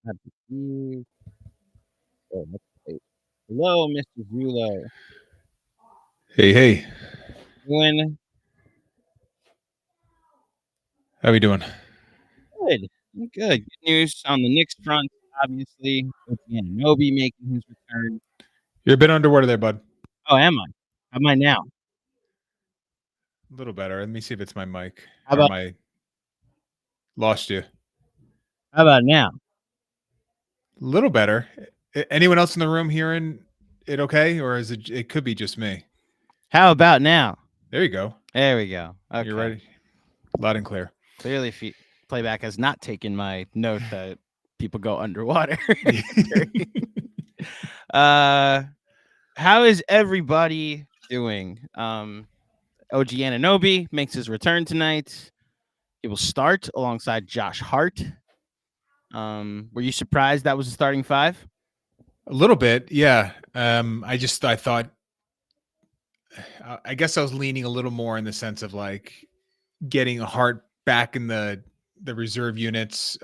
Happy Eve. Oh, that's great. Hello, Mr. Zullo. Hey, hey, Doing how we doing? good. I'm good. Good news on the Knicks front, obviously. With Anunoby making his return. You're a bit underwater there, bud. Oh, am I? How am I now? A little better. Let me see if it's my mic How or about my lost you. how about now? A little better. Anyone else in the room hearing it okay, or is it? It could be just me. How about now? There you go. There we go. You're Okay. ready, loud and clear. Clearly, playback has not taken my note that people go underwater. How is everybody doing? OG Anunoby makes his return tonight. He will start alongside Josh Hart. Were you surprised that was the starting five? A little bit, yeah. I thought. I guess I was leaning a little more in the sense of like getting a Hart back in the reserve units,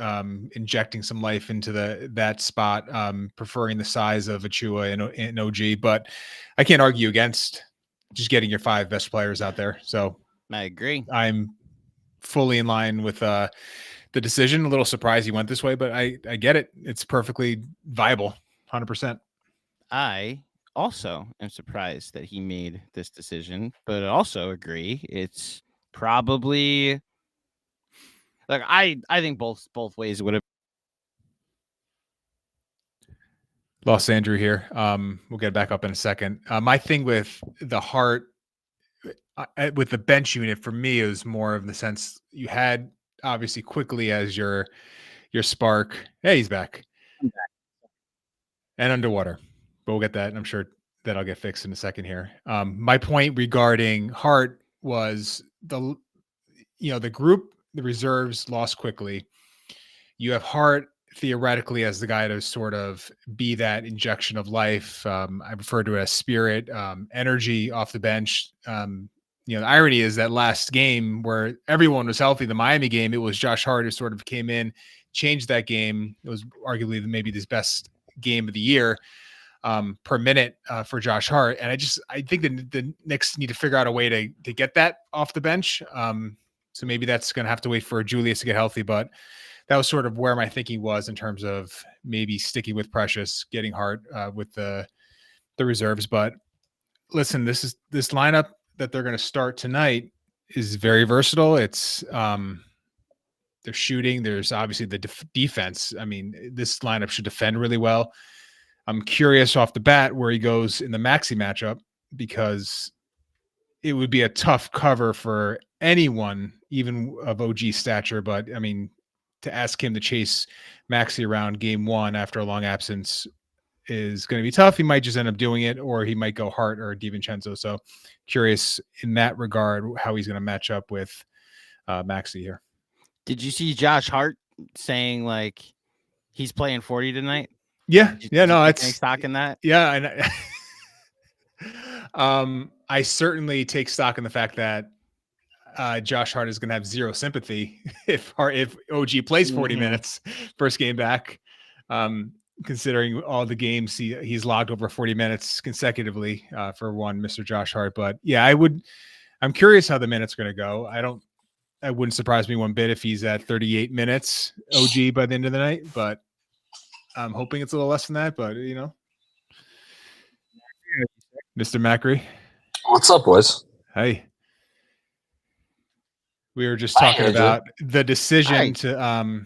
injecting some life into that spot, preferring the size of Achua and OG, but I can't argue against just getting your five best players out there. So I agree. I'm fully in line with the decision. A little surprised he went this way, but I get it. It's perfectly viable, 100%. I also am surprised that he made this decision, but I also agree it's probably like I think both ways would have. Lost Andrew here. We'll get back up in a second. My thing with the Hart, with the bench unit for me, it was more of the sense you had obviously quickly as your spark. Hey, he's back and underwater, but we'll get that. I'm sure that'll get fixed in a second here. My point regarding Hart was the group, the reserves lost quickly. You have Hart theoretically as the guy to sort of be that injection of life. I refer to it as spirit, energy off the bench. The irony is that last game where everyone was healthy, the Miami game, it was Josh Hart who sort of came in, changed that game. It was arguably maybe his best game of the year per minute for Josh Hart. And I think the Knicks need to figure out a way to get that off the bench. So maybe that's going to have to wait for Julius to get healthy, but that was sort of where my thinking was in terms of maybe sticking with Precious, getting Hart with the reserves. But listen, this lineup that they're going to start tonight is very versatile. It's they're shooting. There's obviously the defense. I mean, this lineup should defend really well. I'm curious off the bat where he goes in the Maxey matchup because it would be a tough cover for anyone, even of OG stature. But I mean, to ask him to chase Maxey around game one after a long absence is going to be tough. He might just end up doing it, or he might go Hart or DiVincenzo. So curious in that regard how he's going to match up with Maxey here. Did you see Josh Hart saying like he's playing 40 tonight? Yeah, Did yeah, you no, take it's any stock in that. Yeah, I certainly take stock in the fact that Josh Hart is going to have zero sympathy if OG plays 40 minutes first game back. Considering all the games he's logged over 40 minutes consecutively for one, Mr. Josh Hart. But yeah, I'm curious how the minutes are going to go. I wouldn't surprise me one bit if he's at 38 minutes OG by the end of the night, but I'm hoping it's a little less than that. But Mr. Macri. What's up, boys? Hey. We were just talking about the decision to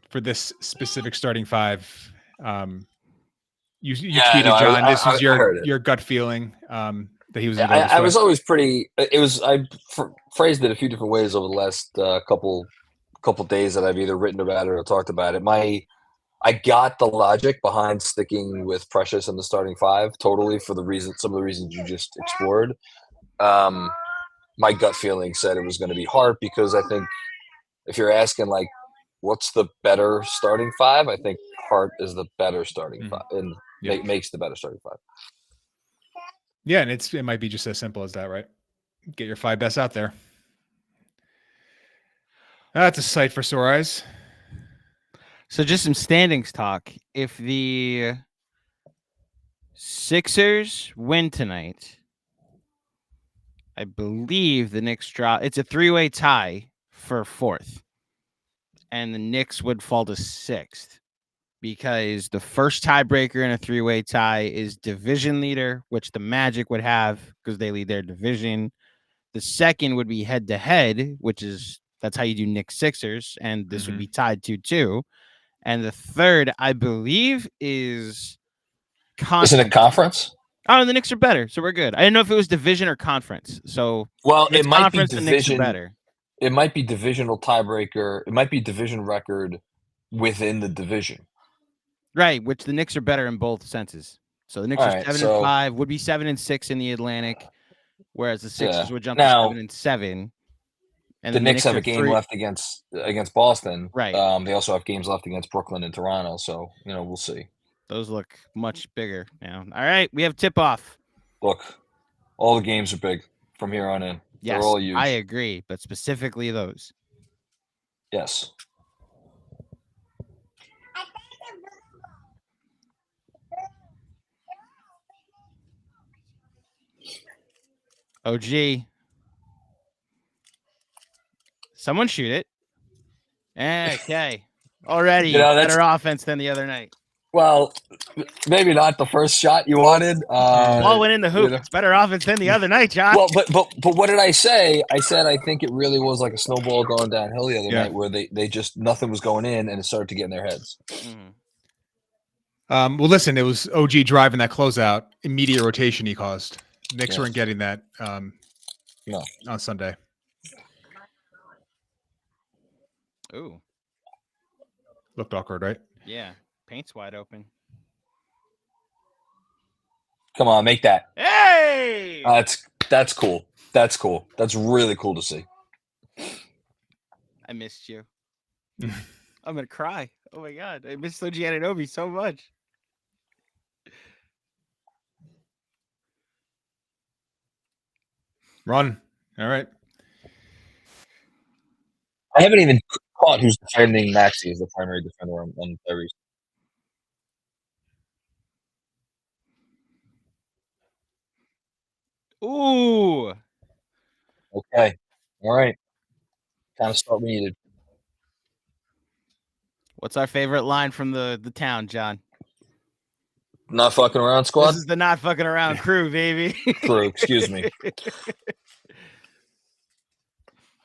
for this specific starting five. You tweeted, John. This was your gut feeling that he was. I was always pretty. I phrased it a few different ways over the last couple days that I've either written about it or talked about it. I got the logic behind sticking with Precious in the starting five totally for some of the reasons you just explored. My gut feeling said it was going to be Hart because I think if you're asking like what's the better starting five, I think Hart is the better starting five and makes the better starting five. Yeah, and it might be just as simple as that, right? Get your five best out there. That's a sight for sore eyes. So just some standings talk. If the Sixers win tonight, I believe the Knicks drop. It's a 3-way tie for 4th, and the Knicks would fall to 6th because the first tiebreaker in a 3-way tie is division leader, which the Magic would have because they lead their division. The second would be head to head, that's how you do Knicks Sixers, and this would be tied 2-2. And the third, I believe, is conference. Isn't it conference? Oh, the Knicks are better, so we're good. I didn't know if it was division or conference. So, well, it might be division. The Knicks are better. It might be divisional tiebreaker. It might be division record within the division. Right, which the Knicks are better in both senses. So the Knicks are 7-5, would be 7-6 in the Atlantic, whereas the Sixers would jump to 7-7. And the Knicks have a game left against Boston. Right. They also have games left against Brooklyn and Toronto. So we'll see. Those look much bigger now. All right, we have tip off. Look, all the games are big from here on in. Yes, they're all huge. I agree, but specifically those. Yes. OG. Someone shoot it. Okay. Already better offense than the other night. Well, maybe not the first shot you wanted. Ball went in the hoop. It's better offense than the other night, John. Well, but what did I say? I said I think it really was like a snowball going downhill the other night, where they just nothing was going in, and it started to get in their heads. Well, listen, it was OG driving that closeout, immediate rotation he caused. Knicks weren't getting that no on Sunday. Ooh. Looked awkward, right? Yeah. Paint's wide open. Come on, make that. Hey! That's cool. That's cool. That's really cool to see. I missed you. I'm going to cry. Oh, my God. I missed OG Anunoby so much. Run. All right. I haven't even caught who's defending Maxey as the primary defender on Tyrese. Ooh. Okay. All right. Kind of start we needed. What's our favorite line from the town, John? Not fucking around, squad? This is the not fucking around crew, baby. Crew, excuse me.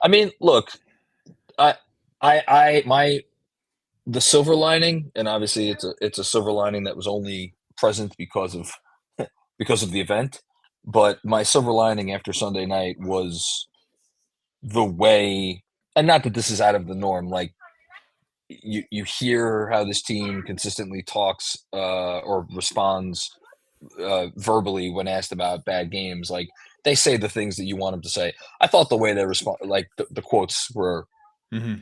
I mean, look, the silver lining, and obviously it's a silver lining that was only present because of the event, but my silver lining after Sunday night was the way, and not that this is out of the norm, like you hear how this team consistently talks or responds verbally when asked about bad games. Like, they say the things that you want them to say. I thought the way they respond, like the quotes were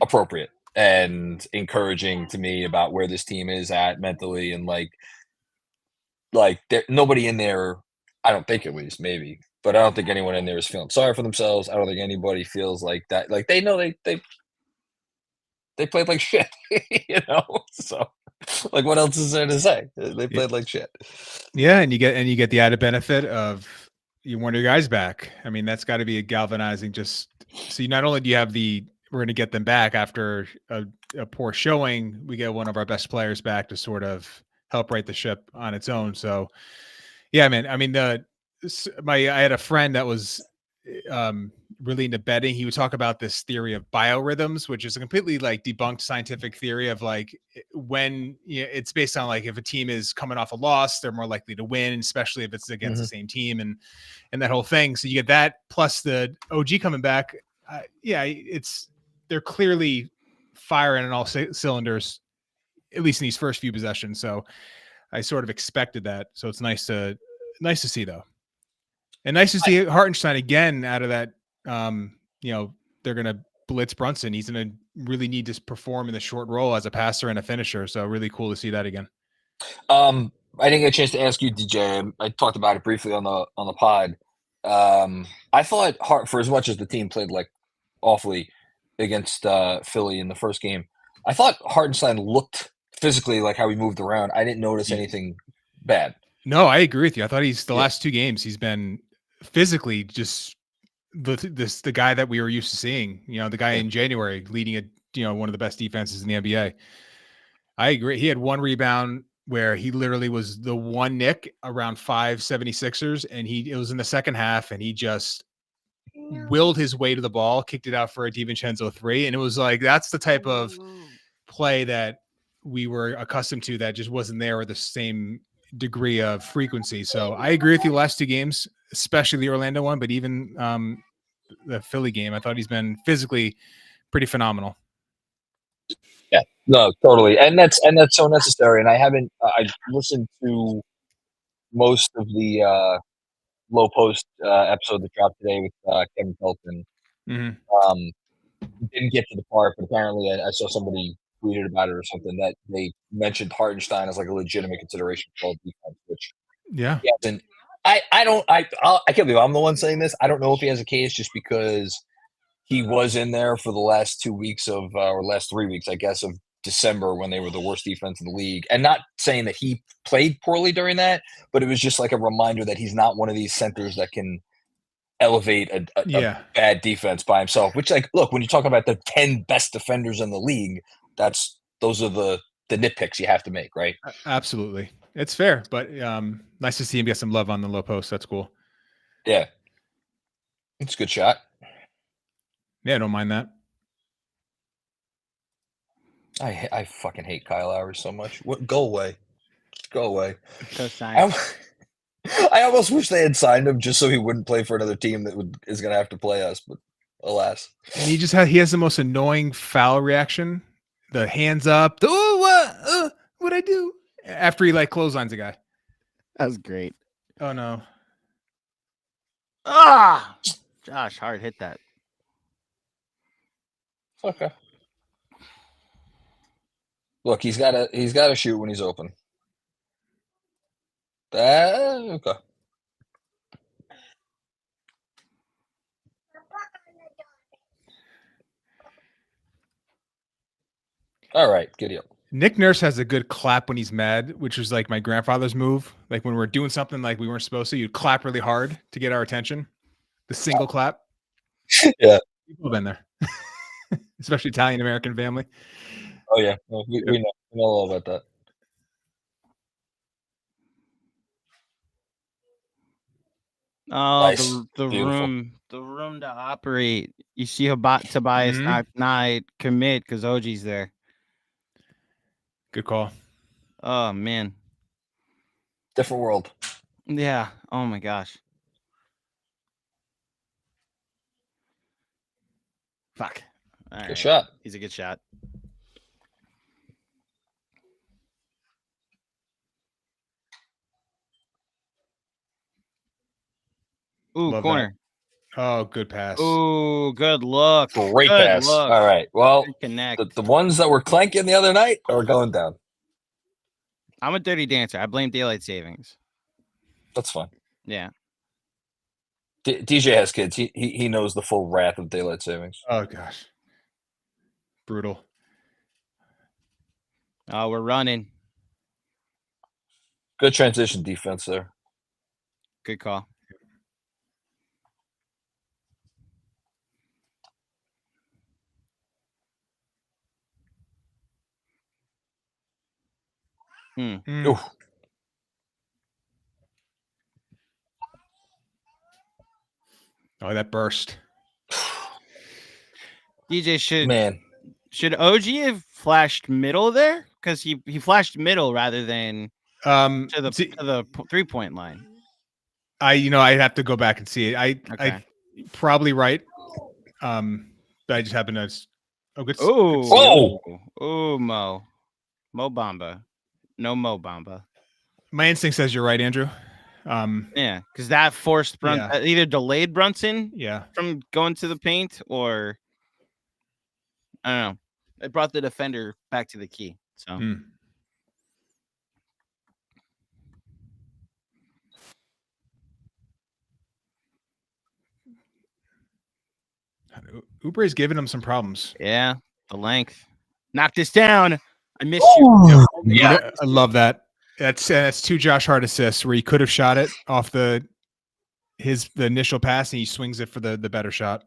appropriate and encouraging to me about where this team is at mentally, and like nobody in there, I don't think, at least maybe, but I don't think anyone in there is feeling sorry for themselves. I don't think anybody feels like that. Like, they know they played like shit, So, like, what else is there to say? They played like shit. Yeah, and you get the added benefit of one of your guys back. I mean, that's got to be a galvanizing. Just so you not only do you have we're going to get them back after a poor showing, we get one of our best players back to sort of help right the ship on its own. So, yeah, man. I mean, I had a friend that was really into betting. He would talk about this theory of biorhythms, which is a completely like debunked scientific theory of like when it's based on like if a team is coming off a loss, they're more likely to win, especially if it's against the same team and that whole thing. So you get that plus the OG coming back. They're clearly firing on all cylinders, at least in these first few possessions. So I sort of expected that. So it's nice to see though. And nice to see Hartenstein again out of that. They're going to blitz Brunson. He's going to really need to perform in the short role as a passer and a finisher. So really cool to see that again. I didn't get a chance to ask you, DJ. I talked about it briefly on the pod. I thought Hart, for as much as the team played like awfully against Philly in the first game, I thought Hartenstein looked physically, like how he moved around, I didn't notice anything bad. No, I agree with you. I thought the Yeah. last 2 games he's been physically just the guy that we were used to seeing. The guy in January leading one of the best defenses in the NBA. I agree. He had 1 rebound where he literally was the one nick around 5 76ers, and it was in the second half, and he just willed his way to the ball, kicked it out for a DiVincenzo 3, and it was like that's the type of play that we were accustomed to that just wasn't there with the same degree of frequency. So I agree with you. Last 2 games, especially the Orlando one, but even the Philly game, I thought he's been physically pretty phenomenal. Yeah, no, totally, and that's so necessary. And I listened to most of the low post episode that dropped today with Kevin Pelton. Mm-hmm. Didn't get to the part, but apparently I saw somebody tweeted about it or something that they mentioned Hartenstein as like a legitimate consideration for all defense, which he hasn't. I can't believe I'm the one saying this. I don't know if he has a case just because he was in there for the last 2 weeks or last 3 weeks, I guess, of December when they were the worst defense in the league. And not saying that he played poorly during that, but it was just like a reminder that he's not one of these centers that can elevate a bad defense by himself. Which, like, look, when you talk about the 10 best defenders in the league, those are the nitpicks you have to make, right? Absolutely. It's fair, but nice to see him get some love on the low post. That's cool. Yeah. It's a good shot. Yeah, I don't mind that. I fucking hate Kyle Lowry so much. Go away. Go away. I almost wish they had signed him just so he wouldn't play for another team that is going to have to play us, but alas. And he has the most annoying foul reaction. The hands up. Oh, what'd I do? After he like clotheslines a guy. That was great. Oh no. Josh Hart hit that. Okay. Look, he's got to shoot when he's open. Okay. All right, giddy up. Nick Nurse has a good clap when he's mad, which was like my grandfather's move. Like when we're doing something like we weren't supposed to, you'd clap really hard to get our attention. The single clap. Yeah. People have been there. Especially Italian American family. Oh yeah. We know all about that. Oh, Nice. the Beautiful. room to operate. You see Tobias not commit because OG's there. Good call. Oh man. Different world. Yeah. Oh my gosh. Fuck. All Good right. shot. He's a good shot. Ooh, Love corner. That. Oh, good pass. Ooh, good look. Great good pass. Look. All right. Well, connect. The ones that were clanking the other night are going down. I'm a dirty dancer. I blame daylight savings. That's fine. Yeah. DJ has kids. He knows the full wrath of daylight savings. Oh gosh. Brutal. Oh, we're running. Good transition defense there. Good call. Ooh. Oh, that burst. DJ should OG have flashed middle there? Because he flashed middle rather than to the 3-point line. I'd have to go back and see it. I probably right. But I just happen to. Oh, Mo Bamba. No Mo Bamba. My instinct says you're right, Andrew. Yeah, because that forced either delayed Brunson from going to the paint or I don't know. It brought the defender back to the key. So Oubre's giving him some problems. Yeah, the length. Knock this down. I missed you. Yeah. I love that. That's 2 Josh Hart assists where he could have shot it off the initial pass and he swings it for the better shot.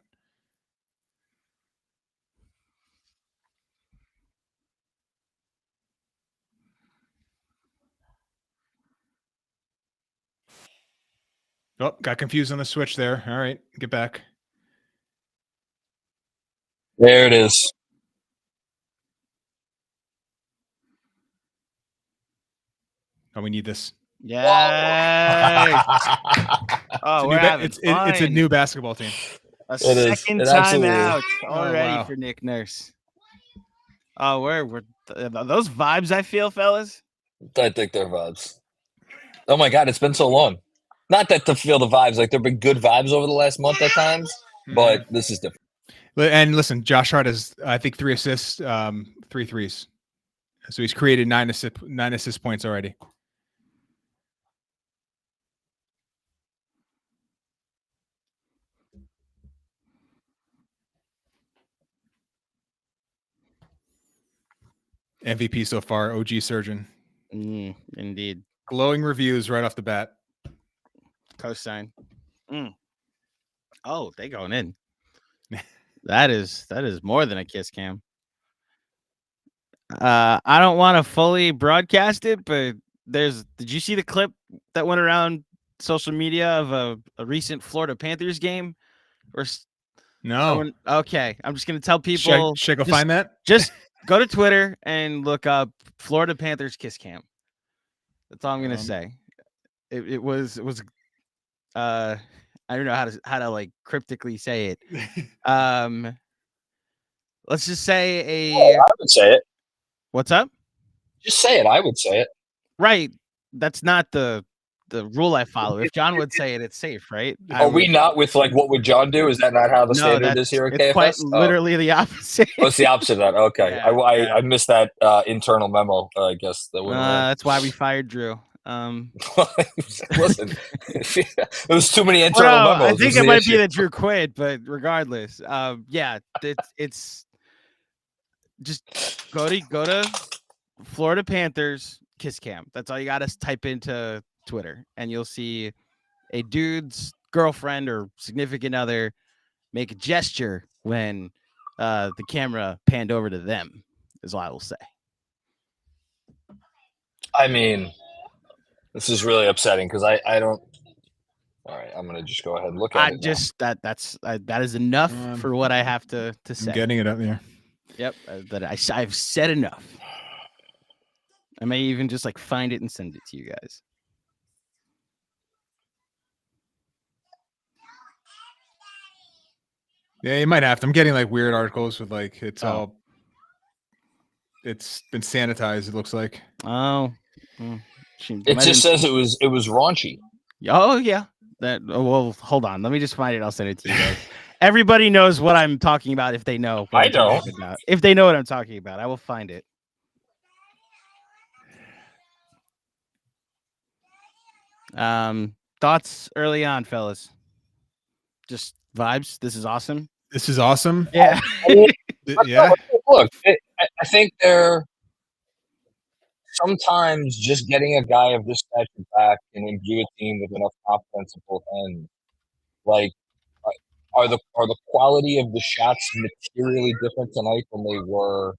Oh, got confused on the switch there. All right, get back. There it is. Oh, we need this. Yes. Oh, we're having it's fun. it's a new basketball team. A It is. second It time absolutely is. out Oh, already wow. for Nick Nurse. Oh, we're those vibes I feel, fellas. I think they're vibes. Oh my God, it's been so long. Not that to feel the vibes, like there've been good vibes over the last month at times, but this is different. And listen, Josh Hart has, I think, 3 assists, 3 threes. So he's created 9 assist points already. MVP so far, OG Surgeon. Indeed. Glowing reviews right off the bat. Cosign. Oh, they going in. That is more than a kiss cam. I don't want to fully broadcast it, but did you see the clip that went around social media of a recent Florida Panthers game? Or No. Okay, I'm just gonna tell people. Should I go find that? Just go to Twitter and look up Florida Panthers kiss cam. That's all I'm gonna say. It was I don't know how to like cryptically say it. Let's just say I would say it. What's up? Just say it. I would say it. Right. That's not the rule I follow. If John would say it, it's safe, right? Are we not with like what would John do? Is that not how the standard is here at KFS? It's quite literally the opposite. Oh, it's the opposite of that. Okay. Yeah, I missed that internal memo, I guess. That's why we fired Drew. Listen, there was too many internal memos. I think it might be that Drew quit, but regardless, it's just go to Florida Panthers kiss cam. That's all you got to type into Twitter, and you'll see a dude's girlfriend or significant other make a gesture when the camera panned over to them, is all I will say. I mean, this is really upsetting because I don't. All right, I'm gonna just go ahead and look at it. That is enough for what I have to say. I'm getting it up there. Yep, I've said enough. I may even just like find it and send it to you guys. Yeah, you might have to. I'm getting like weird articles with like it's been sanitized. It looks like. Oh, it just says it was raunchy. Oh yeah. Well, hold on. Let me just find it. I'll send it to you guys. Everybody knows what I'm talking about if they know. I know. If they know what I'm talking about, I will find it. Thoughts early on, fellas? Just vibes. This is awesome. This is awesome. Yeah. Yeah. Look, I think they're sometimes just getting a guy of this stature back and imbue a team with enough confidence at both ends. Like, are the quality of the shots materially different tonight than they were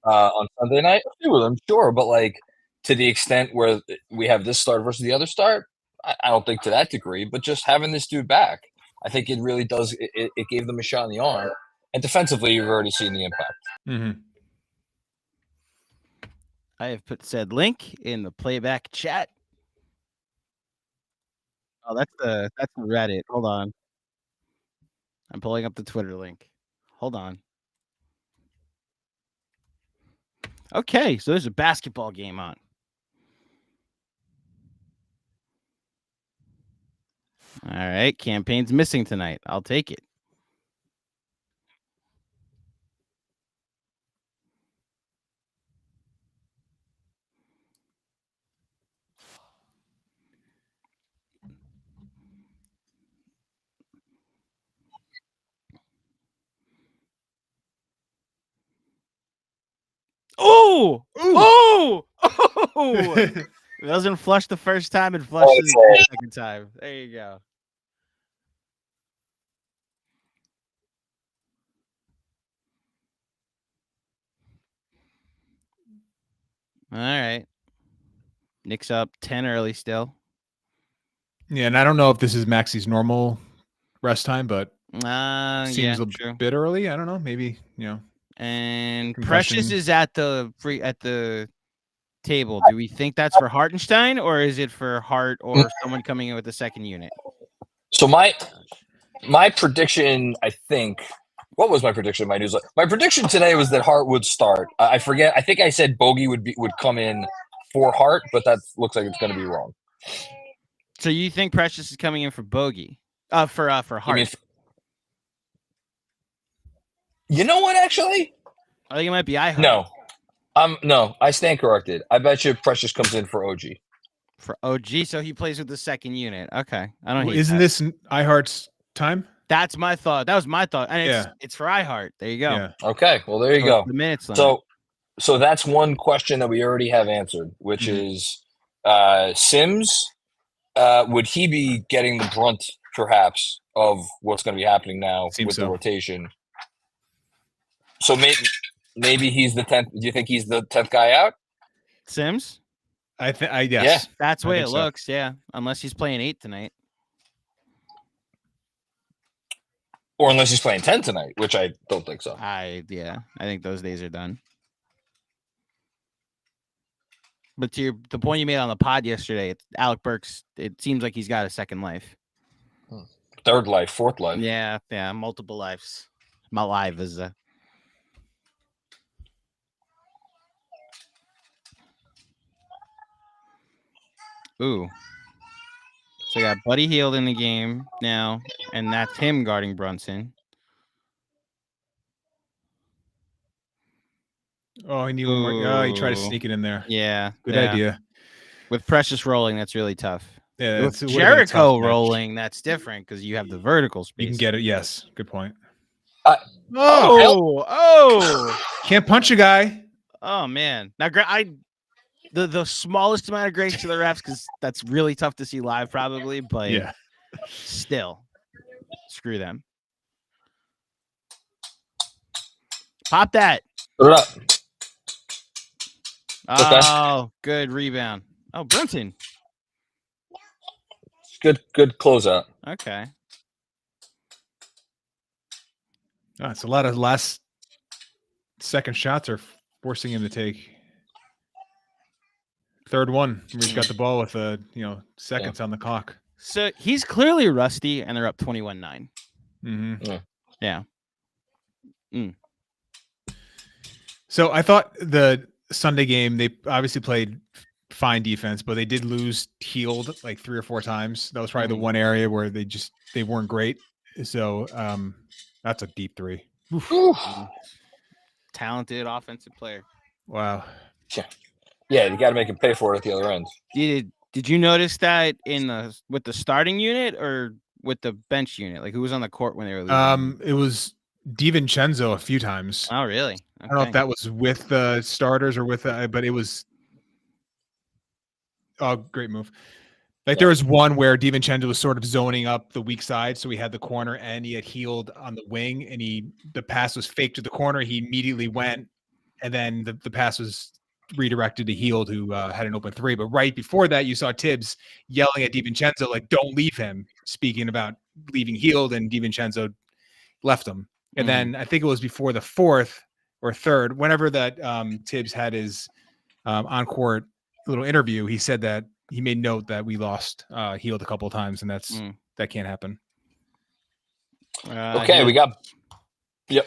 on Sunday night? A few of them, sure, but like to the extent where we have this start versus the other start, I don't think to that degree. But just having this dude back, I think it really does. It gave them a shot in the arm, and defensively, you've already seen the impact. Mm-hmm. I have put said link in the playback chat. Oh, that's Reddit. Hold on. I'm pulling up the Twitter link. Hold on. Okay, so there's a basketball game on. All right, campaign's missing tonight. I'll take it. Oh, Ooh. oh, oh! It doesn't flush the first time; it flushes the second time. There you go. All right. Knicks up 10 early still. Yeah, and I don't know if this is Maxi's normal rest time, but seems Yeah, a true. bit early. I don't know. Maybe, And concussion. Precious is at the table. Do we think that's for Hartenstein, or is it for Hart or someone coming in with the second unit? So my prediction, I think. What was my prediction in my newsletter? My prediction today was that Hart would start. I forget. I think I said Bogey would come in for Hart, but that looks like it's going to be wrong. So you think Precious is coming in for Bogey? For Hart. You know what? Actually, I think it might be iHeart. No, I stand corrected. I bet you Precious comes in for OG. For OG, so he plays with the second unit. Okay, I don't. Well, hate isn't that. this iHeart's time? That's my thought. That was my thought, and it's for iHeart. There you go. Yeah. Okay, well there you go. The minutes limit. So that's one question that we already have answered, which is Sims. Would he be getting the brunt, perhaps, of what's going to be happening now with the rotation? So maybe he's the 10th. Do you think he's the 10th guy out? Sims? I guess. Yeah, that's the way it looks. Yeah, unless he's playing 8 tonight. Or unless he's playing 10 tonight, which I don't think so. I think those days are done. But to the point you made on the pod yesterday, Alec Burks, it seems like he's got a second life. Third life, fourth life. Yeah, multiple lives. My life is Ooh. So I got Buddy Hield in the game now, and that's him guarding Brunson. Oh, he knew one more. Oh, he tried to sneak it in there. Yeah. Good idea. With Precious rolling, that's really tough. Yeah. With Jericho rolling, that's different because you have the vertical space. You can get it. Yes. Good point. Can't punch a guy. Oh, man. Now, the smallest amount of grace to the refs because that's really tough to see live probably, but still, screw them. Pop that. Put it up. Oh, good rebound. Oh, Brunson. Good closeout. Okay. Oh, it's a lot of last second shots are forcing him to take. Third one. We've got the ball with seconds on the clock. So he's clearly rusty, and they're up 21-9. Mm-hmm. Yeah. So I thought the Sunday game, they obviously played fine defense, but they did lose Hield like 3 or 4 times. That was probably the one area where they weren't great. So that's a deep 3. Talented offensive player. Wow. Yeah, you got to make him pay for it at the other end. Did you notice that with the starting unit or with the bench unit? Like who was on the court when they were losing? It was DiVincenzo a few times. Oh, really? Okay. I don't know if that was with the starters or with but it was. Oh, great move. There was one where DiVincenzo was sort of zoning up the weak side. So he had the corner and he had Hield on the wing and the pass was faked to the corner. He immediately went and then the pass was redirected to Hield who had an open 3. But right before that, you saw Tibbs yelling at DiVincenzo, like, don't leave him, speaking about leaving Hield, and DiVincenzo left him. And then I think it was before the 4th or 3rd, whenever that Tibbs had his on-court little interview, he said that he made note that we lost Hield a couple of times, and that can't happen. Okay, we got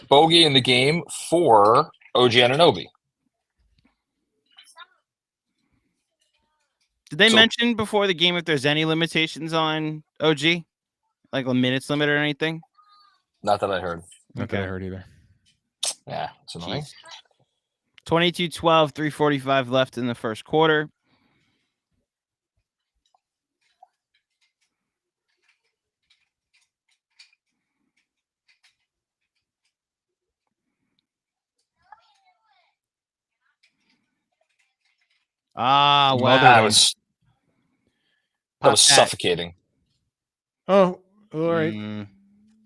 Bogey in the game for OG Anunoby. Did they mention before the game if there's any limitations on OG? Like a minutes limit or anything? Not that I heard. Not that I heard either. Yeah, it's annoying. 22-12, 3:45 left in the first quarter. Ah, Well wow. done. That was Pop that. suffocating. Oh, all right. Mm.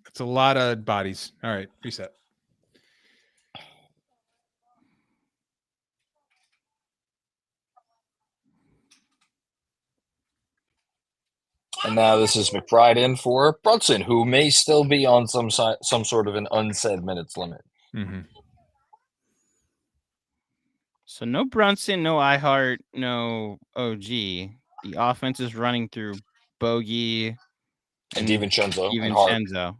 That's a lot of bodies. All right, reset. And now this is McBride in for Brunson, who may still be on some sort of an unsaid minutes limit. Mm-hmm. So no Brunson, no iHeart, no OG. The offense is running through Bogey And DiVincenzo and Hart. DiVincenzo.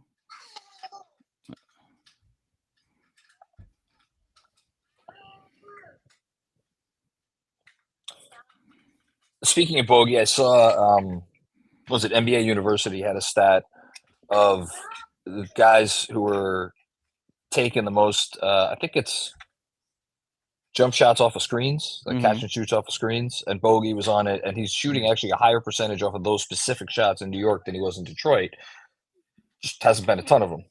Speaking of Bogey, I saw was it NBA University had a stat of the guys who were taking the most. I think it's jump shots off of screens, like catch and shoots off of screens, and Bogey was on it, and he's shooting actually a higher percentage off of those specific shots in New York than he was in Detroit. Just hasn't been a ton of them.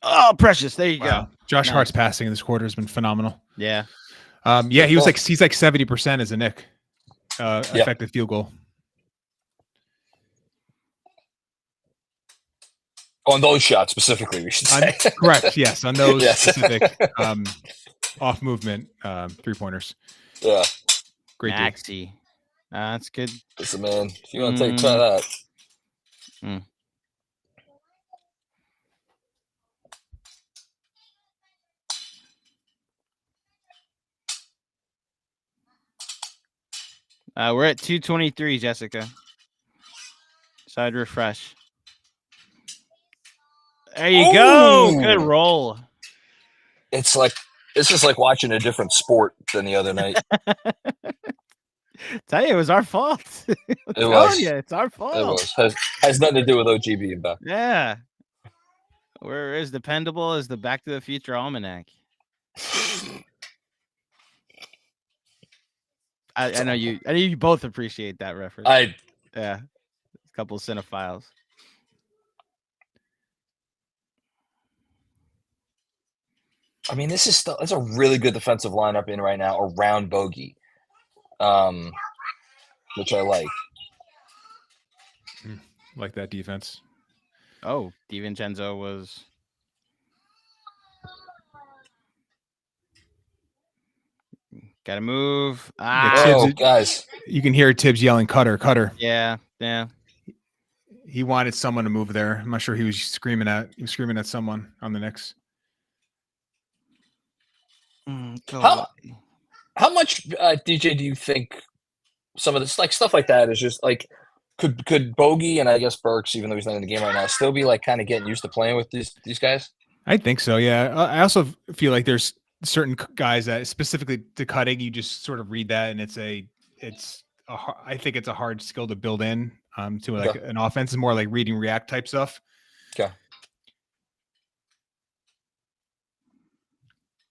Oh, Precious. There you Wow. go. Josh Nice. Hart's passing in this quarter has been phenomenal. Yeah. Yeah, he's like 70% as a Knick effective field goal. On those shots specifically, we should say. Correct. Yes, on those Yes. specific off movement 3-pointers. Yeah, Great. Dude. Maxey. That's good. listen, man. If you want to try that. We're at 223, Jessica. Side refresh. There you go. Good roll. It's just like watching a different sport than the other night. Tell you, it was our fault. It was. Yeah, it's our fault. It was. Has nothing to do with OG being back. Yeah. We're as dependable as the Back to the Future Almanac. I know you both appreciate that reference. Yeah. A couple of cinephiles. I mean, it's a really good defensive lineup in right now around Bogey, which I like. Like that defense. Oh, DiVincenzo was. Got to move. Guys. You can hear Tibbs yelling, "Cutter, Cutter." Yeah. He wanted someone to move there. I'm not sure he was screaming at someone on the Knicks. How much DJ do you think some of this stuff like that is just like could Bogey and I guess Burks, even though he's not in the game right now, still be like kind of getting used to playing with these guys? I think so. Yeah. I also feel like there's certain guys that specifically to cutting, you just sort of read that, and I think it's a hard skill to build in to like an offense. Is more like reading react type stuff. Okay.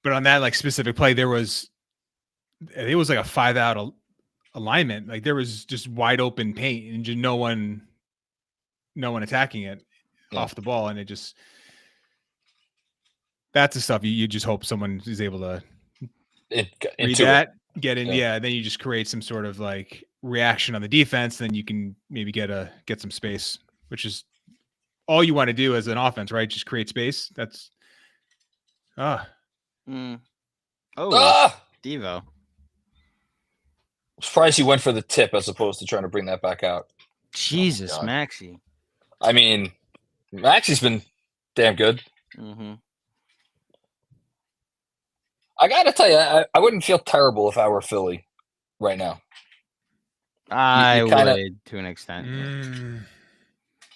But on that like specific play, it was like a 5-out alignment. Like there was just wide open paint and just no one attacking it off the ball. And that's the stuff you just hope someone is able to read that, get in. Yeah. Then you just create some sort of like reaction on the defense. Then you can maybe get some space, which is all you want to do as an offense, right? Just create space. That's Devo. Surprised he went for the tip as opposed to trying to bring that back out. Jesus, Maxey. I mean, Maxey's been damn good. Mm-hmm. I gotta tell you, I wouldn't feel terrible if I were Philly right now. I would to an extent.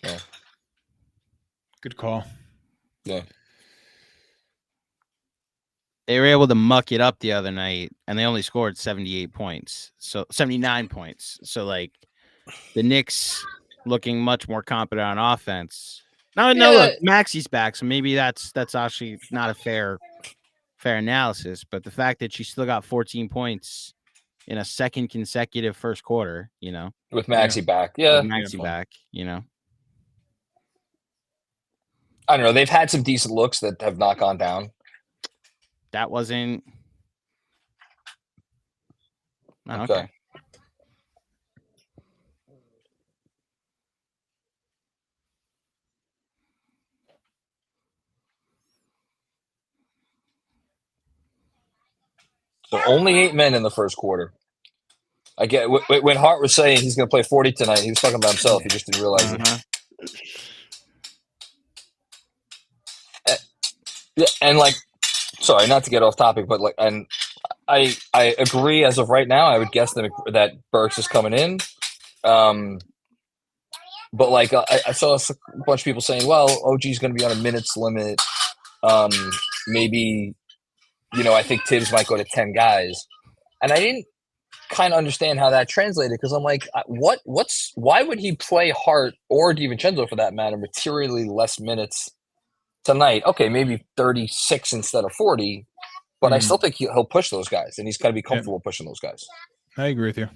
Yeah. Good call. Yeah. They were able to muck it up the other night, and they only scored 78 points. So 79 points. So like the Knicks looking much more competent on offense. Now, look, Maxey's back, so maybe that's actually not a fair analysis. But the fact that she still got 14 points in a second consecutive first quarter, with Maxey back, back, I don't know. They've had some decent looks that have not gone down. That wasn't Oh, Okay. okay. So only 8 men in the first quarter. I get when Hart was saying he's going to play 40 tonight, he was talking about himself. He just didn't realize it. Uh-huh. Yeah, and like, sorry, not to get off topic, but like, and I agree. As of right now, I would guess that Burks is coming in. But like, I saw a bunch of people saying, "Well, OG is going to be on a minutes limit. Maybe, I think Tibbs might go to 10 guys." And I didn't kind of understand how that translated because I'm like, why would he play Hart or DiVincenzo for that matter materially less minutes tonight? Okay, maybe 36 instead of 40, but I still think he'll push those guys, and he's got to be comfortable pushing those guys. I agree with you.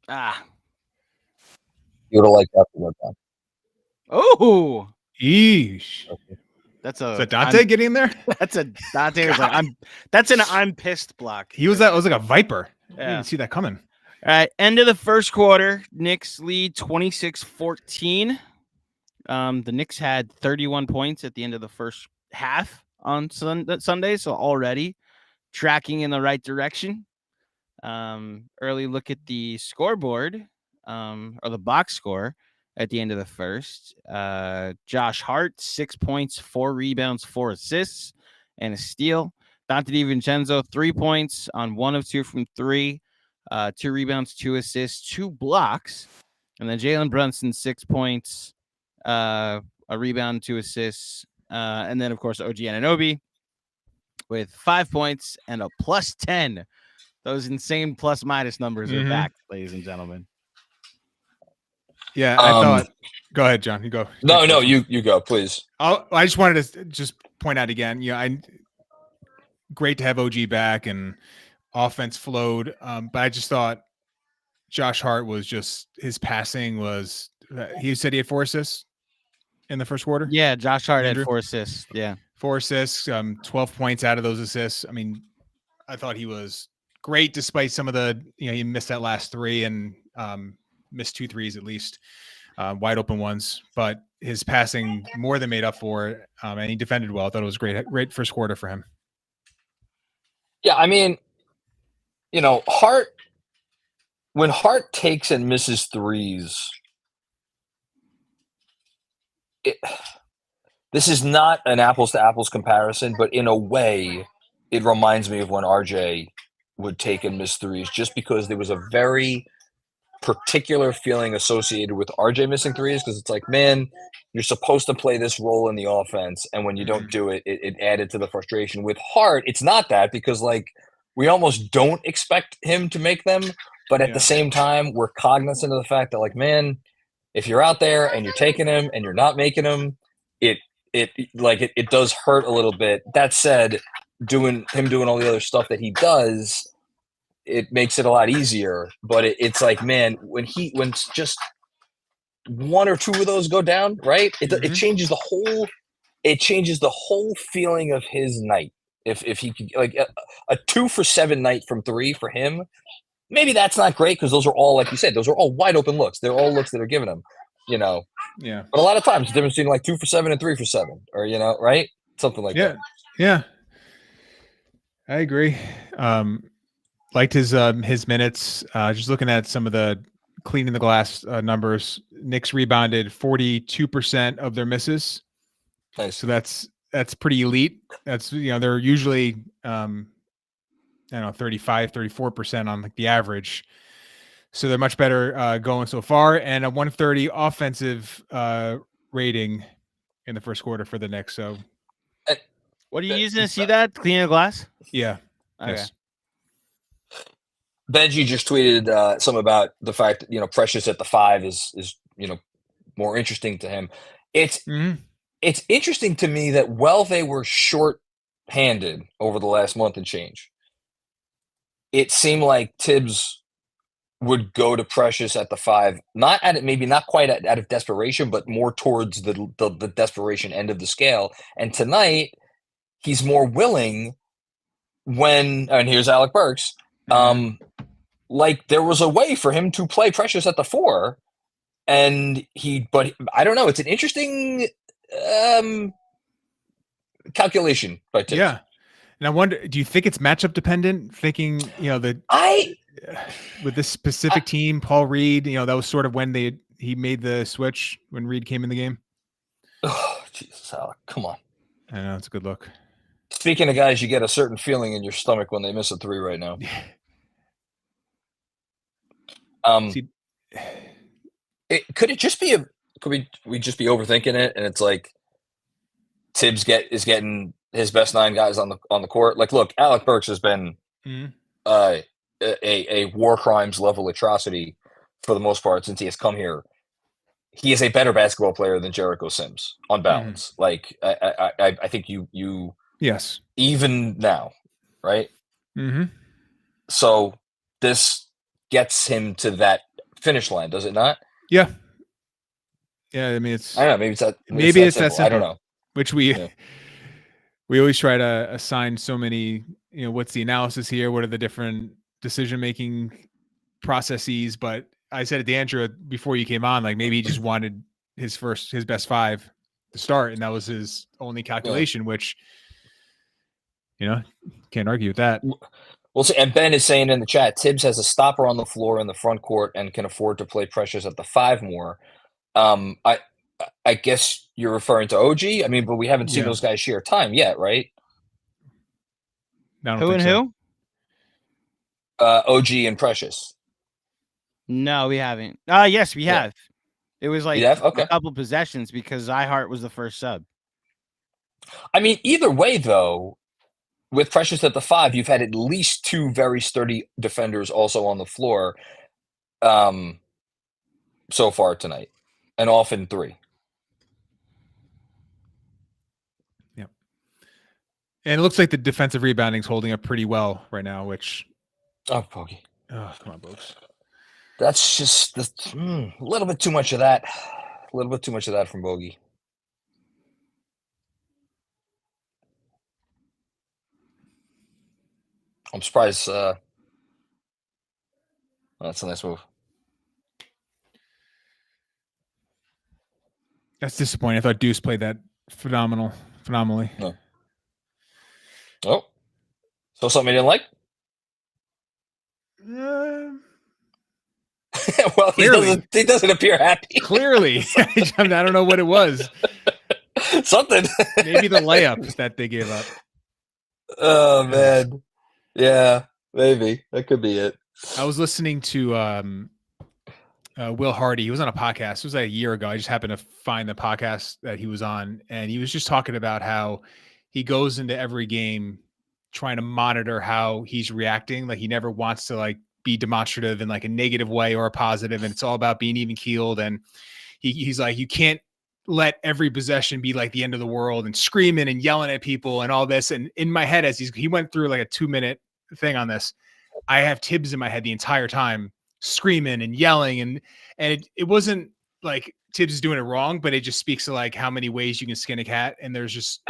You would have liked that to work on. Oh, Yeesh. that's Is that Dante getting in there? That's a Dante was like, that's an I'm pissed block. He was like a viper. I Yeah. didn't see that coming. All right, end of the first quarter, Knicks lead 26-14. The Knicks had 31 points at the end of the first half on Sunday, so already tracking in the right direction. Early look at the scoreboard, or the box score at the end of the first. Josh Hart, 6 points, 4 rebounds, 4 assists, and a steal. Dante DiVincenzo, 3 points on 1 of 2 from 3, 2 rebounds, 2 assists, 2 blocks. And then Jalen Brunson, 6 points, a rebound, 2 assists. And then, of course, OG Anunoby with 5 points and a plus 10. Those insane plus minus numbers are back, ladies and gentlemen. Yeah, I thought. Go ahead, John. You go. No, you go, please. I just wanted to just point out again. Great to have OG back and offense flowed. But I just thought Josh Hart was just his passing was. He said he had 4 assists in the first quarter. Yeah, Josh Hart Andrew? had 4 assists. Yeah, 4 assists. 12 points out of those assists. I mean, I thought he was great despite some of the. He missed that last 3 and missed 2 threes at least, wide open ones. But his passing more than made up for it, and he defended well. I thought it was great first quarter for him. Yeah, I mean, Hart, when Hart takes and misses threes, this is not an apples to apples comparison, but in a way, it reminds me of when RJ would take and miss threes, just because there was a very particular feeling associated with RJ missing threes, because it's like, man, you're supposed to play this role in the offense, and when you don't do it, it added to the frustration. With Hart, it's not that, because like we almost don't expect him to make them, but at the same time, we're cognizant of the fact that like, man, if you're out there and you're taking him and you're not making him, it does hurt a little bit. That said, doing all the other stuff that he does, it makes it a lot easier. But it's like, man, when just 1 or 2 of those go down, right? It changes the whole feeling of his night. If he could, like a 2 for 7 night from 3 for him, maybe that's not great because those are all, like you said, those are all wide open looks. They're all looks that are given him, Yeah. But a lot of times the difference between like 2 for 7 and 3 for 7, or right? Something like that. Yeah. I agree. Liked his minutes. Just looking at some of the cleaning the glass numbers, Knicks rebounded 42% of their misses. Nice. So that's pretty elite. That's they're usually 35, 34% on like the average. So they're much better going so far, and a 130 offensive rating in the first quarter for the Knicks. So, what are you using to see that cleaning the glass? Yeah. Okay. Yes. Benji just tweeted something about the fact that Precious at the 5 is more interesting to him. It's interesting to me that while they were short-handed over the last month and change, it seemed like Tibbs would go to Precious at the 5, not quite out of desperation, but more towards the desperation end of the scale. And tonight, he's more willing and here's Alec Burks, like there was a way for him to play Precious at the 4, but I don't know. It's an interesting calculation by Tibbs. Yeah. And I wonder, do you think it's matchup dependent? Thinking, with this specific team, Paul Reed, that was sort of when he made the switch when Reed came in the game. Oh, Jesus, Alec, come on. I know, it's a good look. Speaking of guys, you get a certain feeling in your stomach when they miss a 3 right now. Could we just be overthinking it? And it's like Tibbs is getting his best 9 guys on the court. Like, look, Alec Burks has been a war crimes level atrocity for the most part since he has come here. He is a better basketball player than Jericho Sims on balance. Like, I think you yes, even now, right? So this gets him to that finish line, does it not? Yeah. I mean, I don't know. Maybe it's that. Maybe it's that simple. I don't know. Which we always try to assign so many. What's the analysis here? What are the different decision-making processes? But I said to Andrew before you came on, like maybe he just wanted his best 5 to start, and that was his only calculation. Which, can't argue with that. We'll see. And Ben is saying in the chat, Tibbs has a stopper on the floor in the front court and can afford to play Precious at the 5 more. I guess you're referring to OG. I mean, but we haven't seen those guys share time yet, right? Who and who? OG and Precious. No, we haven't. Yes, we have. It was like a couple possessions because iHeart was the first sub. I mean, either way, though, with Precious at the 5, you've had at least 2 very sturdy defenders also on the floor so far tonight, and often 3. Yep. And it looks like the defensive rebounding is holding up pretty well right now, which... Oh, Bogey. Oh, come on, folks. That's just a little bit too much of that. A little bit too much of that from Bogey. I'm surprised. That's a nice move. That's disappointing. I thought Deuce played that phenomenally. No. Oh. So something you didn't like? Well, he doesn't appear happy. Clearly. I don't know what it was. Something. Maybe the layup that they gave up. Oh, man. Yeah, maybe. That could be it. I was listening to Will Hardy. He was on a podcast. It was like a year ago. I just happened to find the podcast that he was on, and he was just talking about how he goes into every game trying to monitor how he's reacting. Like he never wants to like be demonstrative in like a negative way or a positive, and it's all about being even keeled. And he's like, you can't let every possession be like the end of the world and screaming and yelling at people and all this. And in my head, as he went through like a 2-minute thing on this, I have Tibbs in my head the entire time screaming and yelling. And it wasn't like Tibbs is doing it wrong, but it just speaks to like how many ways you can skin a cat. And there's just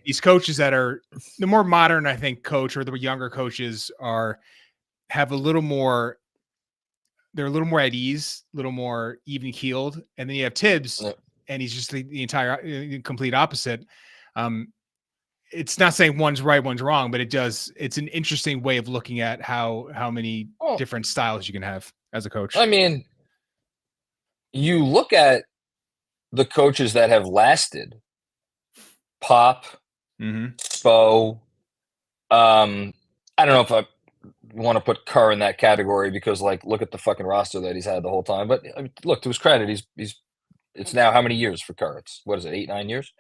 these coaches that are the more modern, I think, coach, or the younger coaches have a little more, they're a little more at ease, a little more even keeled. And then you have Tibbs and he's just the entire complete opposite. It's not saying one's right, one's wrong, but it's an interesting way of looking at how many different styles you can have as a coach. I mean, you look at the coaches that have lasted, Pop, Spo. I don't know if I want to put Kerr in that category because, like, look at the fucking roster that he's had the whole time. But I mean, look, to his credit, he's it's now how many years for Kerr? It's 8-9 years.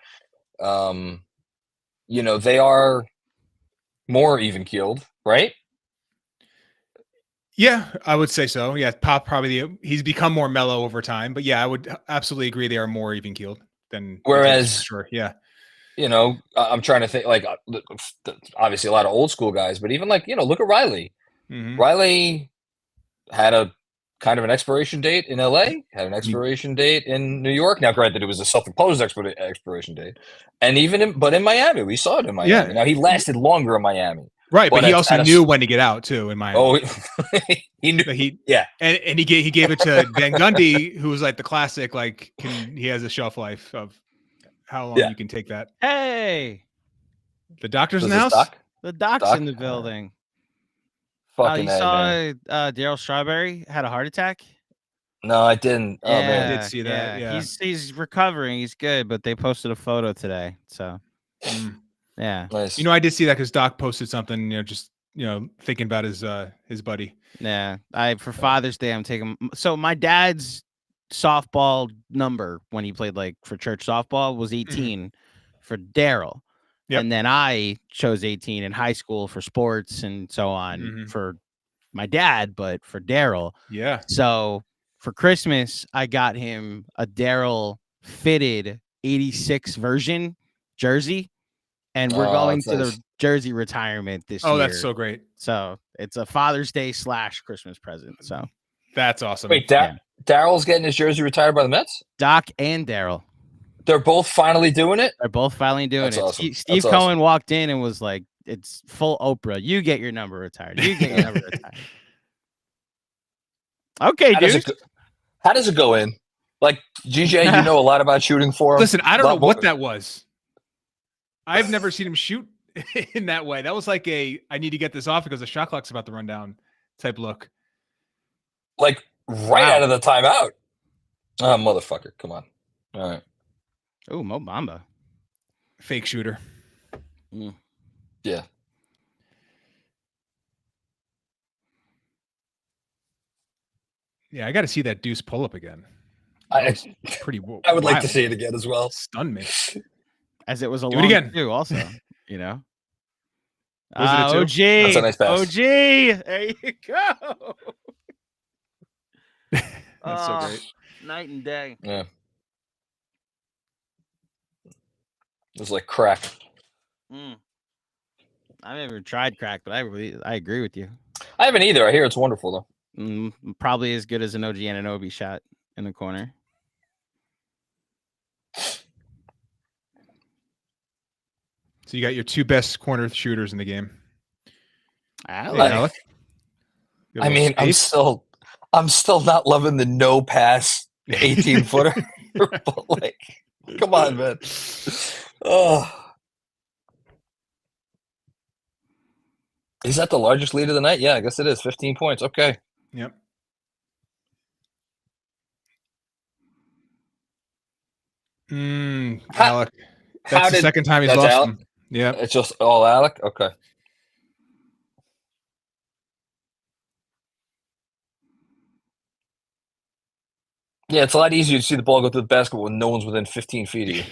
They are more even keeled, right? Yeah, I would say so. Yeah, Pop probably he's become more mellow over time, but yeah, I would absolutely agree they are more even keeled than. Whereas, sure, yeah, I'm trying to think like obviously a lot of old school guys, but even like look at Riley. Riley had a kind of an expiration date in LA, had an expiration date in New York. Now, granted, it was a self-imposed expiration date, and but in Miami, we saw it in Miami. Yeah. Now he lasted longer in Miami, Right, but he also knew when when to get out too in Miami. Oh, he knew. And he gave it to Van Gundy, who was like the classic. Like, he has a shelf life of how long you can take that. Hey, the doctor's in the Does this house. the doc's in the building. Fucking you A, saw man. Daryl Strawberry had a heart attack. No, I didn't. Oh Yeah, man, I did see that. Yeah. He's recovering. He's good, but they posted a photo today. So, yeah, nice. You know, I did see that because Doc posted something. You know, just thinking about his buddy. Yeah, for Father's Day, I'm taking. So my dad's softball number when he played like for church softball was 18 for Daryl. Yep. And then I chose 18 in high school for sports and so on for my dad, but for Daryl. Yeah. So for Christmas, I got him a Daryl fitted 86 version jersey. And we're going to the jersey retirement this year. Oh, that's so great. So it's a Father's Day / Christmas present. So that's awesome. Wait, Daryl's getting his jersey retired by the Mets? Doc and Daryl. They're both finally doing it? They're both finally doing it. Awesome. Steve Cohen walked in and was like, it's full Oprah. You get your number retired. You get your number retired. Okay, dude. How does it go in? Like, GJ, you know a lot about shooting for him. Listen, I don't know what that was. I've never seen him shoot in that way. That was like I need to get this off because the shot clock's about to run down type look. Like out of the timeout. Oh, motherfucker. Come on. All right. Oh, Mo Bamba. Fake shooter. Yeah. Yeah, I got to see that deuce pull up again. Pretty. I would like to see it again as well. Stunned me. As it was a Do long it again. too, also, you know. Was it a two? That's a nice pass. OG, there you go. That's so great. Night and day. Yeah. It was like crack. I've never tried crack, but I agree with you. I haven't either. I hear it's wonderful though. Probably as good as an OG Anunoby shot in the corner. So you got your two best corner shooters in the game. Alec. I mean, I'm still not loving the no pass 18 footer. But like, come on, man. Oh, is that the largest lead of the night? Yeah, I guess it is. 15 points. Okay. Yep. Alec. That's the second time he's lost Alec? him. Yeah. It's just all Alec? Okay. Yeah, it's a lot easier to see the ball go through the basket when no one's within 15 feet of you.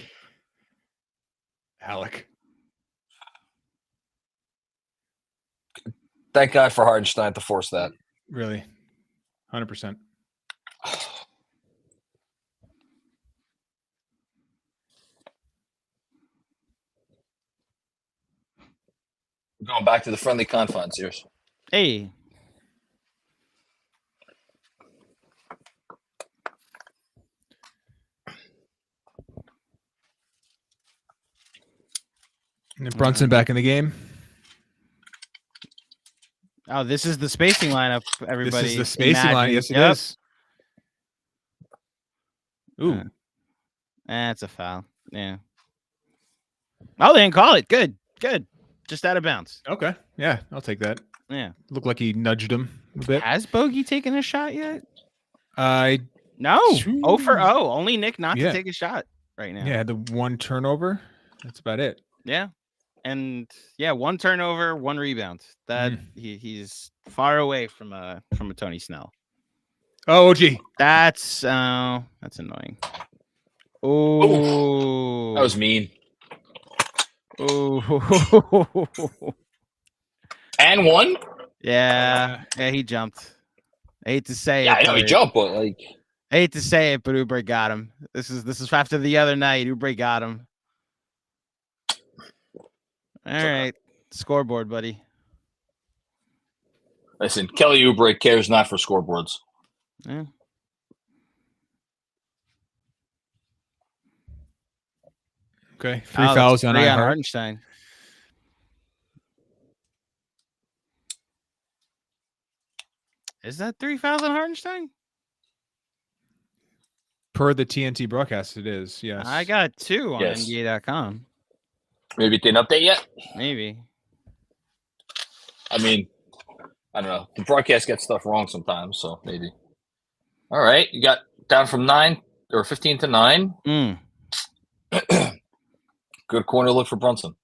Alec. Thank God for Hardenstein to force that. Really. 100%. Going back to the friendly confines here. Hey. And Brunson back in the game. Oh, this is the spacing lineup, everybody. This is the spacing line. Yes, it is. Ooh. That's a foul. Yeah. Oh, they didn't call it. Good. Good. Just out of bounds. Okay. Yeah, I'll take that. Yeah. Looked like he nudged him a bit. Has Bogey taken a shot yet? No. 0 for 0. Only Nick not to take a shot right now. Yeah, the one turnover. That's about it. Yeah. And yeah, 1 turnover, 1 rebound. That he's far away from a Tony Snell. Oh, OG. That's annoying. Oh, that was mean. Oh, and 1? Yeah, he jumped. I hate to say it. Yeah, I know he jumped, but like, I hate to say it, but Oubre got him. This is after the other night. Oubre got him. All right, scoreboard, buddy. Listen, Kelly Oubre cares not for scoreboards. Yeah. Okay, 3 fouls on 3 on Iheart. Hartenstein. Is that 3 fouls on Hartenstein? Per the TNT broadcast, it is. Yes, I got 2 on Yes. NBA.com. Maybe it didn't update yet. Maybe. I mean, I don't know. The broadcast gets stuff wrong sometimes, so maybe. All right, you got down from 9 or 15 to 9. Mm. Good corner look for Brunson.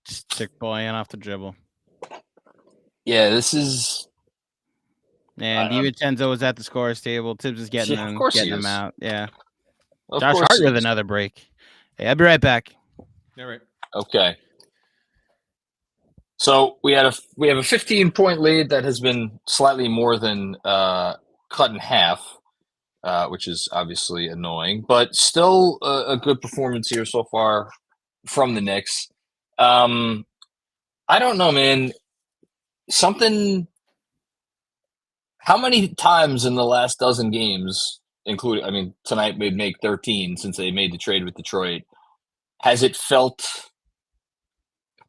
Stick boy in off the dribble. Yeah, this is. And DiVincenzo was at the scorer's table. Tibbs is getting Yeah, of him, course he getting him is. out. Yeah. Of Josh course Hart he with is. another break. Hey, I'll be right back. all right. Okay. So we have a 15-point lead that has been slightly more than cut in half, which is obviously annoying, but still a good performance here so far from the Knicks. I don't know, man. How many times in the last dozen games, including, I mean, tonight they'd make 13 since they made the trade with Detroit, has it felt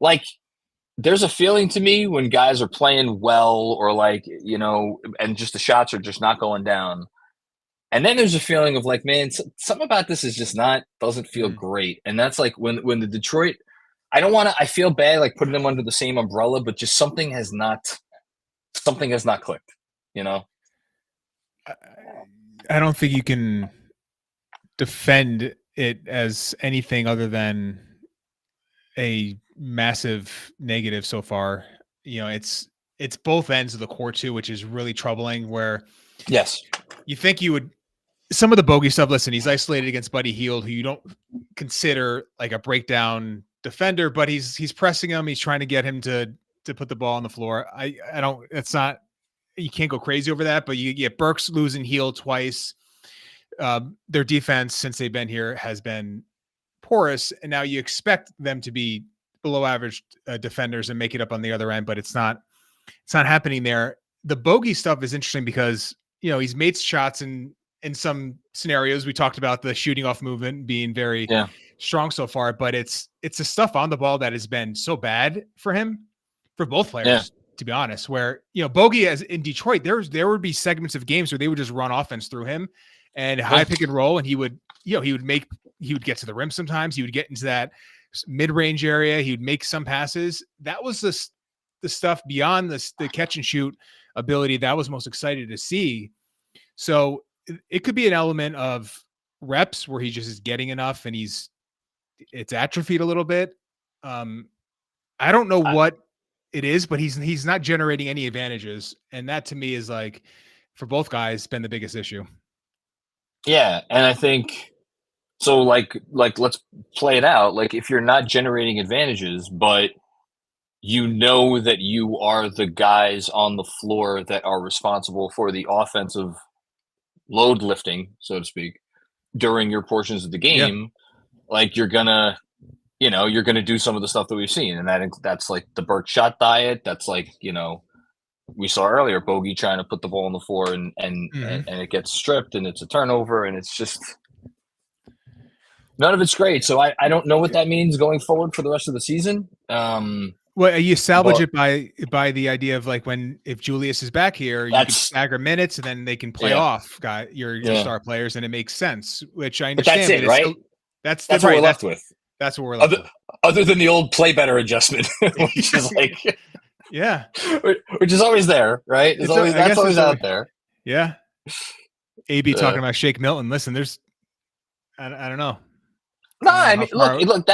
like there's a feeling to me when guys are playing well or like, you know, and just the shots are just not going down. And then there's a feeling of like, man, something about this is just doesn't feel great. And that's like when the Detroit, I feel bad like putting them under the same umbrella, but just something has not clicked, you know? I don't think you can defend it as anything other than a massive negative so far. You know, it's both ends of the court too, which is really troubling. Where Yes, you think you would some of the bogey stuff. Listen, he's isolated against Buddy Hield, who you don't consider like a breakdown defender, but he's pressing him. He's trying to get him to put the ball on the floor. I don't. It's not. You can't go crazy over that, but you get Burks losing Hield twice. Their defense since they've been here has been porous, and now you expect them to be below average defenders and make it up on the other end, but it's not happening there. The bogey stuff is interesting because, you know, he's made shots in some scenarios. We talked about the shooting off movement being very strong so far, but it's the stuff on the ball that has been so bad for him, for both players, to be honest, where, you know, bogey as in Detroit, there would be segments of games where they would just run offense through him and high pick and roll. And he would get to the rim. Sometimes he would get into that mid-range area. He would make some passes. That was the stuff beyond the catch and shoot ability that I was most excited to see. So it could be an element of reps where he just is getting enough and it's atrophied a little bit. I don't know what it is, but he's not generating any advantages. And that to me is like, for both guys, been the biggest issue. Yeah. And I think, so like let's play it out. Like if you're not generating advantages, but you know that you are the guys on the floor that are responsible for the offensive load lifting, so to speak, during your portions of the game, like you're gonna do some of the stuff that we've seen. And that's like the Burke shot diet. That's like, you know, we saw earlier, Bogey trying to put the ball on the floor and it gets stripped and it's a turnover and it's just none of it's great. So I don't know what that means going forward for the rest of the season. Well, you salvage it by the idea of like if Julius is back here, you can stagger minutes and then they can play off your star players and it makes sense, which I understand. But that's it, right? Still, that's what we're left with. That's what we're left with. Other than the old play better adjustment, which is like, which is always there, right? That's always out there. Yeah. AB talking about Shake Milton. Listen, I don't know. No, I mean, look,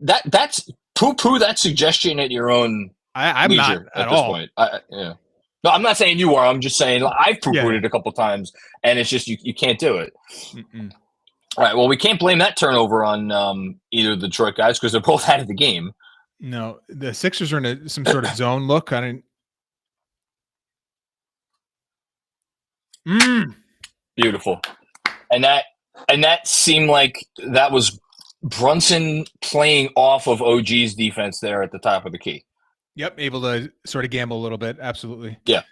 that's poo that suggestion at your own I'm leisure not at this point. No, I'm not saying you are. I'm just saying I've poo-pooed it a couple times, and it's just you can't do it. Mm-mm. All right. Well, we can't blame that turnover on either of the Detroit guys because they're both out of the game. No, the Sixers are in some sort of zone look. Beautiful, and that And that seemed like that was Brunson playing off of OG's defense there at the top of the key. Yep, able to sort of gamble a little bit. Absolutely. Yeah.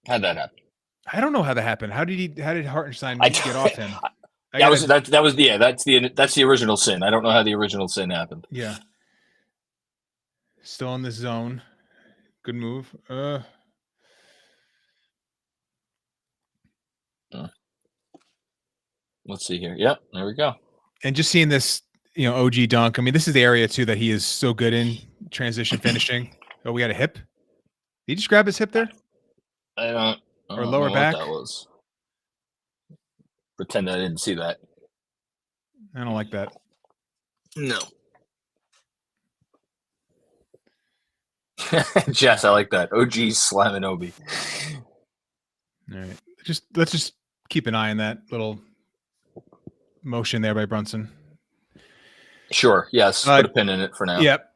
How'd that happen? I don't know how that happened. How did Hartenstein get off him? That's the original sin. I don't know how the original sin happened. Yeah. Still in this zone. Good move. Let's see here. Yep, there we go. And just seeing this, OG dunk. I mean, this is the area too that he is so good in transition finishing. Oh, we got a hip. Did he just grab his hip there? I Or don't lower know back? what that was. Pretend I didn't see that. I don't like that. No. Jess, I like that. OG slamming Obi. All right. Let's just keep an eye on that little motion there by Brunson. Sure. Yes. Put a pin in it for now. Yep.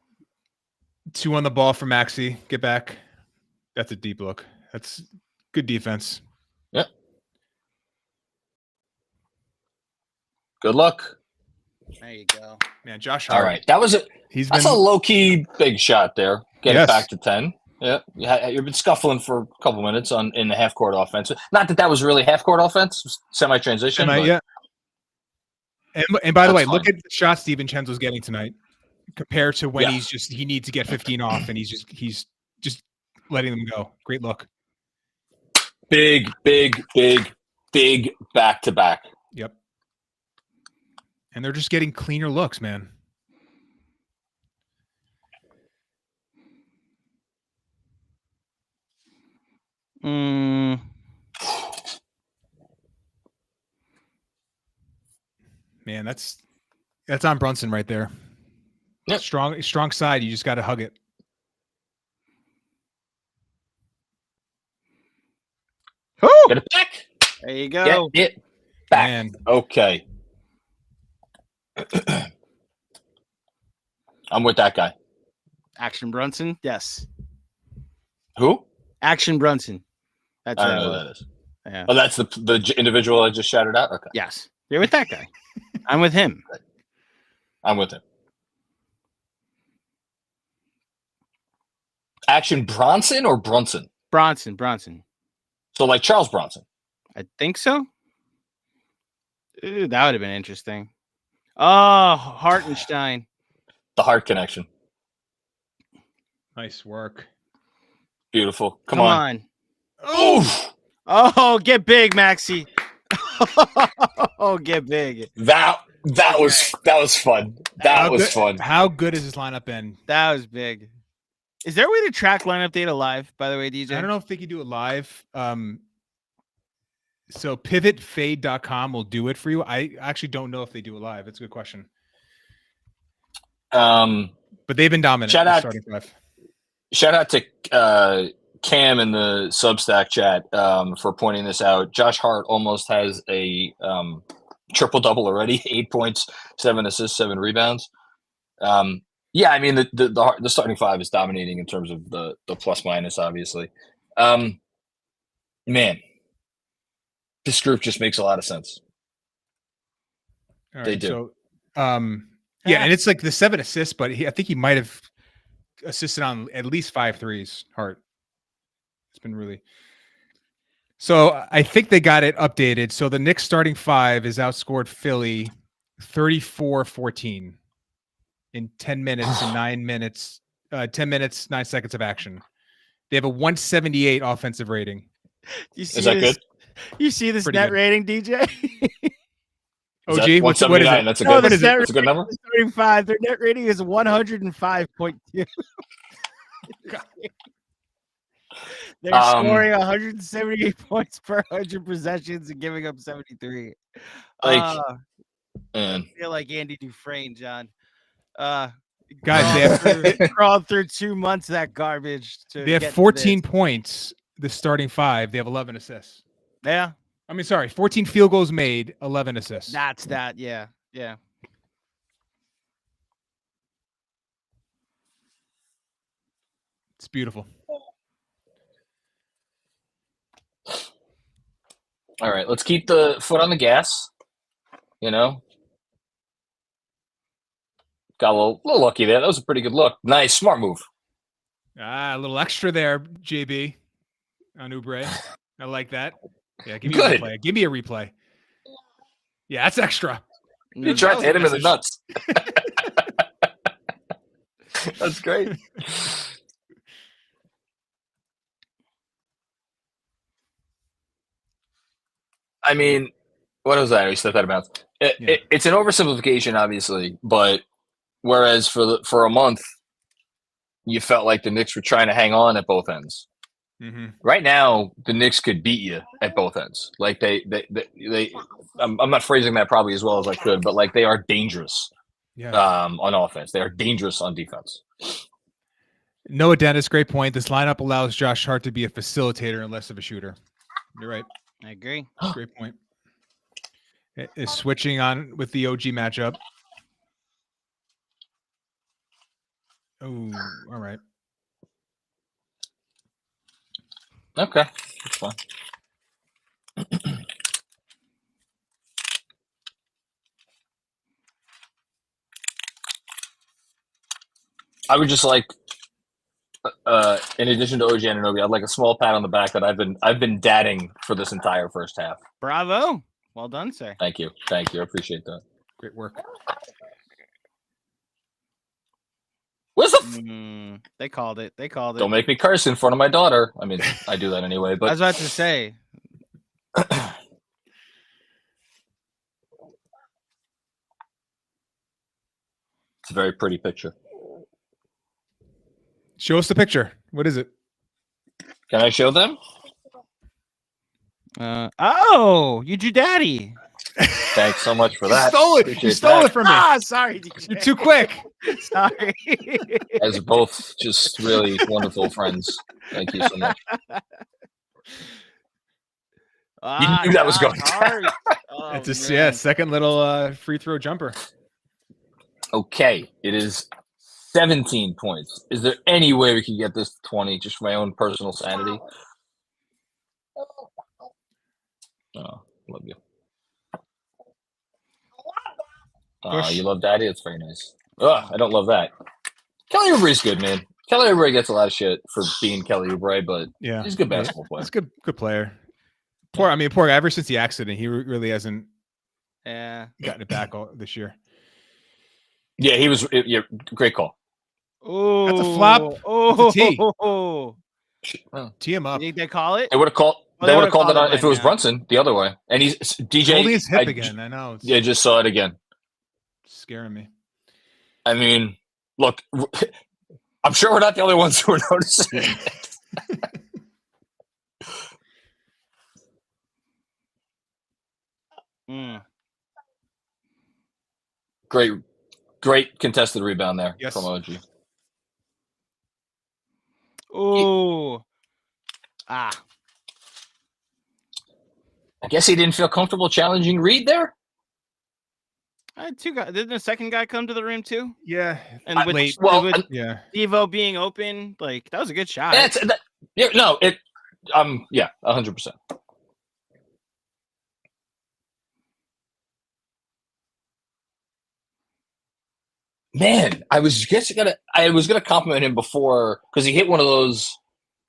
2 on the ball for Maxey. Get back. That's a deep look. That's good defense. Yep. Good luck. There you go. Man, Josh Hart. All right. That's a low-key big shot there. Get it back to 10. Yeah. You've been scuffling for a couple minutes in the half-court offense. Not that was really half-court offense. It was semi-transition. Yeah. And by the way, fine. look at the shots DiVincenzo's getting tonight compared to when he needs to get 15 off and he's just letting them go. Great look. Big back-to-back. Yep. And they're just getting cleaner looks, man. Man, that's on Brunson right there. Yep. Strong side. You just got to hug it. Get it back. There you go. Get it back. Man. Okay. I'm with that guy. Action Brunson. Yes. Who? Action Brunson. That's I don't know who that is. Yeah. Oh, that's the individual I just shouted out? Okay. Yes. You're with that guy. I'm with him. I'm with him. Action Bronson or Brunson? Bronson. So like Charles Bronson. I think so. Ooh, that would have been interesting. Oh, Hartenstein. The heart connection. Nice work. Beautiful. Come on. Oof. Oh, get big, Maxey. Oh, get big. That was fun. That was fun. How good has this lineup been? That was big. Is there a way to track lineup data live, by the way, DJ? I don't know if they can do it live. So pivotfade.com will do it for you. I actually don't know if they do it live. It's a good question. But they've been dominant. Shout out to Cam in the Substack chat for pointing this out. Josh Hart almost has a triple-double already, 8 points, 7 assists, 7 rebounds. Yeah, I mean, the starting five is dominating in terms of the plus-minus, obviously. Man, this group just makes a lot of sense. All right, they do. So, yeah, and it's like the 7 assists, but I think he might have assisted on at least 5 threes. Hart. It's been really. So I think they got it updated. So the Knicks starting 5 is outscored Philly 34-14 in 10 minutes and 9 minutes, 10 minutes, 9 seconds of action. They have a 178 offensive rating. Is that good? You see this Pretty net good. rating, DJ? What OG, what is it? That's a No, good. the That's a good number. 35. Their net rating is 105.2. They're scoring 178 points per 100 possessions and giving up 73. Man. I feel like Andy Dufresne, John. Guys, they crawled through 2 months of that garbage. They have 14 points. The starting 5. They have 11 assists. Yeah. I mean, sorry, 14 field goals made, 11 assists. That's that. Yeah. Yeah. It's beautiful. All right, let's keep the foot on the gas. You know, got a little lucky there. That was a pretty good look. Nice, smart move. A little extra there, JB on Oubre. I like that. Yeah, give me Good. a replay. Give me a replay. Yeah, that's extra. You tried to hit him in the nuts. That's great. I mean, what was that? He stepped out of bounds. It's an oversimplification, obviously, but whereas for a month, you felt like the Knicks were trying to hang on at both ends. Mm-hmm. Right now, the Knicks could beat you at both ends. Like they I'm not phrasing that probably as well as I could, but like they are dangerous on offense. They are dangerous on defense. Noah Dennis, great point. This lineup allows Josh Hart to be a facilitator and less of a shooter. You're right. I agree. Great point. Is switching on with the OG matchup. Oh, all right. Okay, that's fine. I would just like, in addition to OG Anunoby, I'd like a small pat on the back that I've been dadding for this entire first half. Bravo. Well done, sir. Thank you. I appreciate that. Great work. What's the they called it. Don't make me curse in front of my daughter. I mean, I do that anyway. But I was about to say. It's a very pretty picture. Show us the picture. What is it? Can I show them? You drew daddy. Thanks so much for that. You stole it from me. Sorry. You're too quick. Sorry. As both just really wonderful friends. Thank you so much. You knew that was going down. It's a second little free throw jumper. Okay, it is 17 points. Is there any way we can get this to 20 just for my own personal sanity? Oh, love you. You love daddy? That's very nice. I don't love that. Kelly Oubre's good, man. Kelly Oubre gets a lot of shit for being Kelly Oubre, but he's a good basketball player. He's a good player. Poor guy. Ever since the accident, he really hasn't gotten it back all this year. Yeah, he was. Great call. Oh, that's a flop. Oh, That's a T. Tee him up. You think they call it? They would have called. They would have called it on if it was Brunson the other way. And he's DJ holding his hip again. I know. Just saw it again. Scaring me. I mean, look, I'm sure we're not the only ones who are noticing it. Great contested rebound there from OG. Oh. I guess he didn't feel comfortable challenging Reed there. Two guys. Didn't the second guy come to the rim too? Yeah, and with Devo being open, like that was a good shot. 100%. Man, I was gonna compliment him before because he hit one of those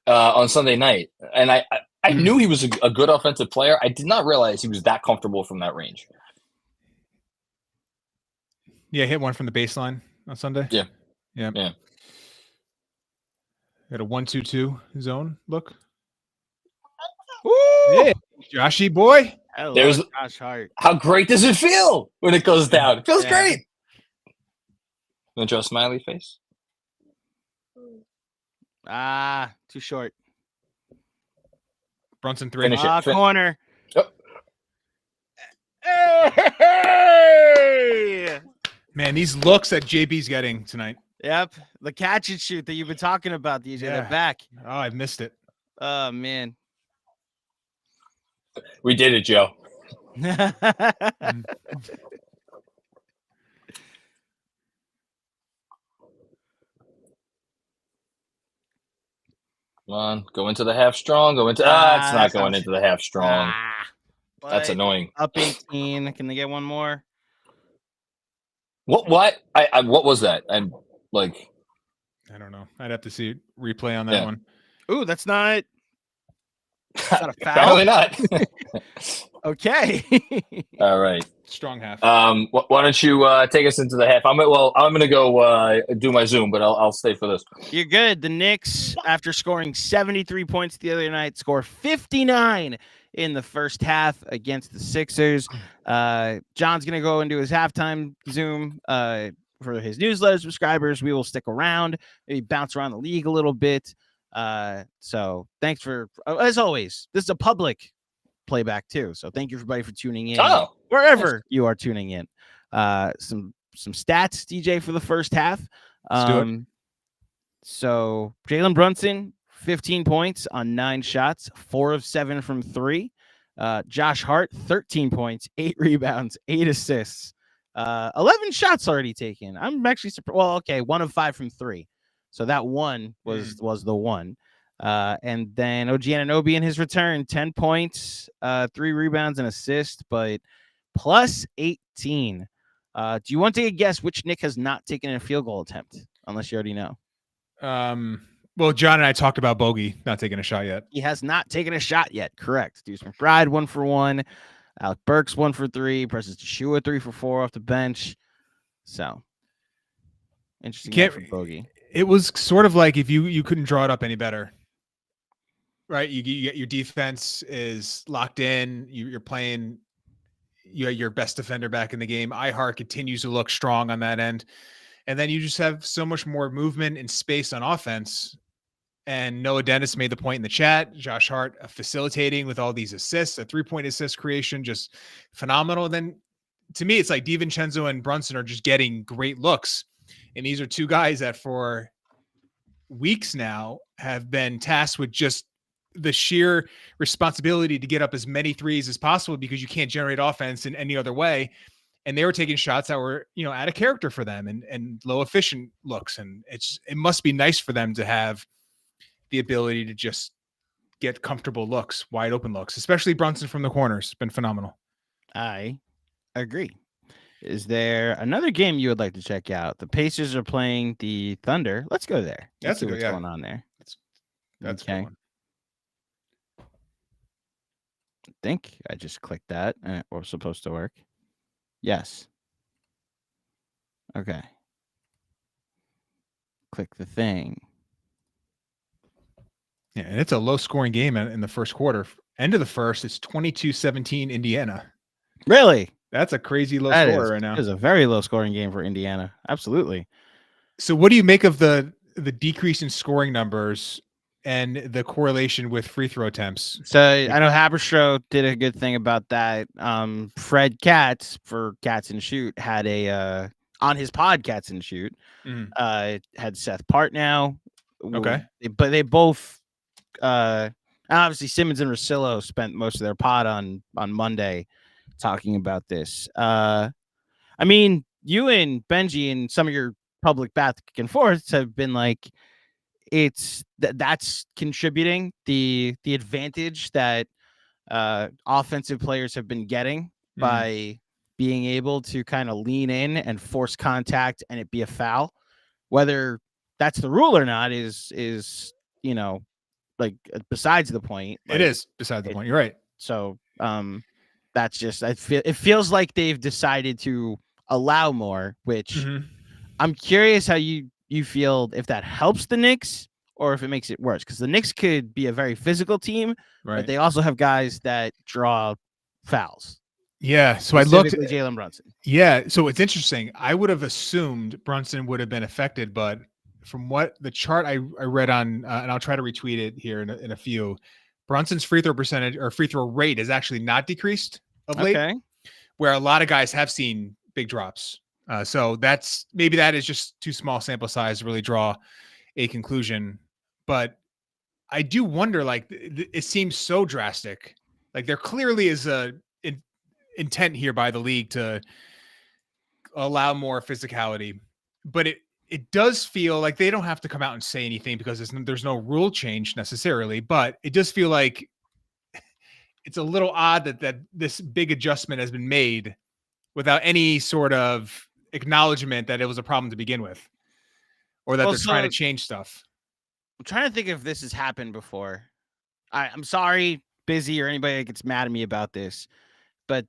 on Sunday night, and I knew he was a good offensive player. I did not realize he was that comfortable from that range. Yeah, hit one from the baseline on Sunday. Yeah. Had a 1-2-2 zone look. Woo! Yeah, Joshy boy. There's Josh Hart. How great does it feel when it goes down? It feels great. You want to draw a smiley face? Too short. Brunson 3. Corner. Oh. Hey! Man, these looks that JB's getting tonight. Yep. The catch and shoot that you've been talking about, DJ. They're back. Oh, I've missed it. Oh, man. We did it, Joe. Come on, go into the half strong. It's not going into the half strong. That's but annoying. up 18. Can they get one more? What was that? And like, I don't know. I'd have to see replay on that one. Ooh, that's not a foul. Apparently not. Okay. All right. Strong half. Why don't you take us into the half? I'm going to go do my Zoom, but I'll stay for this. You're good. The Knicks, after scoring 73 points the other night, score 59 in the first half against the Sixers. John's going to go into his halftime Zoom for his newsletter subscribers. We will stick around, maybe bounce around the league a little bit. So thanks for, as always, this is a public playback too. So thank you everybody for tuning in wherever you are tuning in. Some stats, DJ, for the first half. Let's do it. So Jalen Brunson, 15 points on 9 shots, 4 of 7 from 3. Josh Hart, 13 points, 8 rebounds, 8 assists, 11 shots already taken. I'm actually surprised. Well, okay, 1 of 5 from 3. So that one was the one. And then OG Anunoby in his return, 10 points, 3 rebounds and assist, but plus 18. Do you want to take a guess which Nick has not taken a field goal attempt? Unless you already know. Well, John and I talked about Bogey not taking a shot yet. He has not taken a shot yet. Correct. Deuce McBride, 1 for 1. Alec Burks, 1 for 3. Precious Joshua, 3 for 4 off the bench. So interesting for Bogey. It was sort of like if you couldn't draw it up any better, right? You get your defense is locked in. You're playing. You have your best defender back in the game. iHeart continues to look strong on that end. And then you just have so much more movement and space on offense. And Noah Dennis made the point in the chat. Josh Hart facilitating with all these assists, a 3-point assist creation, just phenomenal. And then to me, it's like DiVincenzo and Brunson are just getting great looks. And these are two guys that for weeks now have been tasked with just the sheer responsibility to get up as many threes as possible because you can't generate offense in any other way. And they were taking shots that were, out of character for them and low efficient looks. And it must be nice for them to have the ability to just get comfortable looks, wide open looks, especially Brunson from the corners. Been phenomenal. I agree. Is there another game you would like to check out? The Pacers are playing the Thunder. Let's go there. Let's see what's going on there. That's okay. Good one. I think I just clicked that and it was supposed to work. Yes. Okay. Click the thing. Yeah, and it's a low-scoring game in the first quarter. End of the first, it's 22-17 Indiana. Really? That's a crazy low score right now. It is a very low-scoring game for Indiana. Absolutely. So what do you make of the decrease in scoring numbers and the correlation with free throw attempts? So I know Haberstroh did a good thing about that. Fred Katz for Katz and Shoot had a on his pod Katz and Shoot had Seth Partnow. Okay. But they both obviously Simmons and Russillo spent most of their pod on Monday talking about this. I mean, you and Benji and some of your public back and forths have been like, that's contributing the advantage that offensive players have been getting by being able to kind of lean in and force contact and it be a foul. Whether that's the rule or not is like besides the point. It is besides the point. You're right. So that's just it feels like they've decided to allow more, which I'm curious how you feel if that helps the Knicks or if it makes it worse, because the Knicks could be a very physical team, but they also have guys that draw fouls. Yeah, so I looked at Jalen Brunson. Yeah, so it's interesting. I would have assumed Brunson would have been affected, but from what the chart I read on, and I'll try to retweet it here in a few, Brunson's free throw percentage or free throw rate has actually not decreased of late, where a lot of guys have seen big drops. So maybe that is just too small sample size to really draw a conclusion. But I do wonder, like, it seems so drastic. Like there clearly is a intent here by the league to allow more physicality, but it does feel like they don't have to come out and say anything because there's no rule change necessarily, but it does feel like it's a little odd that this big adjustment has been made without any sort of acknowledgement that it was a problem to begin with, or that they're trying to change stuff. I'm trying to think if this has happened before. I'm sorry, Busy, or anybody that gets mad at me about this, but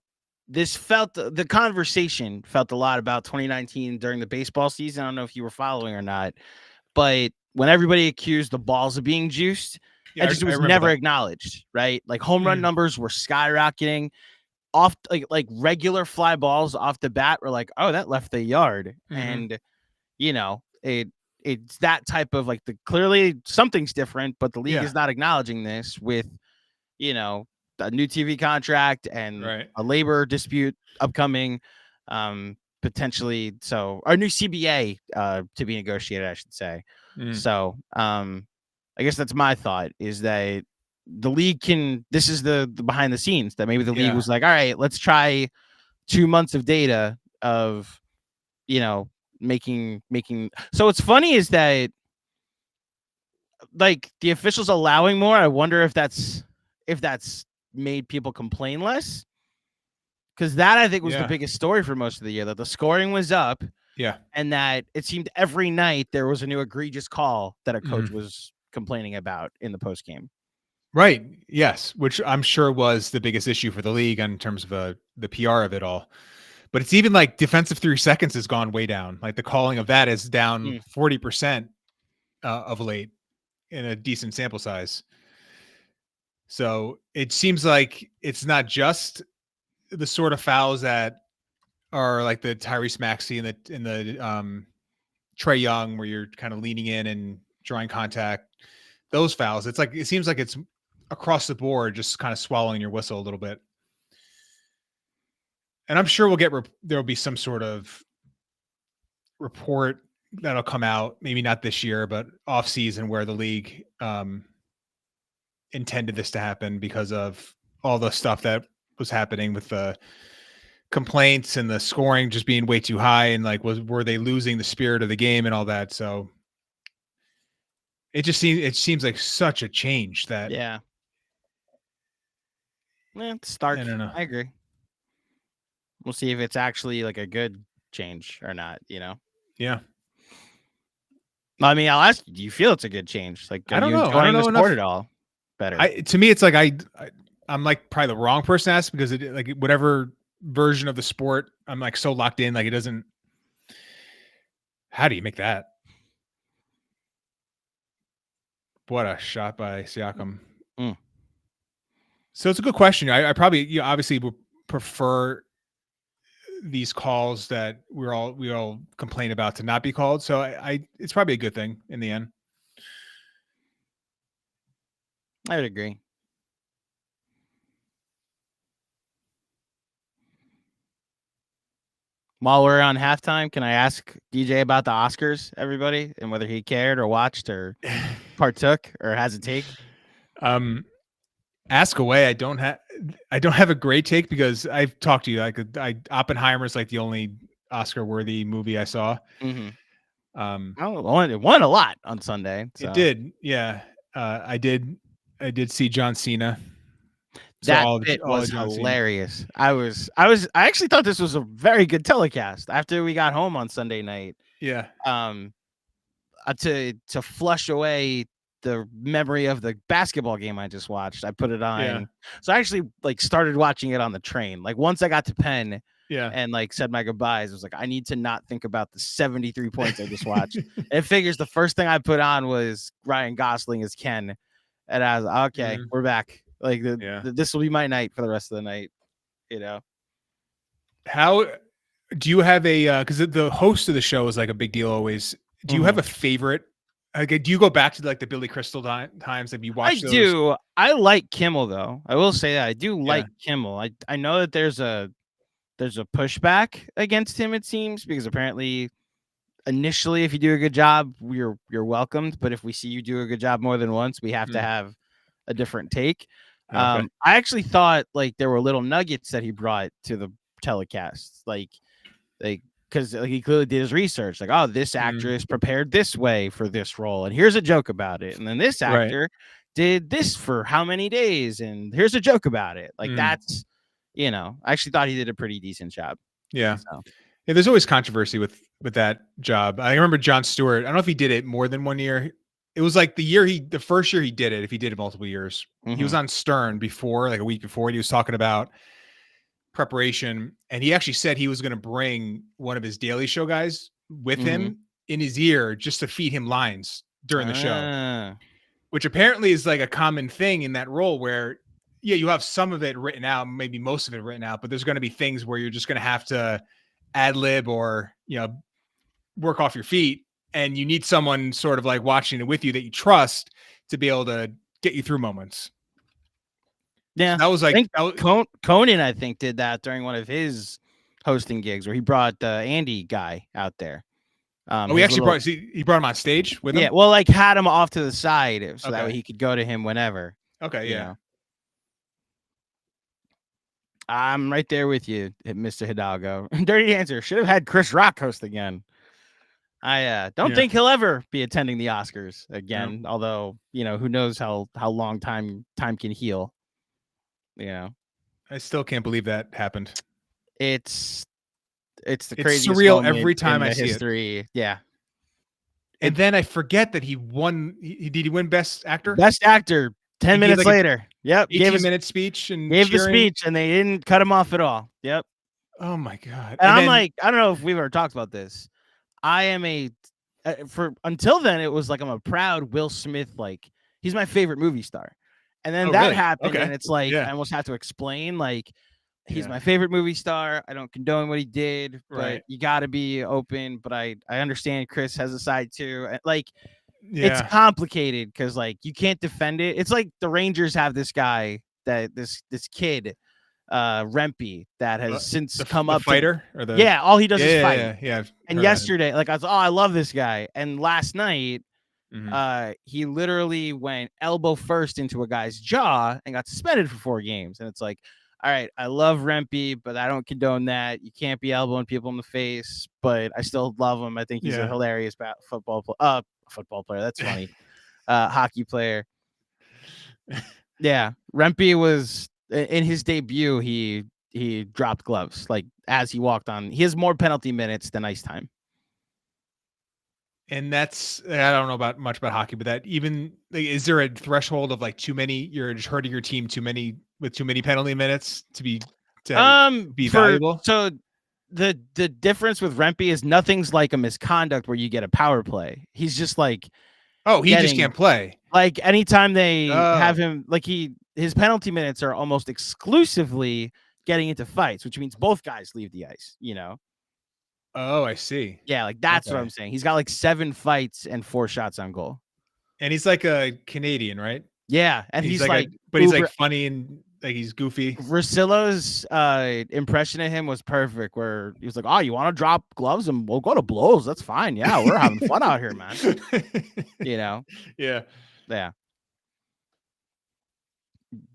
the conversation felt a lot about 2019 during the baseball season. I don't know if you were following or not, but when everybody accused the balls of being juiced, it just was never acknowledged, right? Like home run numbers were skyrocketing off, like regular fly balls off the bat were like, oh, that left the yard. And, it's that type of like clearly something's different, but the league is not acknowledging this with, a new TV contract and a labor dispute upcoming, potentially. So our new CBA to be negotiated, I should say. So I guess that's my thought, is that the league this is the behind the scenes, that maybe the league was like, all right, let's try 2 months of data of, making. So what's funny is that like the officials allowing more, I wonder if that's made people complain less, because that I think was the biggest story for most of the year, that the scoring was up, and that it seemed every night there was a new egregious call that a coach was complaining about in the post game. Right. Yes, which I'm sure was the biggest issue for the league in terms of the PR of it all. But it's even like defensive 3 seconds has gone way down. Like the calling of that is down 40% of late in a decent sample size. So it seems like it's not just the sort of fouls that are like the Tyrese Maxey and the Trae Young, where you're kind of leaning in and drawing contact. Those fouls, it's like, it seems like it's across the board, just kind of swallowing your whistle a little bit. And I'm sure there'll be some sort of report that'll come out, maybe not this year, but off season, where the league intended this to happen because of all the stuff that was happening with the complaints and the scoring just being way too high, and like were they losing the spirit of the game and all that. So it seems like such a change that it's stark. I don't know. I agree. We'll see if it's actually like a good change or not, Yeah. I mean, I'll ask you, do you feel it's a good change? Like, I don't know. I don't know the sport at all better? To me, it's like I'm like probably the wrong person to ask, because it, like, whatever version of the sport, I'm like so locked in, like it doesn't. How do you make that? What a shot by Siakam. So it's a good question. I probably, obviously would prefer these calls that we all complain about to not be called. So it's probably a good thing in the end. I would agree. While we're on halftime, can I ask DJ about the Oscars, everybody, and whether he cared or watched or partook or has a take? Ask away. I don't have a great take, because I've talked to you. Oppenheimer's like the only Oscar-worthy movie I saw. It won a lot on Sunday. So. It did, yeah. I did see John Cena. That bit was hilarious. I actually thought this was a very good telecast after we got home on Sunday night. Yeah. To flush away the memory of the basketball game I just watched, I put it on. Yeah. So I actually like started watching it on the train. Like once I got to Penn, and like said my goodbyes, I was like, I need to not think about the 73 points I just watched. And it figures the first thing I put on was Ryan Gosling as Ken, and I was like, okay, we're back. Like this will be my night for the rest of the night. How do you have a? Because the host of the show is like a big deal always. Do you have a favorite? Okay, do you go back to like the Billy Crystal times? Have you watched those? I do. I like Kimmel though. I will say that I do like Kimmel. I know that there's a pushback against him, it seems, because apparently initially if you do a good job, you're welcomed. But if we see you do a good job more than once, we have to have a different take. Okay. I actually thought like there were little nuggets that he brought to the telecasts, like because he clearly did his research. Like, oh, this actress prepared this way for this role, and here's a joke about it. And then this actor did this for how many days, and here's a joke about it. Like that's, I actually thought he did a pretty decent job. Yeah. So. Yeah, there's always controversy with that job. I remember Jon Stewart. I don't know if he did it more than one year. It was like the first year he did it, if he did it multiple years. He was on Stern before, like a week before, and he was talking about preparation. And he actually said he was going to bring one of his Daily Show guys with him in his ear just to feed him lines during the show, which apparently is like a common thing in that role where, yeah, you have some of it written out, maybe most of it written out, but there's going to be things where you're just going to have to ad lib or, work off your feet. And you need someone sort of like watching it with you that you trust to be able to get you through moments. Yeah. So that was like Conan, I think, did that during one of his hosting gigs where he brought the Andy guy out there. He actually he brought him on stage with him? Yeah. Well, like had him off to the side so that way he could go to him whenever. Okay. Yeah. I'm right there with you, Mr. Hidalgo. Dirty answer. Should have had Chris Rock host again. I don't think he'll ever be attending the Oscars again. No. Although, who knows how long time can heal. I still can't believe that happened. It's the craziest surreal every time I see history. It. Yeah. And then I forget that he won. Did he win Best Actor? Best Actor. 10 minutes later. Yep. 18-minute speech and gave the speech, and they didn't cut him off at all. Yep. Oh my God. And I'm like, I don't know if we've ever talked about this. I am until then it was like I'm a proud Will Smith, like he's my favorite movie star. And then that happened, and it's like I almost have to explain, like he's my favorite movie star. I don't condone what he did, but you got to be open. But I understand Chris has a side too. Like it's complicated because like you can't defend it. It's like the Rangers have this guy that this kid, Rempe, that has since come up. Fighter all he does is fight. Yeah. And yesterday, like I was, I love this guy. And last night, he literally went elbow first into a guy's jaw and got suspended for 4 games. And it's like, all right, I love Rempe, but I don't condone that. You can't be elbowing people in the face, but I still love him. I think he's a hilarious football player. That's funny. Hockey player. Yeah. Rempe was in his debut. He dropped gloves like as he walked on. He has more penalty minutes than ice time. And that's, I don't know much about hockey, but that even like, is there a threshold of like too many? You're just hurting your team too many penalty minutes to be valuable. So the difference with Rempe is nothing's like a misconduct where you get a power play. He's just like, he just can't play. Like anytime they have him, like his penalty minutes are almost exclusively getting into fights, which means both guys leave the ice. Oh, I see. Yeah, like that's what I'm saying. He's got like 7 fights and 4 shots on goal. And he's like a Canadian, right? Yeah, and he's like he's like funny and like he's goofy. Russillo's impression of him was perfect, where he was like, "Oh, you want to drop gloves and we'll go to blows? That's fine. Yeah, we're having fun out here, man." Yeah.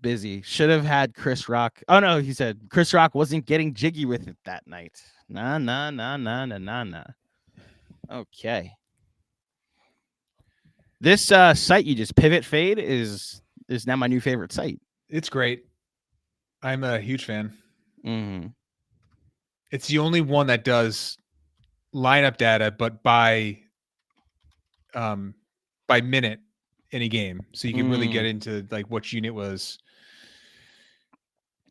Busy. Should have had Chris Rock. Oh no, he said Chris Rock wasn't getting jiggy with it that night. Nah. Okay. This site you just pivot fade is now my new favorite site. It's great. I'm a huge fan. Mm-hmm. It's the only one that does lineup data, but by minute in a game, so you can really get into like which unit was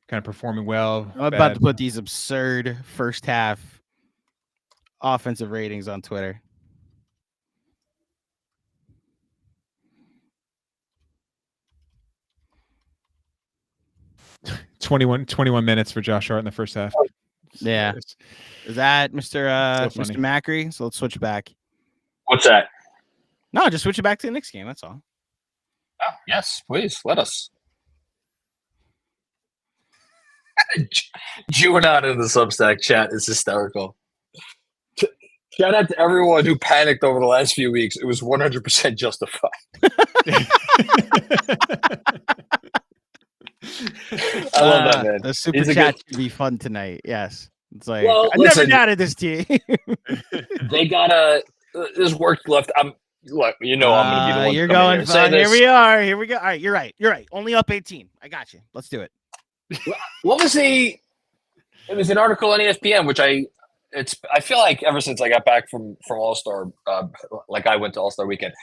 kind of performing well. I'm about to put these absurd first half offensive ratings on Twitter. $21 minutes for Josh Hart in the first half. Yeah. Is that Mr. Macri? So let's switch it back. What's that? No, just switch it back to the Knicks game. That's all. Oh, yes, please let us. Juanon in the Substack chat is hysterical. Shout out to everyone who panicked over the last few weeks. It was 100% justified. I love that, man. The super chat should be fun tonight. Yes. It's like, I listen, never doubted this team. They got there's work left. Look, I'm going to be the one. You're to come going here. Say fine. Here this. we are. Here we go. All right, you're right. You're right. Only up 18. I got you. Let's do it. What was the? It was an article on ESPN, which I feel like ever since I got back from All-Star, like I went to All-Star weekend.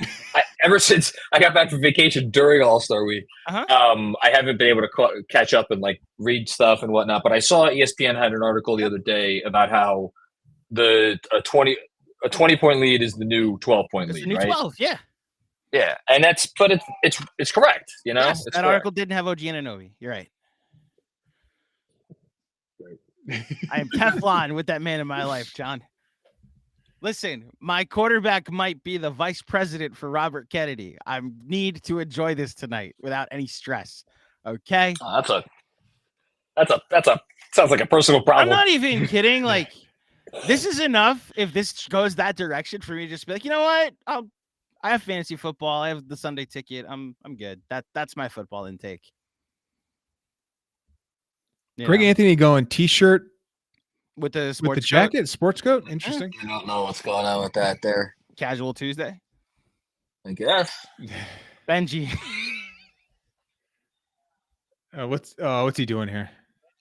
Ever since I got back from vacation during All-Star week, I haven't been able to catch up and like read stuff and whatnot. But I saw ESPN had an article the other day about how a 20-point lead is the new 12-point lead. The new right? 12, yeah. Yeah, and it's correct. Yes, it's that article didn't have OG Anunoby. You're right. I am Teflon with that man in my life, John. Listen, my quarterback might be the vice president for Robert Kennedy. I need to enjoy this tonight without any stress. Okay. That's a sounds like a personal problem. I'm not even kidding. Like, this is enough. If this goes that direction for me to just be like, you know what? I have fantasy football. I have the Sunday ticket. I'm good. That's my football intake. Greg Anthony going t-shirt with the jacket, sports coat. Interesting. I don't know what's going on with that there. Casual Tuesday, I guess. Benji. What's he doing here?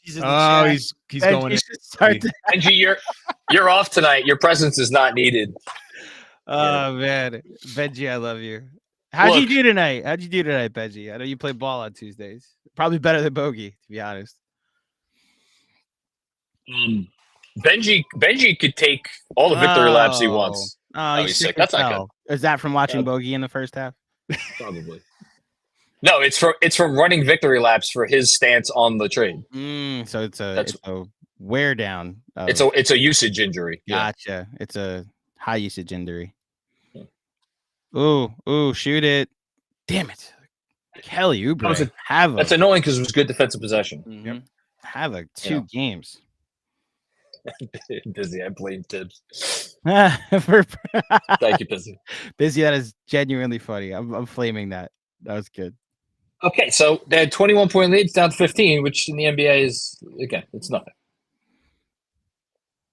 He's Benji going. Benji, you're off tonight. Your presence is not needed. Oh man, Benji, I love you. How'd you do tonight, Benji? I know you play ball on Tuesdays. Probably better than Bogey, to be honest. Benji could take all the victory laps he wants. Oh, he's sick. That's not good. Is that from watching Bogey in the first half? Probably. No, it's from running victory laps for his stance on the trade. So it's a wear down. It's a usage injury. Gotcha. Yeah. It's a high usage injury. Ooh, shoot it. Damn it. Kelly Oubre. That's annoying because it was good defensive possession. Mm-hmm. Yep. Have two games. Busy. I blame Tibbs. Thank you, Busy. Busy, that is genuinely funny. I'm flaming that. That was good. Okay, so they had 21-point leads down to 15, which in the NBA is, again, it's nothing.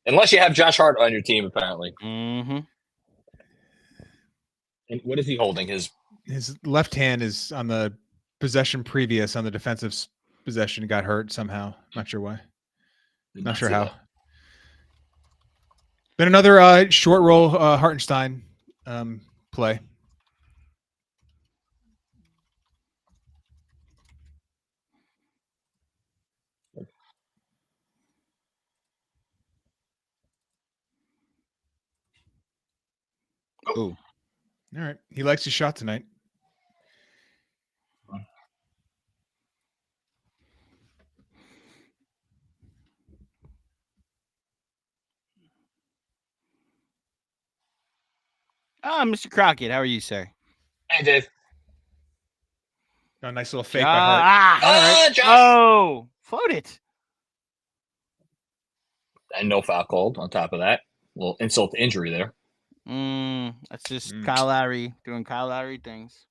Unless you have Josh Hart on your team, apparently. Mm-hmm. And what is he holding? His left hand is on the possession previous on the defensive possession. Got hurt somehow. Not sure why. Not sure how. Been another short roll Hartenstein play. Ooh. All right. He likes his shot tonight. Mr. Crockett, how are you, sir? Hey, Dave. A nice little fake by Hart. Right. Oh, float it. And no foul called on top of that. A little insult to injury there. That's just Kyle Lowry doing Kyle Lowry things.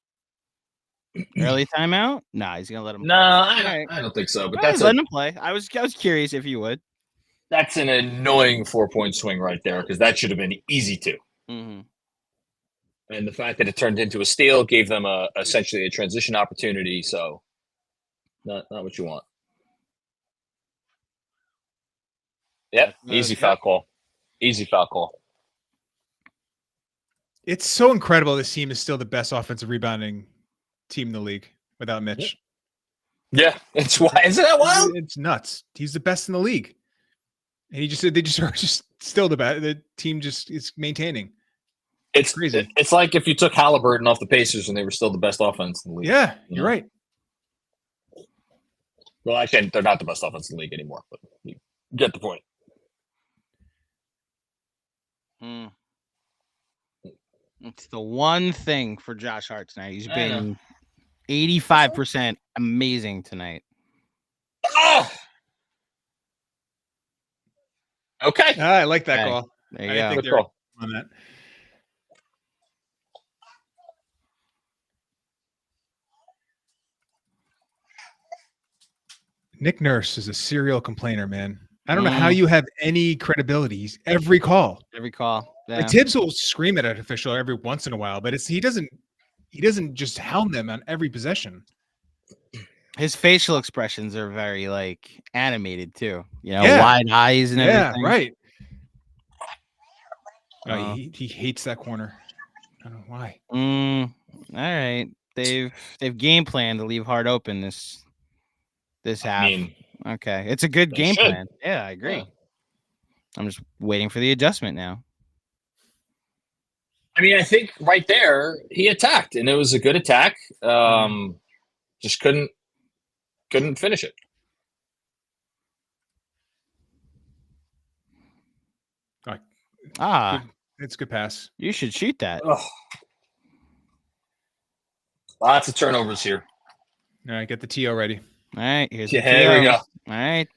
Early timeout? Nah, he's gonna let him play. I don't think so. But that's letting him play. I was curious if you would. That's an annoying 4-point swing right there because that should have been easy too. Mm-hmm. And the fact that it turned into a steal gave them essentially a transition opportunity. So, not what you want. Yep, easy foul call. Easy foul call. It's so incredible this team is still the best offensive rebounding team in the league without Mitch. Yeah, it's why. Isn't that wild? It's nuts. He's the best in the league, and they just are just still the best. The team just is maintaining. It's crazy. It's like if you took Halliburton off the Pacers and they were still the best offense in the league. Yeah, you're right. Well, actually, they're not the best offense in the league anymore, but you get the point. It's the one thing for Josh Hart tonight. He's been 85% amazing tonight. Oh! Okay. I like that call. There you go. Good call on that. Nick Nurse is a serial complainer, man. I don't know how you have any credibility. He's every call. Every call. Yeah. Like Tibbs will scream at an official every once in a while, but he doesn't just hound them on every possession. His facial expressions are very like animated too. Yeah. Wide eyes and everything. Yeah, right. Oh. He hates that corner. I don't know why. All right. They've game planned to leave Hart open this half. Okay. It's a good game plan. Yeah, I agree. Yeah. I'm just waiting for the adjustment now. I mean, I think right there he attacked, and it was a good attack. Just couldn't finish it. It's a good pass. You should shoot that. Oh. Lots of turnovers here. All right, get the TO ready. All right, here's the TO. Here we go. All right.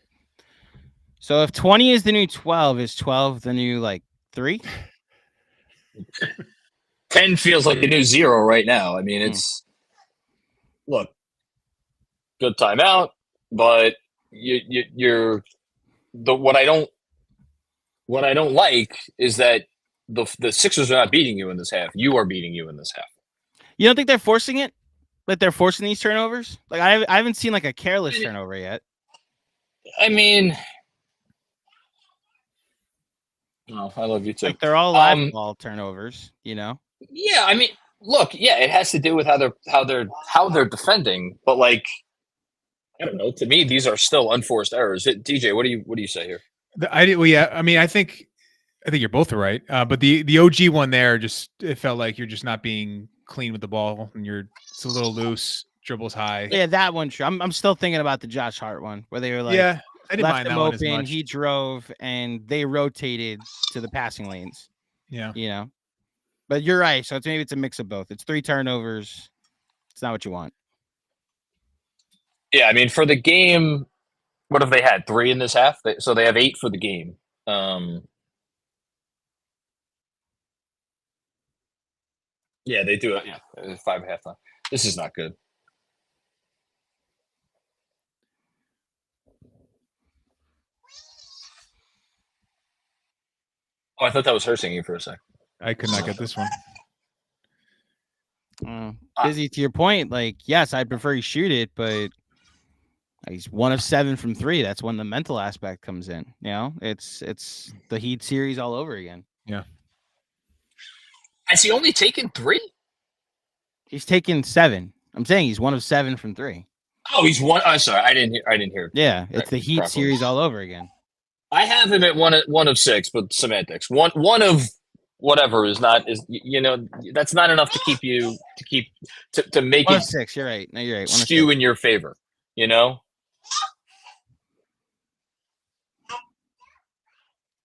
So if 20 is the new 12, is 12 the new 3? 10 feels like the new 0 right now. I mean, it's look, good timeout, but you're what I don't like is that the Sixers are not beating you in this half. You are beating you in this half. You don't think they're forcing it? Like they're forcing these turnovers? Like I haven't seen a careless turnover yet. I mean, no, I love you too. Like they're all live ball turnovers, Yeah, I mean, look, it has to do with how they're defending, but I don't know. To me, these are still unforced errors. DJ, what do you say here? I mean, I think you're both right. But the OG one there, it felt like you're just not being clean with the ball, and it's a little loose, dribbles high. Yeah, that one. Sure. I'm still thinking about the Josh Hart one where they were I didn't left mind him that one as open. much. He drove and they rotated to the passing lanes. Yeah, But you're right. So maybe it's a mix of both. It's 3 turnovers. It's not what you want. Yeah, I mean, for the game, what have they had? 3 in this half? So they have 8 for the game. Yeah, they do it. Yeah, 5 at halftime. This is not good. Oh, I thought that was her singing for a sec. I could not get this one. Busy, to your point, yes, I'd prefer you shoot it, but he's 1 of 7 from 3. That's when the mental aspect comes in. It's the Heat series all over again. Yeah. Has he only taken 3? He's taken 7. I'm saying he's 1 of 7 from 3. Oh, he's 1. I'm sorry, I didn't hear. Yeah, it's the Heat series all over again. I have him at 1 of 6, but semantics. One of whatever is that's not enough to keep you to make 1 it of 6. You're right. No, you're right. Skew in your favor.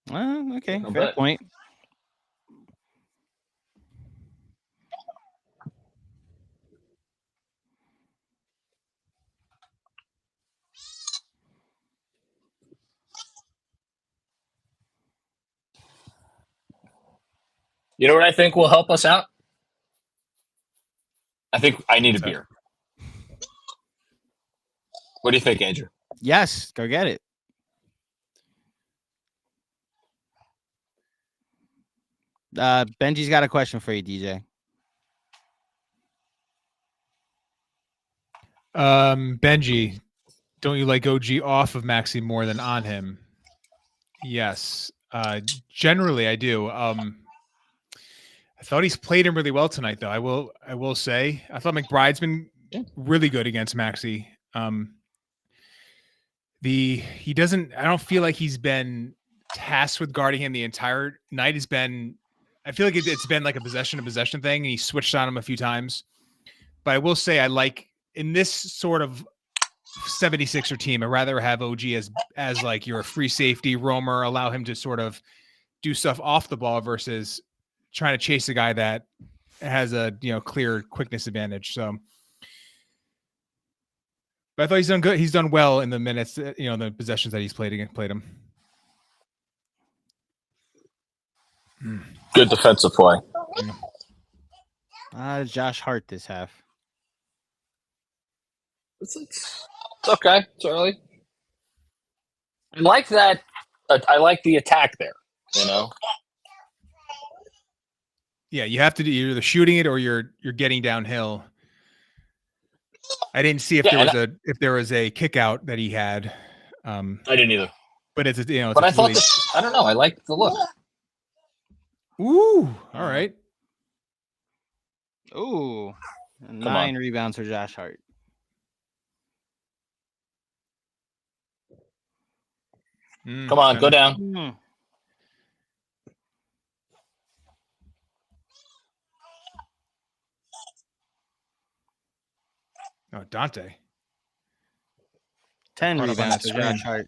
Okay, fair point. You know what I think will help us out? I think I need a beer. What do you think, Andrew? Yes, go get it. Benji's got a question for you, DJ. Benji, don't you like OG off of Maxey more than on him? Yes. Generally, I do. I thought he's played him really well tonight, though. I will say, I thought McBride's been really good against Maxey. I don't feel like he's been tasked with guarding him the entire night. I feel like it's been like a possession thing, and he switched on him a few times. But I will say, I like in this sort of 76er team, I'd rather have OG as like your free safety roamer, allow him to sort of do stuff off the ball versus trying to chase a guy that has a clear quickness advantage. So, but I thought he's done good. He's done well in the minutes, the possessions that he's played him. Good defensive play. Josh Hart this half. It's okay. It's early. I like that. I like the attack there. Yeah, you have to do you're either shooting it or you're getting downhill. I didn't see if there was a kick out that he had. I didn't either. But it's it's but I thought I don't know. I liked the look. Ooh, all right. Ooh, 9 rebounds for Josh Hart. Come on, go down. Oh, Dante. 10 rebounds for Josh Hart.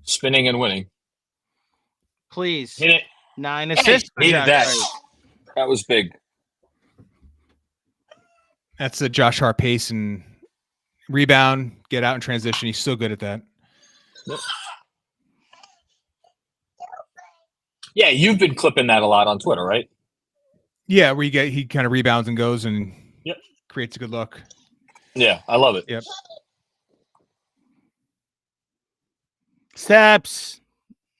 Spinning and winning. Please. Hit it. 9 assists. Needed that. That was big. That's a Josh Hart pace and rebound, get out in transition. He's so good at that. Yep. Yeah, you've been clipping that a lot on Twitter, right? Yeah, where he kind of rebounds and goes and creates a good look. Yeah, I love it. Yep. Steps.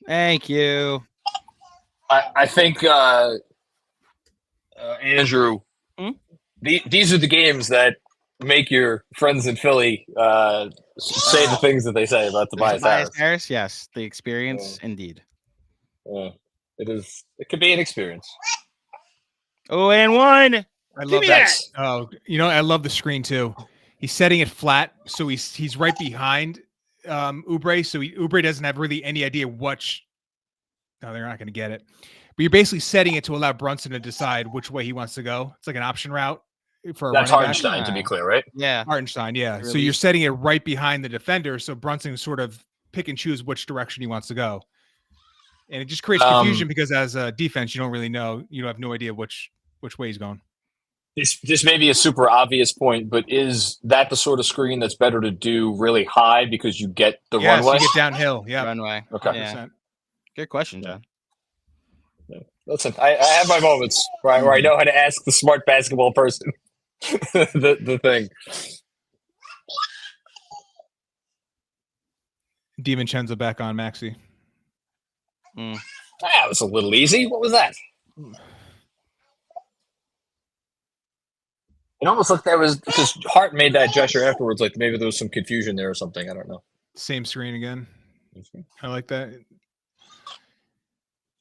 Thank you. I think Andrew, these are the games that make your friends in Philly say the things that they say about Tobias Harris. Yes, the experience, indeed. It could be an experience. Oh, and 1. I love that. Oh, I love the screen too. He's setting it flat, so he's right behind Oubre, so Oubre doesn't have really any idea No, they're not going to get it. But you're basically setting it to allow Brunson to decide which way he wants to go. It's like an option route for a That's running back. Hartenstein, to be clear, right? Yeah. Hartenstein, yeah. So you're setting it right behind the defender, so Brunson can sort of pick and choose which direction he wants to go. And it just creates confusion because as a defense, you don't really know. You have no idea which way he's going. This may be a super obvious point, but is that the sort of screen that's better to do really high because you get the runway? So you get downhill. Yeah. Runway. Okay. Yeah. Good question, John. Yeah. Listen, I have my moments where I know how to ask the smart basketball person the thing. DiVincenzo back on Maxey. That was a little easy. What was that? It almost looked that was because Hart made that gesture afterwards, like maybe there was some confusion there or something. I don't know. Same screen again. I like that.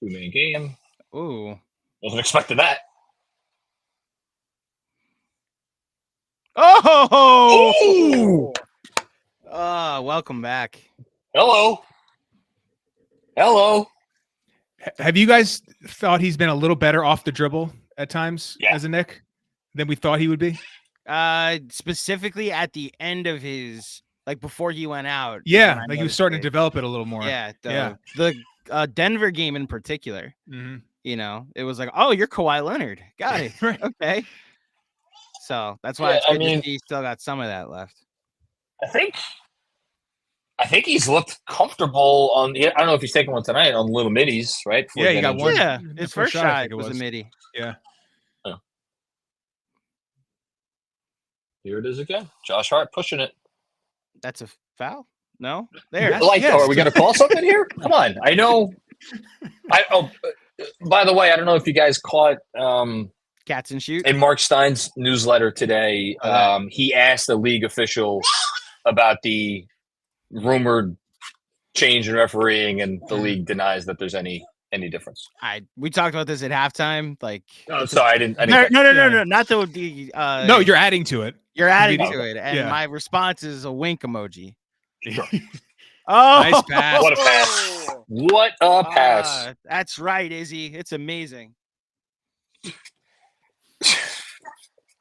2-man game. Ooh. Wasn't expecting that. Oh! Welcome back. Hello. Have you guys thought he's been a little better off the dribble at times as a Knick than we thought he would be? Specifically at the end of his, like before he went out. Yeah, like he was starting to develop it a little more. Yeah, the Denver game in particular. Mm-hmm. It was like, oh, you're Kawhi Leonard. Got it. Right. Okay. So that's why it's good to see he still got some of that left. I think he's looked comfortable on. I don't know if he's taking one tonight on little middies, right? Yeah, he got one. Yeah, his first shot was a midi. Yeah. Here it is again. Josh Hart pushing it. That's a foul? No? There. Are we going to call something here? Come on. I know. By the way, I don't know if you guys caught Cats and Shoot in Mark Stein's newsletter today. He asked a league official about the rumored change in refereeing, and the league denies that there's any difference. We talked about this at halftime. Like, sorry, I didn't. No, not the. No, you're adding to it. You're adding to it, and my response is a wink emoji. Sure. Oh, nice pass! What a pass! What a pass! That's right, Izzy. It's amazing.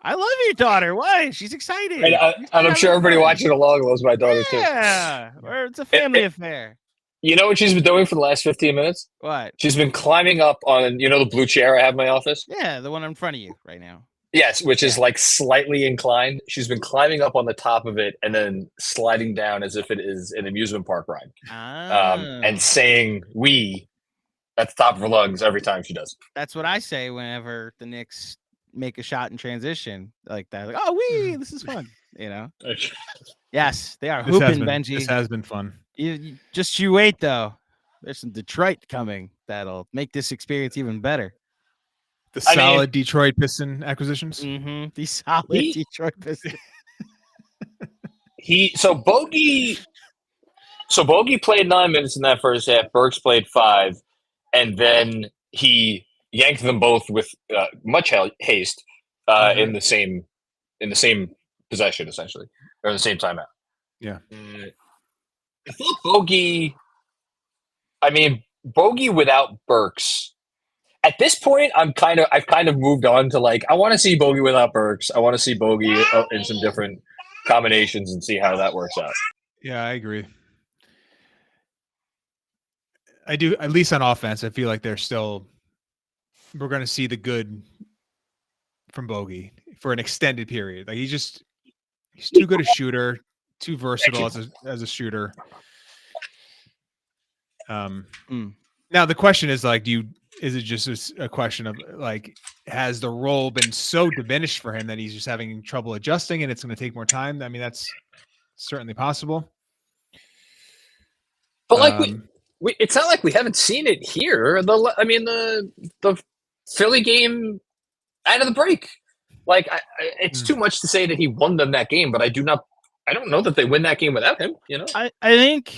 I love your daughter. Why? She's excited. And I'm sure everybody watching along loves my daughter too. Yeah, it's a family affair. You know what she's been doing for the last 15 minutes? What? She's been climbing up on, the blue chair I have in my office? Yeah, the one in front of you right now. Yes, which is like slightly inclined. She's been climbing up on the top of it and then sliding down as if it is an amusement park ride. And saying "we" at the top of her lungs every time she does. That's what I say whenever the Knicks make a shot in transition like that. Like, oh, this is fun. Yes, they are hooping, Benji. This has been fun. You wait though. There's some Detroit coming that'll make this experience even better. The solid Detroit Piston acquisitions. Mm-hmm. The solid Detroit Pistons. Bogey played 9 minutes in that first half. Burks played 5, and then he yanked them both with much haste in the same possession, essentially, or in the same timeout. Yeah, I thought Bogey without Burks. At this point, I've kind of moved on to like, I want to see Bogey without Burks. I want to see Bogey in some different combinations and see how that works out. Yeah, I agree. I do, at least on offense. I feel like we're going to see the good from Bogey for an extended period. Like he's too good a shooter, too versatile as a shooter. Now the question is like, is it just a question of like, has the role been so diminished for him that he's just having trouble adjusting and it's going to take more time? I mean, that's certainly possible. But like it's not like we haven't seen it here. The Philly game out of the break. Like it's too much to say that he won them that game, but I don't know that they win that game without him. You know, I think,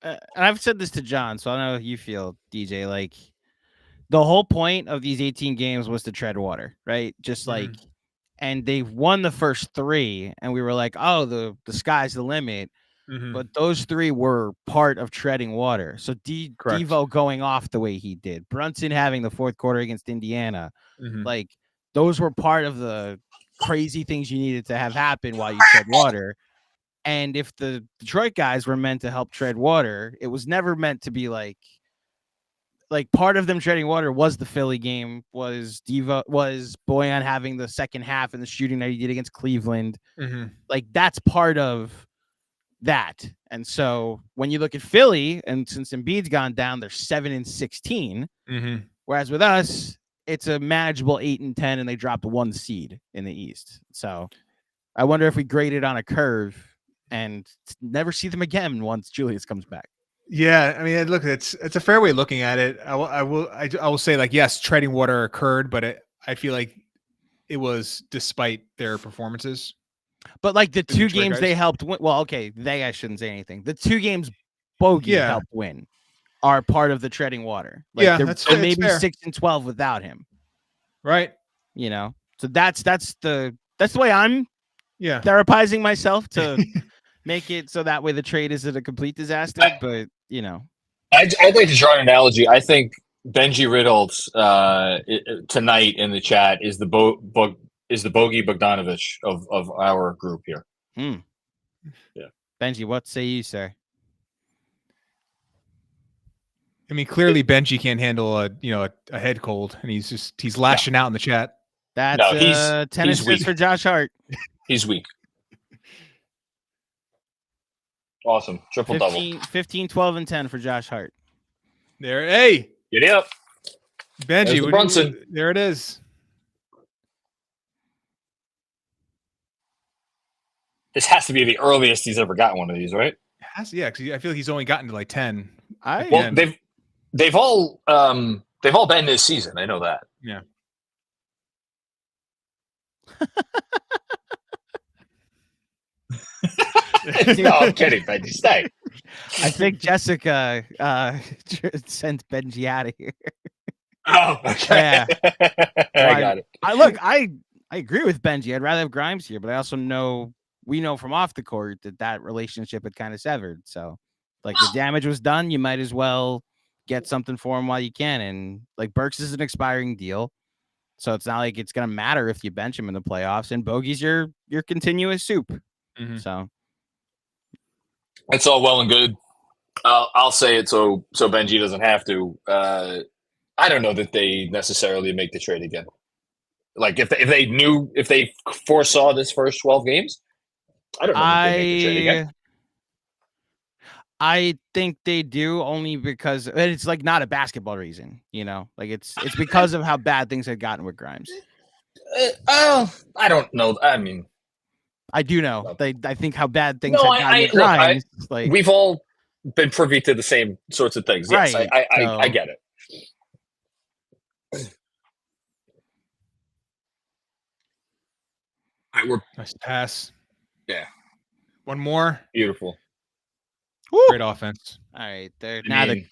and I've said this to John, so I know how you feel, DJ. Like the whole point of these 18 games was to tread water, right? Just like, and they've won the first 3, and we were like, oh, the sky's the limit. But those 3 were part of treading water. So Devo going off the way he did, Brunson having the fourth quarter against Indiana, like those were part of the crazy things you needed to have happen while you tread water. And if the Detroit guys were meant to help tread water, it was never meant to be like part of them treading water was the Philly game, was Bojan having the second half and the shooting that he did against Cleveland. Like that's part of that. And so when you look at Philly, and since Embiid's gone down, they're 7-16. Whereas with us, it's a manageable 8-10, and they dropped 1 seed in the East. So I wonder if we graded on a curve and never see them again once Julius comes back. Yeah, I mean, look, it's a fair way of looking at it. I will say, like, yes, treading water occurred, but I feel like it was despite their performances. But like the 2 games they helped win. Well, okay, I shouldn't say anything. The 2 games Bogey helped win are part of the treading water. Like that's maybe fair. 6-12 without him. Right. You know, so that's the way I'm therapizing myself to make it so that way the trade isn't a complete disaster. But you know, I'd like to draw an analogy. I think Benji Riddle's tonight in the chat is the Bogey Bogdanovich of our group here. Yeah, Benji, what say you, sir? I mean, clearly Benji can't handle a head cold, and he's lashing out in the chat. That's 10 assists for Josh Hart. He's weak. Awesome. Triple double. 15, 12, and 10 for Josh Hart. There. Hey. Get up. Benji. The Brunson. There it is. This has to be the earliest he's ever gotten one of these, right? Yeah, because I feel like he's only gotten to like 10. They've all been this season. I know that. Yeah. No, I'm kidding, Benji. Stay. I think Jessica sent Benji out of here. Oh, okay. Yeah. I got it. I agree with Benji. I'd rather have Grimes here, but I also we know from off the court that relationship had kind of severed. So, like, the damage was done. You might as well get something for him while you can. And like Burks is an expiring deal, so it's not like it's gonna matter if you bench him in the playoffs. And Bogey's your continuous soup. So it's all well and good. I'll say it so Benji doesn't have to. I don't know that they necessarily make the trade again. Like if they foresaw this first 12 games, I don't know if they make the trade again. I think they do, only because it's like not a basketball reason, you know, like it's because of how bad things had gotten with Grimes. I don't know. I mean, I do know. I think how bad things had gotten with Grimes. Like we've all been privy to the same sorts of things. Yes, right. I get it. right, we're Nice pass. Yeah. One more. beautiful. Woo! Great offense. All right, there I now. mean,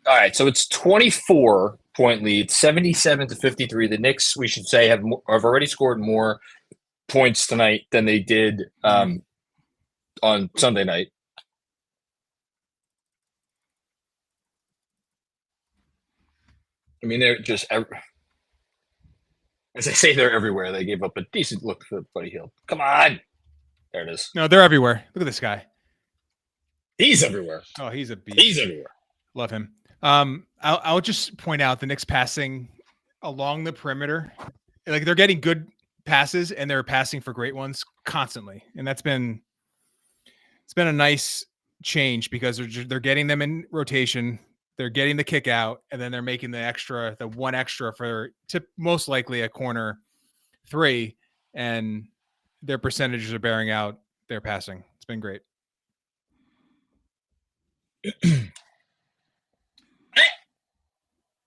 all right, so it's 24-point lead, 77-53. The Knicks, we should say, have already scored more points tonight than they did on Sunday night. I mean, they're just as I say, they're everywhere. They gave up a decent look for Buddy Hield. Come on, there it is. No, they're everywhere. Look at this guy. He's everywhere. Oh, he's a beast. He's everywhere. Love him. I'll just point out the Knicks passing along the perimeter. Like they're getting good passes and they're passing for great ones constantly. And it's been a nice change because they're getting them in rotation. They're getting the kick out and then they're making the one extra for most likely a corner 3, and their percentages are bearing out their passing. It's been great.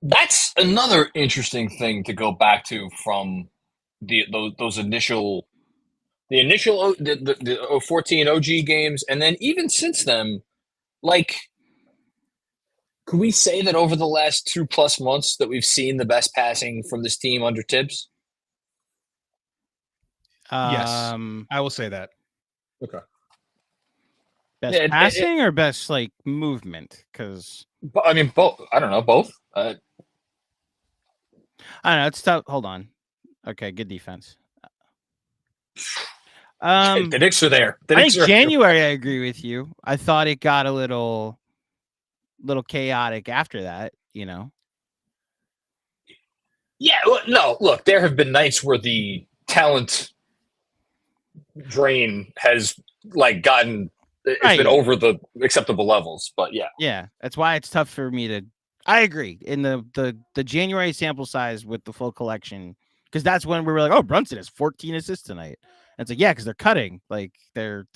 That's another interesting thing to go back to from those initial 14 OG games, and then even since then, like, could we say that over the last 2+ months that we've seen the best passing from this team under Tibbs? Yes, I will say that. Okay. Best passing or best like movement? Because I mean, both. I don't know, both. I don't know. It's tough. Hold on. Okay, good defense. The Knicks are there. I think January, I agree with you. I thought it got a little chaotic after that, you know? Yeah, no, look, there have been nights where the talent drain has like gotten been over the acceptable levels, but yeah. Yeah, that's why it's tough for me to I agree. In the January sample size with the full collection, because that's when we were like, oh, Brunson has 14 assists tonight. And it's like, yeah, because they're cutting. Like there's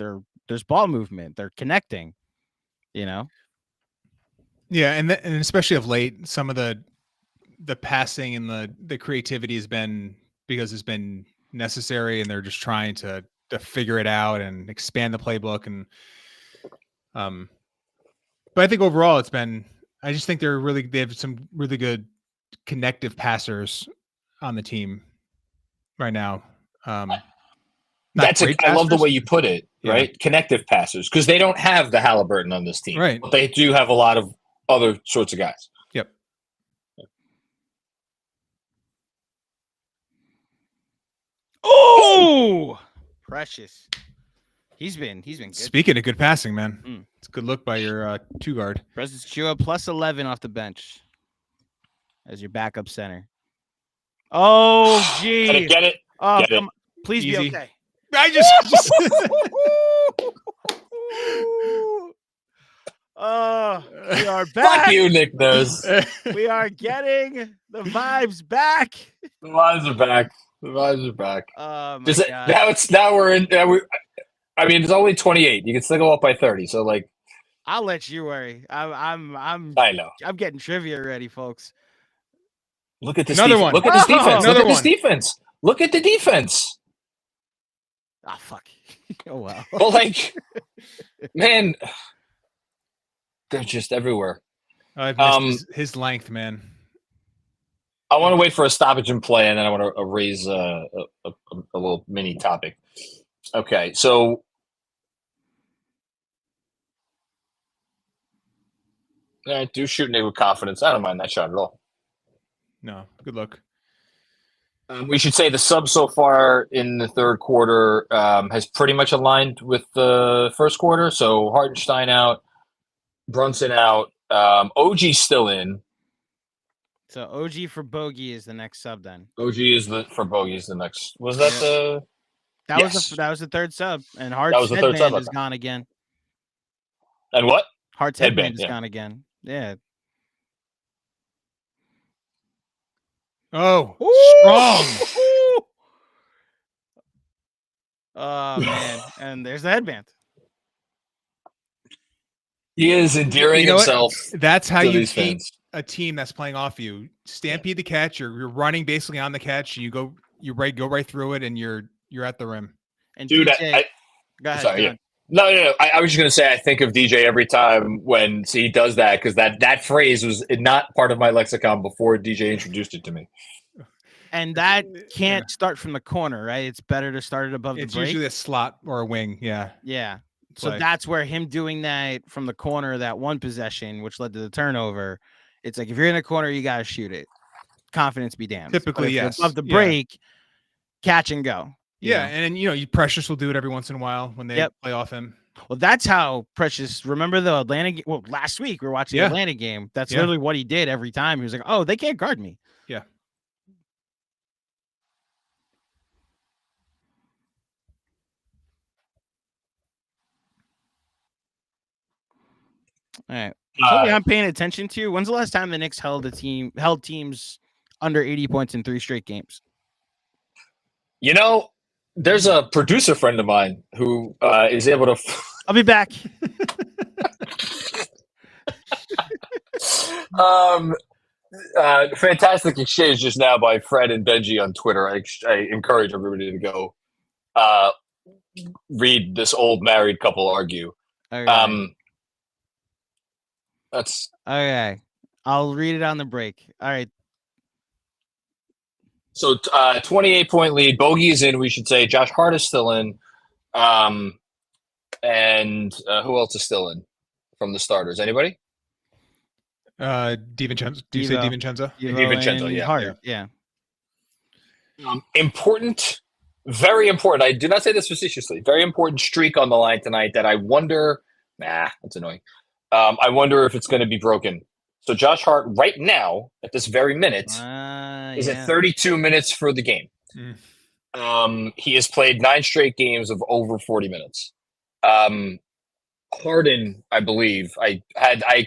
ball movement. They're connecting, you know? Yeah, and especially of late, some of the passing and the creativity has been because it's been necessary, and they're just trying to figure it out and expand the playbook. And but I think overall I just think they have some really good connective passers on the team right now. I love the way you put it, right? Yeah. Connective passers, because they don't have the Halliburton on this team, right? But they do have a lot of other sorts of guys. Yep. Oh, precious. He's been good. Speaking of good passing, man, it's a good look by your 2 guard. Precious Chua plus 11 off the bench as your backup center. Oh, gee. Get it? Oh, get come it. On. Please Easy. be okay. I just Oh, we are back. Fuck you, Nick knows. We are getting the vibes back. The vibes are back. The vibes are back. Oh my God. Now we're in. I mean, it's only 28. You can still go up by 30. So, like, I'll let you worry. I know. I'm getting trivia ready, folks. Look at this. Another one. Look at this defense. Another Look at this defense. Look at the defense. Ah, fuck. Oh wow. Well, like, man, they're just everywhere. I've missed his length, man. I want to wait for a stoppage in play, and then I want to raise a little mini topic. Okay, so I do shoot Nick with confidence. I don't mind that shot at all. No, good luck. We should say the sub so far in the third quarter has pretty much aligned with the first quarter. So Hartenstein out, Brunson out, OG's still in. So OG for Bogey is the next sub then. OG is for Bogey is the next. Was that the? That was the third sub, and Hart's headband is gone again. And what? Hart's headband is gone again. Yeah. Oh, strong. Oh man, and there's the headband. He is endearing himself. That's how you beat a team that's playing off you. Stampede the catch. You're running basically on the catch. You go right through it, and you're You're at the rim. And Dude, DJ, go ahead. sorry, go yeah. on. No. I was just gonna say I think of DJ every time when he does that because that phrase was not part of my lexicon before DJ introduced it to me. And that can't start from the corner, right? It's better to start it above It's the break. usually a slot or a wing. Yeah. Yeah. So Play. that's where him doing that from the corner, that one possession, which led to the turnover. It's like if you're in the corner, you got to shoot it. Confidence be damned. Typically, but if you're yes. above the Yeah. break, catch and go. Yeah, and Precious will do it every once in a while when they play off him. Well, that's how Precious. Remember the Atlanta game? Well, last week we were watching the Atlanta game. That's literally what he did every time. He was like, "Oh, they can't guard me." Yeah. All right. Something I'm paying attention to. When's the last time the Knicks held teams under 80 points in 3 straight games? There's a producer friend of mine who is able to. I'll be back. Fantastic exchange just now by Fred and Benji on Twitter. I encourage everybody to go read this old married couple argue. Okay. That's okay. I'll read it on the break. All right. So 28-point lead. Bogey is in, we should say. Josh Hart is still in. And who else is still in from the starters? Anybody? DiVincenzo. Do you say DiVincenzo? DiVincenzo, yeah. Hart, yeah. Important, very important. I do not say this facetiously. Very important streak on the line tonight that I wonder. That's annoying. I wonder if it's going to be broken. So Josh Hart right now, at this very minute, is at 32 minutes for the game. He has played 9 straight games of over 40 minutes. Harden, I believe, I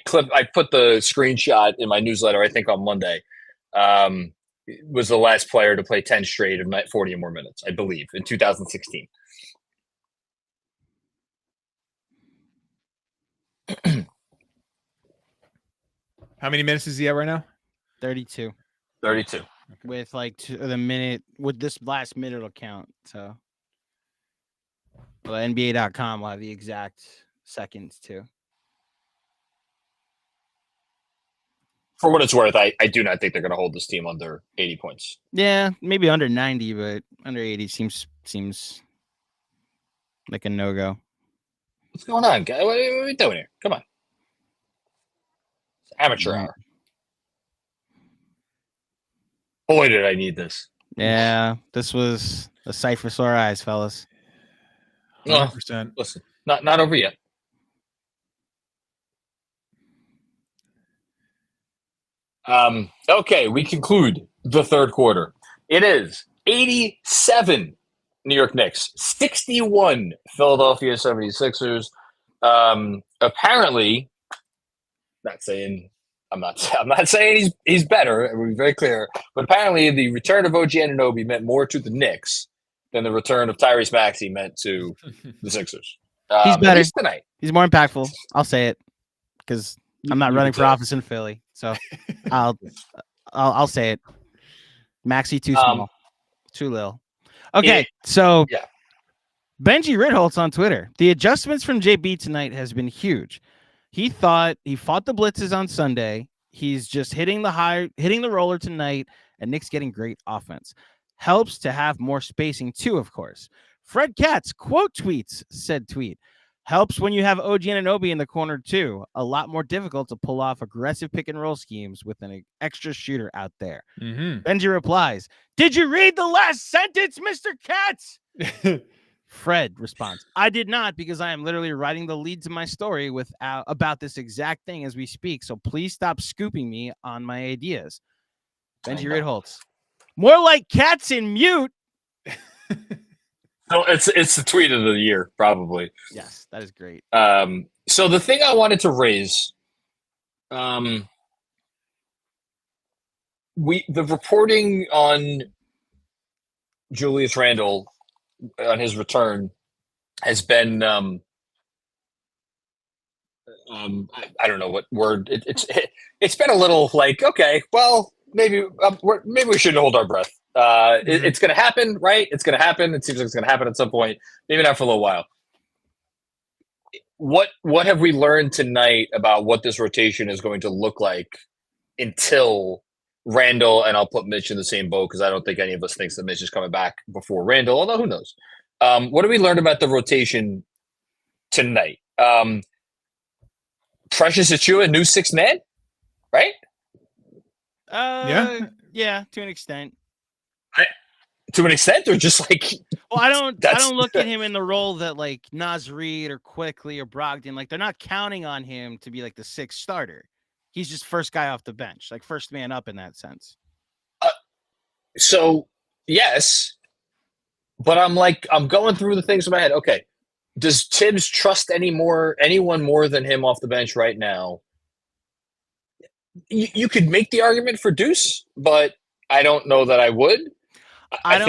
put the screenshot in my newsletter, I think on Monday, was the last player to play 10 straight of 40 or more minutes, I believe, in 2016. How many minutes is he at right now? 32. 32. With the minute, with this last minute it'll count. So NBA.com will have the exact seconds too. For what it's worth, I do not think they're going to hold this team under 80 points. Yeah, maybe under 90, but under 80 seems like a no-go. What's going on, guys? What are we doing here? Come on. It's amateur hour. Boy, did I need this. Yeah, this was a sight for sore eyes, fellas. 100%. Listen, not over yet. Okay, we conclude the third quarter. It is 87 New York Knicks, 61 Philadelphia 76ers. Apparently, I'm not saying he's better. We're very clear, but apparently the return of OG Anunoby meant more to the Knicks than the return of Tyrese Maxey meant to the Sixers. He's better at least tonight. He's more impactful. I'll say it because I'm not running for office in Philly, so I'll say it. Maxey too small, too little. Okay, so Benji Ritholtz on Twitter. The adjustments from JB tonight has been huge. He fought the blitzes on Sunday. He's just hitting the roller tonight, and Nick's getting great offense. Helps to have more spacing too, of course. Fred Katz said tweet. Helps when you have OG Anunoby in the corner too. A lot more difficult to pull off aggressive pick and roll schemes with an extra shooter out there. Benji replies, "Did you read the last sentence, Mr. Katz?" Fred responds, "I did not, because I am literally writing the lead to my story about this exact thing as we speak. So please stop scooping me on my ideas." Benji Ritholtz. More like cats in mute. So it's the tweet of the year, probably. Yes, that is great. So the thing I wanted to raise, the reporting on Julius Randle on his return has been I don't know what word it's been a little like, okay, well, maybe we shouldn't hold our breath. It's going to happen, right? It's going to happen. It seems like it's going to happen at some point. Maybe not for a little while. What have we learned tonight about what this rotation is going to look like until Randall, and I'll put Mitch in the same boat because I don't think any of us thinks that Mitch is coming back before Randall, although who knows? What have we learned about the rotation tonight? Precious Achiuwa, new sixth man, right? Yeah, to an extent. To an extent, or just like, well, I don't look at him in the role that like Naz Reid or Quickly or Brogdon, like they're not counting on him to be like the sixth starter. He's just first guy off the bench, like first man up in that sense. So yes, but I'm going through the things in my head. Okay, does Tibbs trust anyone more than him off the bench right now? You could make the argument for Deuce, but I don't know that I would. I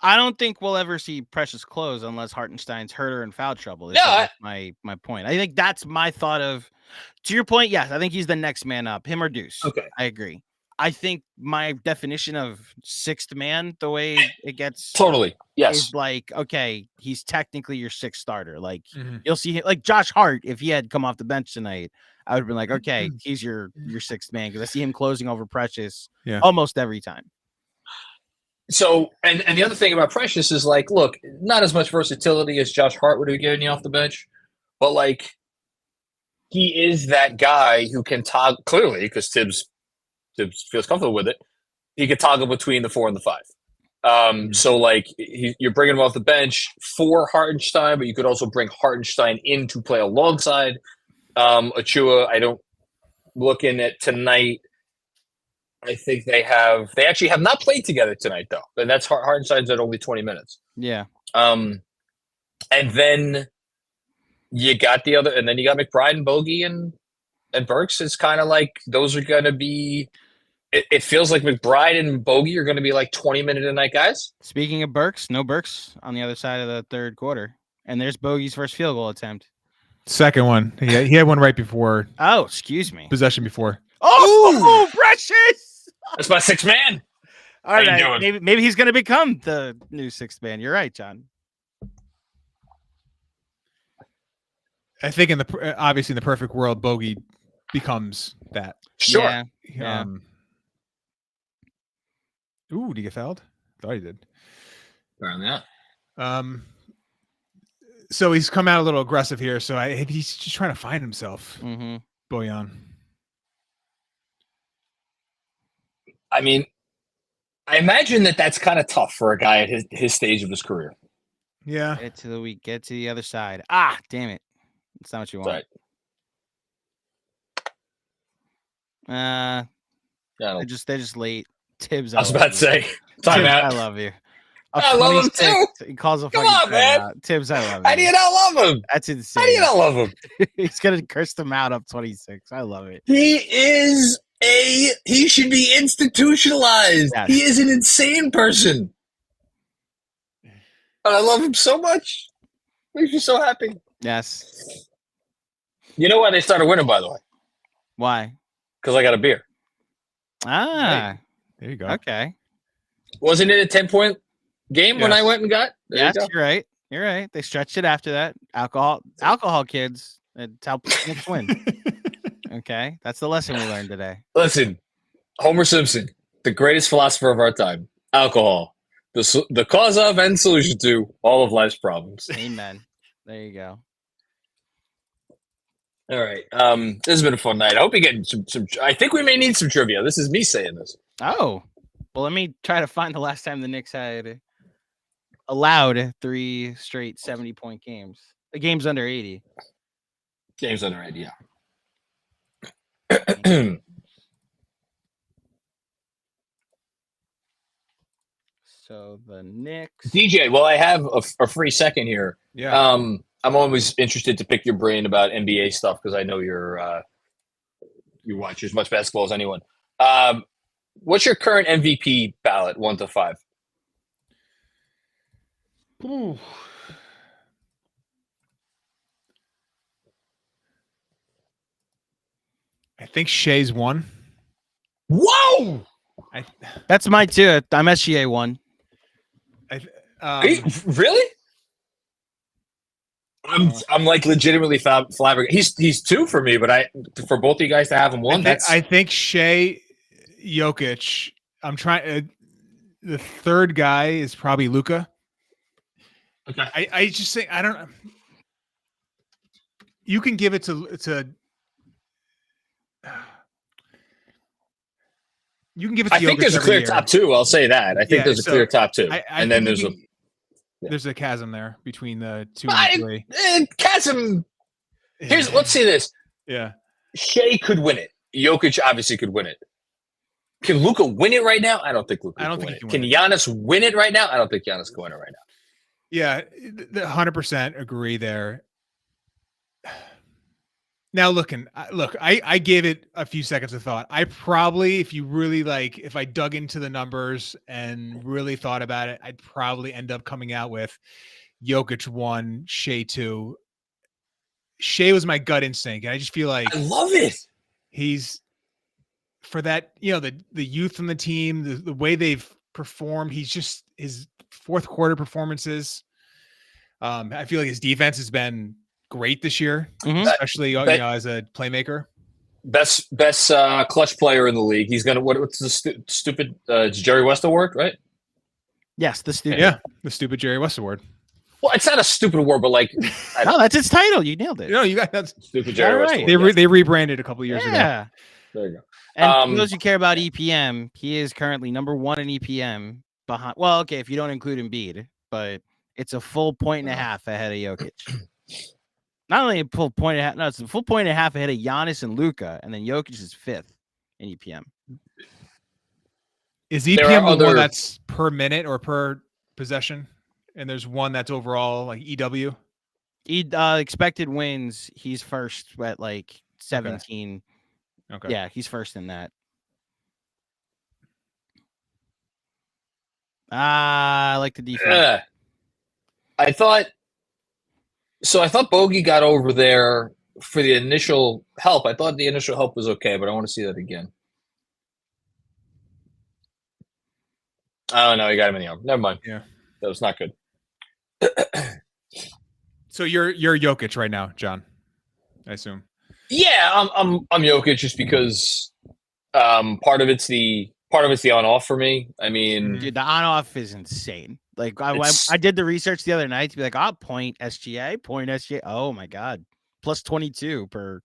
don't think we'll ever see Precious close unless Hartenstein's hurt or in foul trouble. That's my point. I think that's my thought of. To your point, yes, I think he's the next man up, him or Deuce. Okay, I agree. I think my definition of sixth man, the way it gets totally, yes, is like, okay, he's technically your sixth starter. Like you'll see him, like Josh Hart, if he had come off the bench tonight, I would have been like, okay, he's your sixth man because I see him closing over Precious almost every time. So, and the other thing about Precious is like, look, not as much versatility as Josh Hart would have given you off the bench, but like he is that guy who can toggle clearly because Tibbs feels comfortable with it. He could toggle between the 4 and the 5. So like you're bringing him off the bench for Hartenstein, but you could also bring Hartenstein in to play alongside Achiuwa. Looking at tonight, I think they actually have not played together tonight though, and that's Hartenstein's at only 20 minutes. Yeah. And then you got the other, and then you got McBride and Bogey and Burks. It's kind of like those are going to be. It feels like McBride and Bogey are going to be like 20-minute a night guys. Speaking of Burks, no Burks on the other side of the third quarter, and there's Bogey's first field goal attempt. Second one, he had one right before. Oh, excuse me. Possession before. Oh, Precious! That's my sixth man. All right, maybe he's going to become the new sixth man. You're right, John. I think obviously in the perfect world, Bogey becomes that. Sure. Yeah. Ooh, did he get fouled? Thought he did. Around that. So he's come out a little aggressive here. So he's just trying to find himself. Mm-hmm. Bojan. I mean, I imagine that's kind of tough for a guy at his stage of his career. Yeah. Get to the other side. Ah, damn it. That's not what you want. Right. They're just late. Tibbs. I was about to say, time out. I love you. I love him too. He calls a Come fucking on, man. out. Tibbs, I love him. How do you not love him? That's insane. How do you not love him? He's gonna curse them out up 26. I love it. He should be institutionalized. Yes. He is an insane person. But I love him so much. Makes me so happy. Yes. You know why they started winning, by the way? Why? Because I got a beer. Ah. Hey, there you go. Okay. Wasn't it a 10-point game when I went and got? Yes, you're right. You're right. They stretched it after that. Alcohol, kids. It's how people win. Okay, that's the lesson we learned today. Listen, Homer Simpson, the greatest philosopher of our time. Alcohol, the cause of and solution to all of life's problems. Amen. There you go. All right. This has been a fun night. I hope you get some. I think we may need some trivia. This is me saying this. Oh, well, let me try to find the last time the Knicks had allowed 3 straight 70-point games. The game's under 80. Game's under 80, yeah. So the Knicks. DJ, well, I have a free second here. Yeah. I'm always interested to pick your brain about NBA stuff because I know you watch as much basketball as anyone. What's your current MVP ballot, 1 to 5? Ooh. I think Shea's 1. Whoa! That's mine too. I'm SGA 1. Are you, really? I'm like legitimately flabbergasted. He's 2 for me, but for both of you guys to have him 1, I think Shea, Jokic. I'm trying. The third guy is probably Luka. Okay. I just think I don't. You can give it to. You can give it to I think Jokic there's a every clear year. top 2. I'll say that. I think there's a clear top 2, and then there's a chasm there between the 2 and 3. Chasm. Let's see this. Yeah. Shea could win it. Jokic obviously could win it. Can Luka win it right now? I don't think Luka can win it. Can Giannis win it right now? I don't think Giannis can win it right now. Yeah, 100% agree there. Now, look, I gave it a few seconds of thought. I probably, if I dug into the numbers and really thought about it, I'd probably end up coming out with Jokic 1, Shea 2. Shea was my gut instinct, and I just feel like I love it. He's for that, the youth on the team, the way they've performed. He's just his fourth quarter performances. I feel like his defense has been great this year, especially as a playmaker. Best clutch player in the league. He's gonna what's the stupid? It's Jerry West Award, right? Yes, the stupid. Yeah, the stupid Jerry West Award. Well, it's not a stupid award, but like, no, that's its title. You nailed it. You got that stupid Jerry West Award. They rebranded a couple years ago. There you go. And for those who care about EPM, he is currently number 1 in EPM behind. Well, okay, if you don't include Embiid, but it's a full 1.5 ahead of Jokic. Not only a full 1.5, no, it's a full 1.5 ahead of Giannis and Luka, and then Jokic is 5th in EPM. Is EPM the one that's per minute or per possession? And there's one that's overall like EW? Expected wins, he's first at like 17. Okay. Yeah, he's first in that. I like the defense. I thought Bogey got over there for the initial help. I thought the initial help was okay, but I want to see that again. Oh no, he got him in the arm. Never mind. Yeah, that was not good. So you're Jokic right now, John, I assume. Yeah, I'm Jokic just because part of it's the on-off for me. I mean, dude, the on-off is insane. Like I did the research the other night to be like, point SGA. Oh my god, plus 22 per.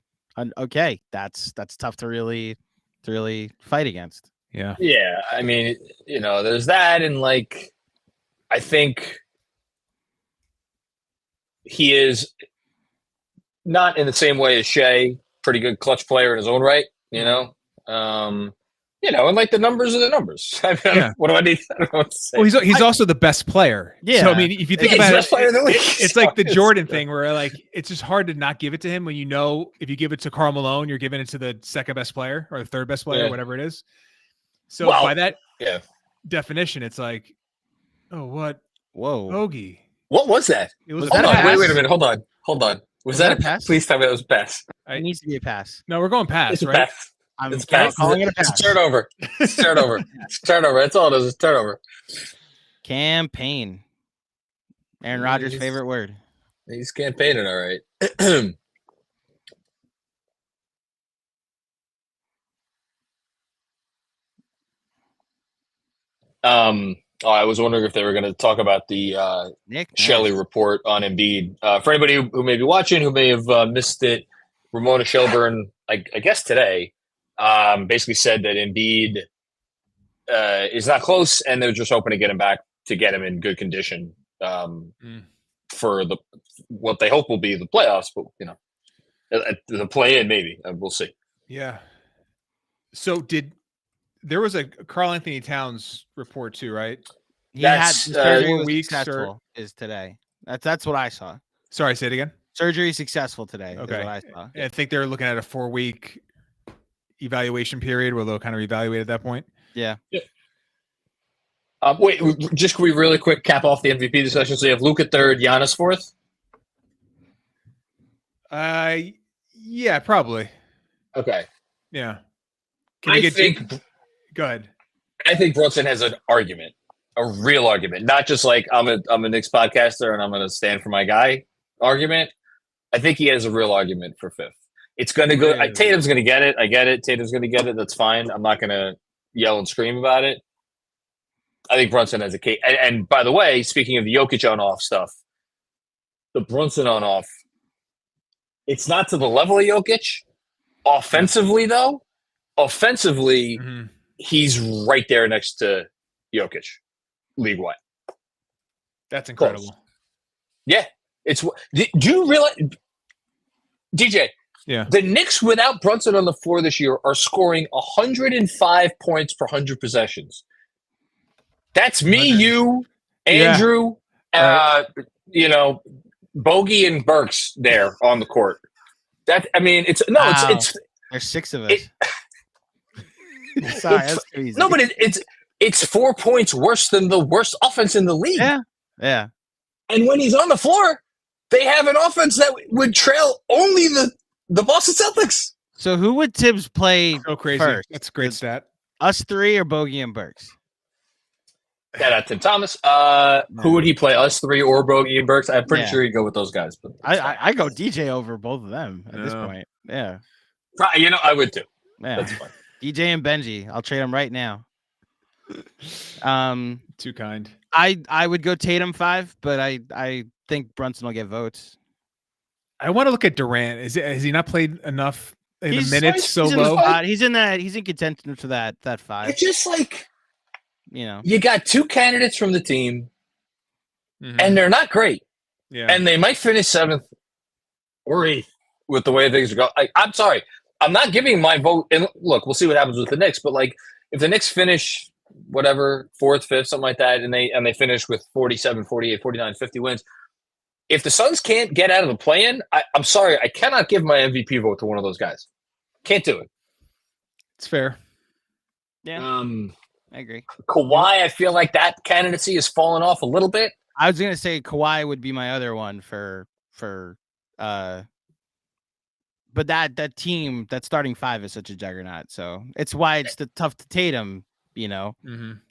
Okay, that's tough to really fight against. Yeah. Yeah, I mean, there's that, and like, I think he is not in the same way as Shea, pretty good clutch player in his own right, and like the numbers are the numbers. I mean, what do I need? I don't know what to say. Well, he's also the best player. Yeah. So I mean, if you think about best player in the league. It's like the Jordan thing where like it's just hard to not give it to him when if you give it to Karl Malone, you're giving it to the second best player or the third best player, whatever it is. So by that definition, it's like, oh, what? Whoa, Bogey. What was that? Was that a pass? Wait a minute. Hold on. Was that a pass? Please tell me that was a pass. It needs to be a pass. No, we're going pass, it's right? Pass. I'm calling it a pass. It's turnover. It's turnover. That's all it is. It's turnover. Campaign. Aaron Rodgers' favorite word. He's campaigning, all right. I was wondering if they were going to talk about the Shelley report on Embiid. For anybody who may be watching, who may have missed it, Ramona Shelburne, I guess today, basically said that Embiid is not close, and they're just hoping to get him back to get him in good condition for what they hope will be the playoffs. But the play-in maybe we'll see. Yeah. So there was a Karl Anthony Towns report too, right? He had surgery 4 weeks is today. That's what I saw. Sorry, say it again. Surgery successful today. Okay. Is what I saw. I think they're looking at a 4-week evaluation period where they'll kind of evaluate at that point. Yeah. Wait, just can we really quick cap off the MVP discussion? So you have Luka third, Giannis fourth? Yeah, probably. Okay. Yeah. I think Go ahead. I think Brunson has an argument, a real argument, not just like I'm a Knicks podcaster and I'm going to stand for my guy argument. I think he has a real argument for fifth. It's going to go. Really? Tatum's going to get it. I get it. Tatum's going to get it. That's fine. I'm not going to yell and scream about it. I think Brunson has a case. And by the way, speaking of the Jokic on-off stuff, the Brunson on-off, it's not to the level of Jokic. Offensively, though, he's right there next to Jokic, league-wide. That's incredible. Close. Yeah. Do you realize, DJ, the Knicks without Brunson on the floor this year are scoring 105 points per 100 possessions. That's me, you, Andrew, Bogey and Burks there on the court. It's there's 6 of us. Sorry, that's crazy. No, but it's 4 points worse than the worst offense in the league. Yeah. And when he's on the floor, they have an offense that would trail only the Boston Celtics. So who would Tibbs play So crazy. first? That's a great stat. Us 3 or Bogey and Burks? Tim Thomas. Who would he play? Us 3 or Bogey and Burks? I'm pretty sure he'd go with those guys. But I go DJ over both of them at this point. Yeah. I would too. Yeah. That's fine. DJ and Benji. I'll trade them right now. Too kind. I would go Tatum 5, but I think Brunson will get votes. I want to look at Durant. Has he not played enough in the minutes so he's low? He's in contention for that 5. It's just like, you got 2 candidates from the team, and they're not great. Yeah. And they might finish 7th or 8th with the way things are going. I'm sorry. I'm not giving my vote. And look, we'll see what happens with the Knicks. But if the Knicks finish whatever 4th, 5th, something like that, and they finish with 47, 48, 49, 50 wins, if the Suns can't get out of the play-in, I'm sorry, I cannot give my MVP vote to one of those guys. Can't do it. It's fair. Yeah. I agree. Kawhi, I feel like that candidacy has fallen off a little bit. I was gonna say Kawhi would be my other one for but that team, that starting 5 is such a juggernaut. So it's why it's tough to Tatum, The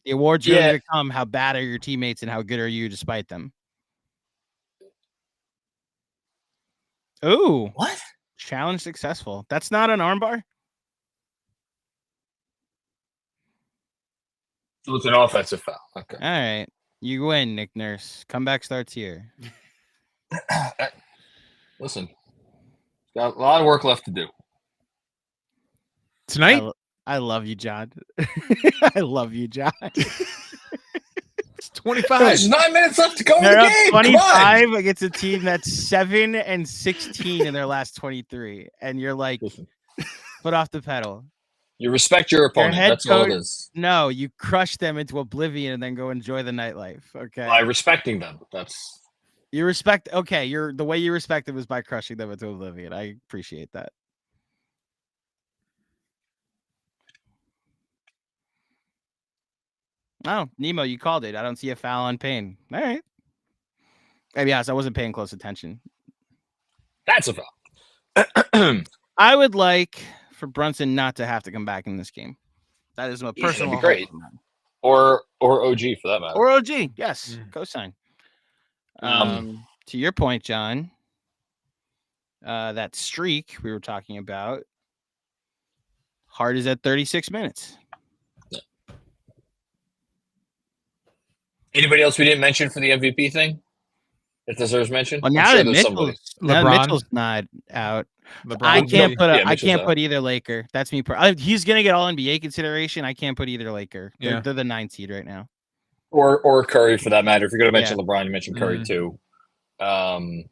awards are going to come. How bad are your teammates and how good are you despite them? Ooh. What? Challenge successful. That's not an armbar? So it's an offensive foul. Okay. All right. You win, Nick Nurse. Comeback starts here. Listen, got a lot of work left to do. Tonight? I love you, John. I love you, John. It's 25. There's 9 minutes left to go in the game. 25 against a team that's 7-16 in their last 23. And you're like, foot off the pedal. You respect your opponent. That's all it is. No, you crush them into oblivion and then go enjoy the nightlife. Okay. By respecting them. That's you respect. Okay. The way you respect them is by crushing them into oblivion. I appreciate that. Oh, Nemo, you called it. I don't see a foul on Payne. All right. Maybe yes, I wasn't paying close attention. That's a foul. I would like for Brunson not to have to come back in this game. That is my personal hope. Great. Or OG for that matter. Or OG, yes. Cosign. To your point, John, that streak we were talking about, Hart is at 36 minutes. Yeah. Anybody else we didn't mention for the MVP thing? That deserves mention? Well, now that Mitchell's not out, LeBron, I can't put either Laker. That's me. He's gonna get all NBA consideration. I can't put either Laker. They're the 9th seed right now. Or Curry for that matter. If you're gonna mention LeBron, you mention Curry too. Can't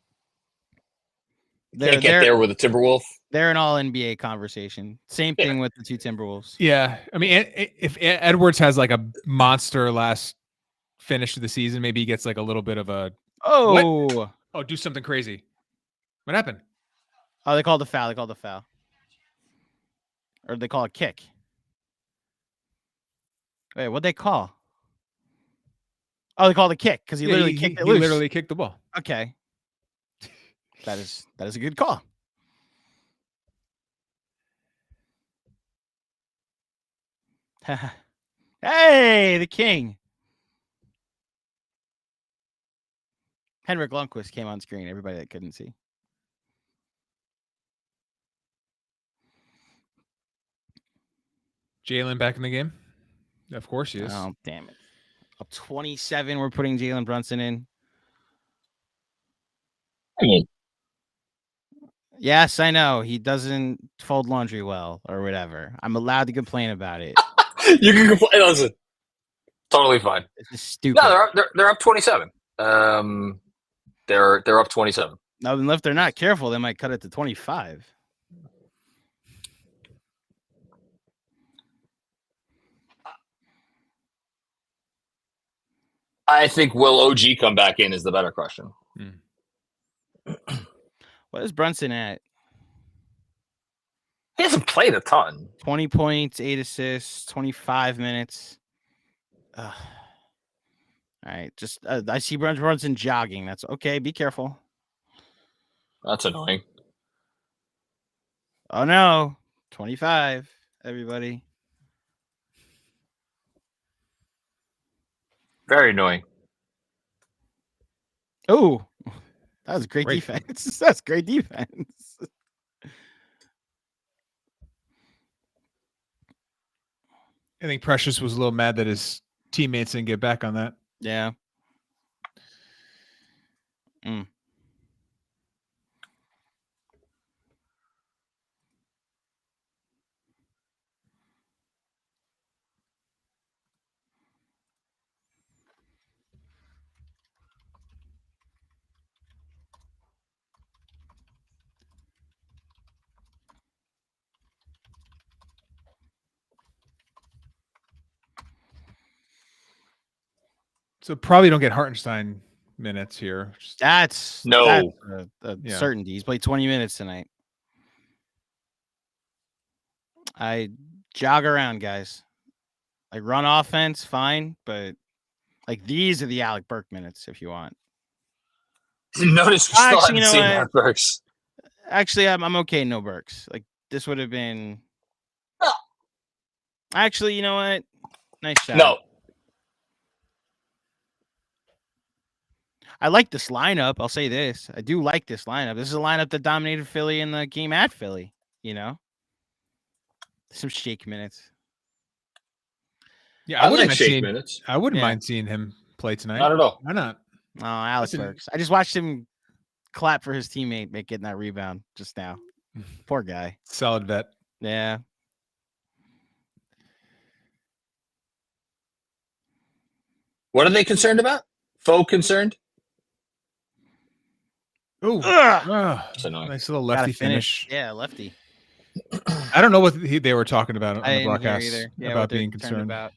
get there with a Timberwolf. They're an all NBA conversation. Same thing with the 2 Timberwolves. Yeah, I mean, if Edwards has like a monster last finish of the season, maybe he gets like a little bit of a do something crazy. What happened? Oh, they called the foul. Or they call a kick. Wait, what'd they call? Oh, they called a kick because he literally kicked it loose. He literally kicked the ball. Okay. That is a good call. Hey, the king. Henrik Lundqvist came on screen. Everybody that couldn't see. Jalen back in the game? Of course he is. Oh, damn it. Up 27, we're putting Jalen Brunson in. I mean, Yes, I know. He doesn't fold laundry well or whatever. I'm allowed to complain about it. you can complain. Listen, totally fine. This is stupid. No, they're up 27. They're up 27. No, and if they're not careful, they might cut it to 25. I think will OG come back in is the better question. What is Brunson at? He hasn't played a ton. 20 points, 8 assists, 25 minutes. All right, just I see Brunson jogging. That's okay. Be careful. That's annoying. Oh no, 25. Everybody. Very annoying. Oh, that was great defense. That's great defense. I think Precious was a little mad that his teammates didn't get back on that. Yeah. So probably don't get Hartenstein minutes here. That's No. a certainty. He's played 20 minutes tonight. I jog around, guys. Like run offense, fine, but like these are the Alec Burke minutes if you want. Notice we still Actually, haven't you know seen what? Matt Burks. Actually, I'm okay. No Burks. Like this would have been. No. Actually, you know what? Nice shot. No. I like this lineup. I'll say this. I do like this lineup. This is a lineup that dominated Philly in the game at Philly. You know, some shake minutes. Yeah, I like shake minutes. I wouldn't mind seeing him play tonight. Not at all. Why not? Oh, Alex Burks. I just watched him clap for his teammate getting that rebound just now. Poor guy. Solid vet. Yeah. What are they concerned about? Faux concerned? Oh, annoying. nice little lefty finish. Yeah, lefty. I don't know what they were talking about on I the didn't hear broadcast either. Yeah, about what they're being concerned. about.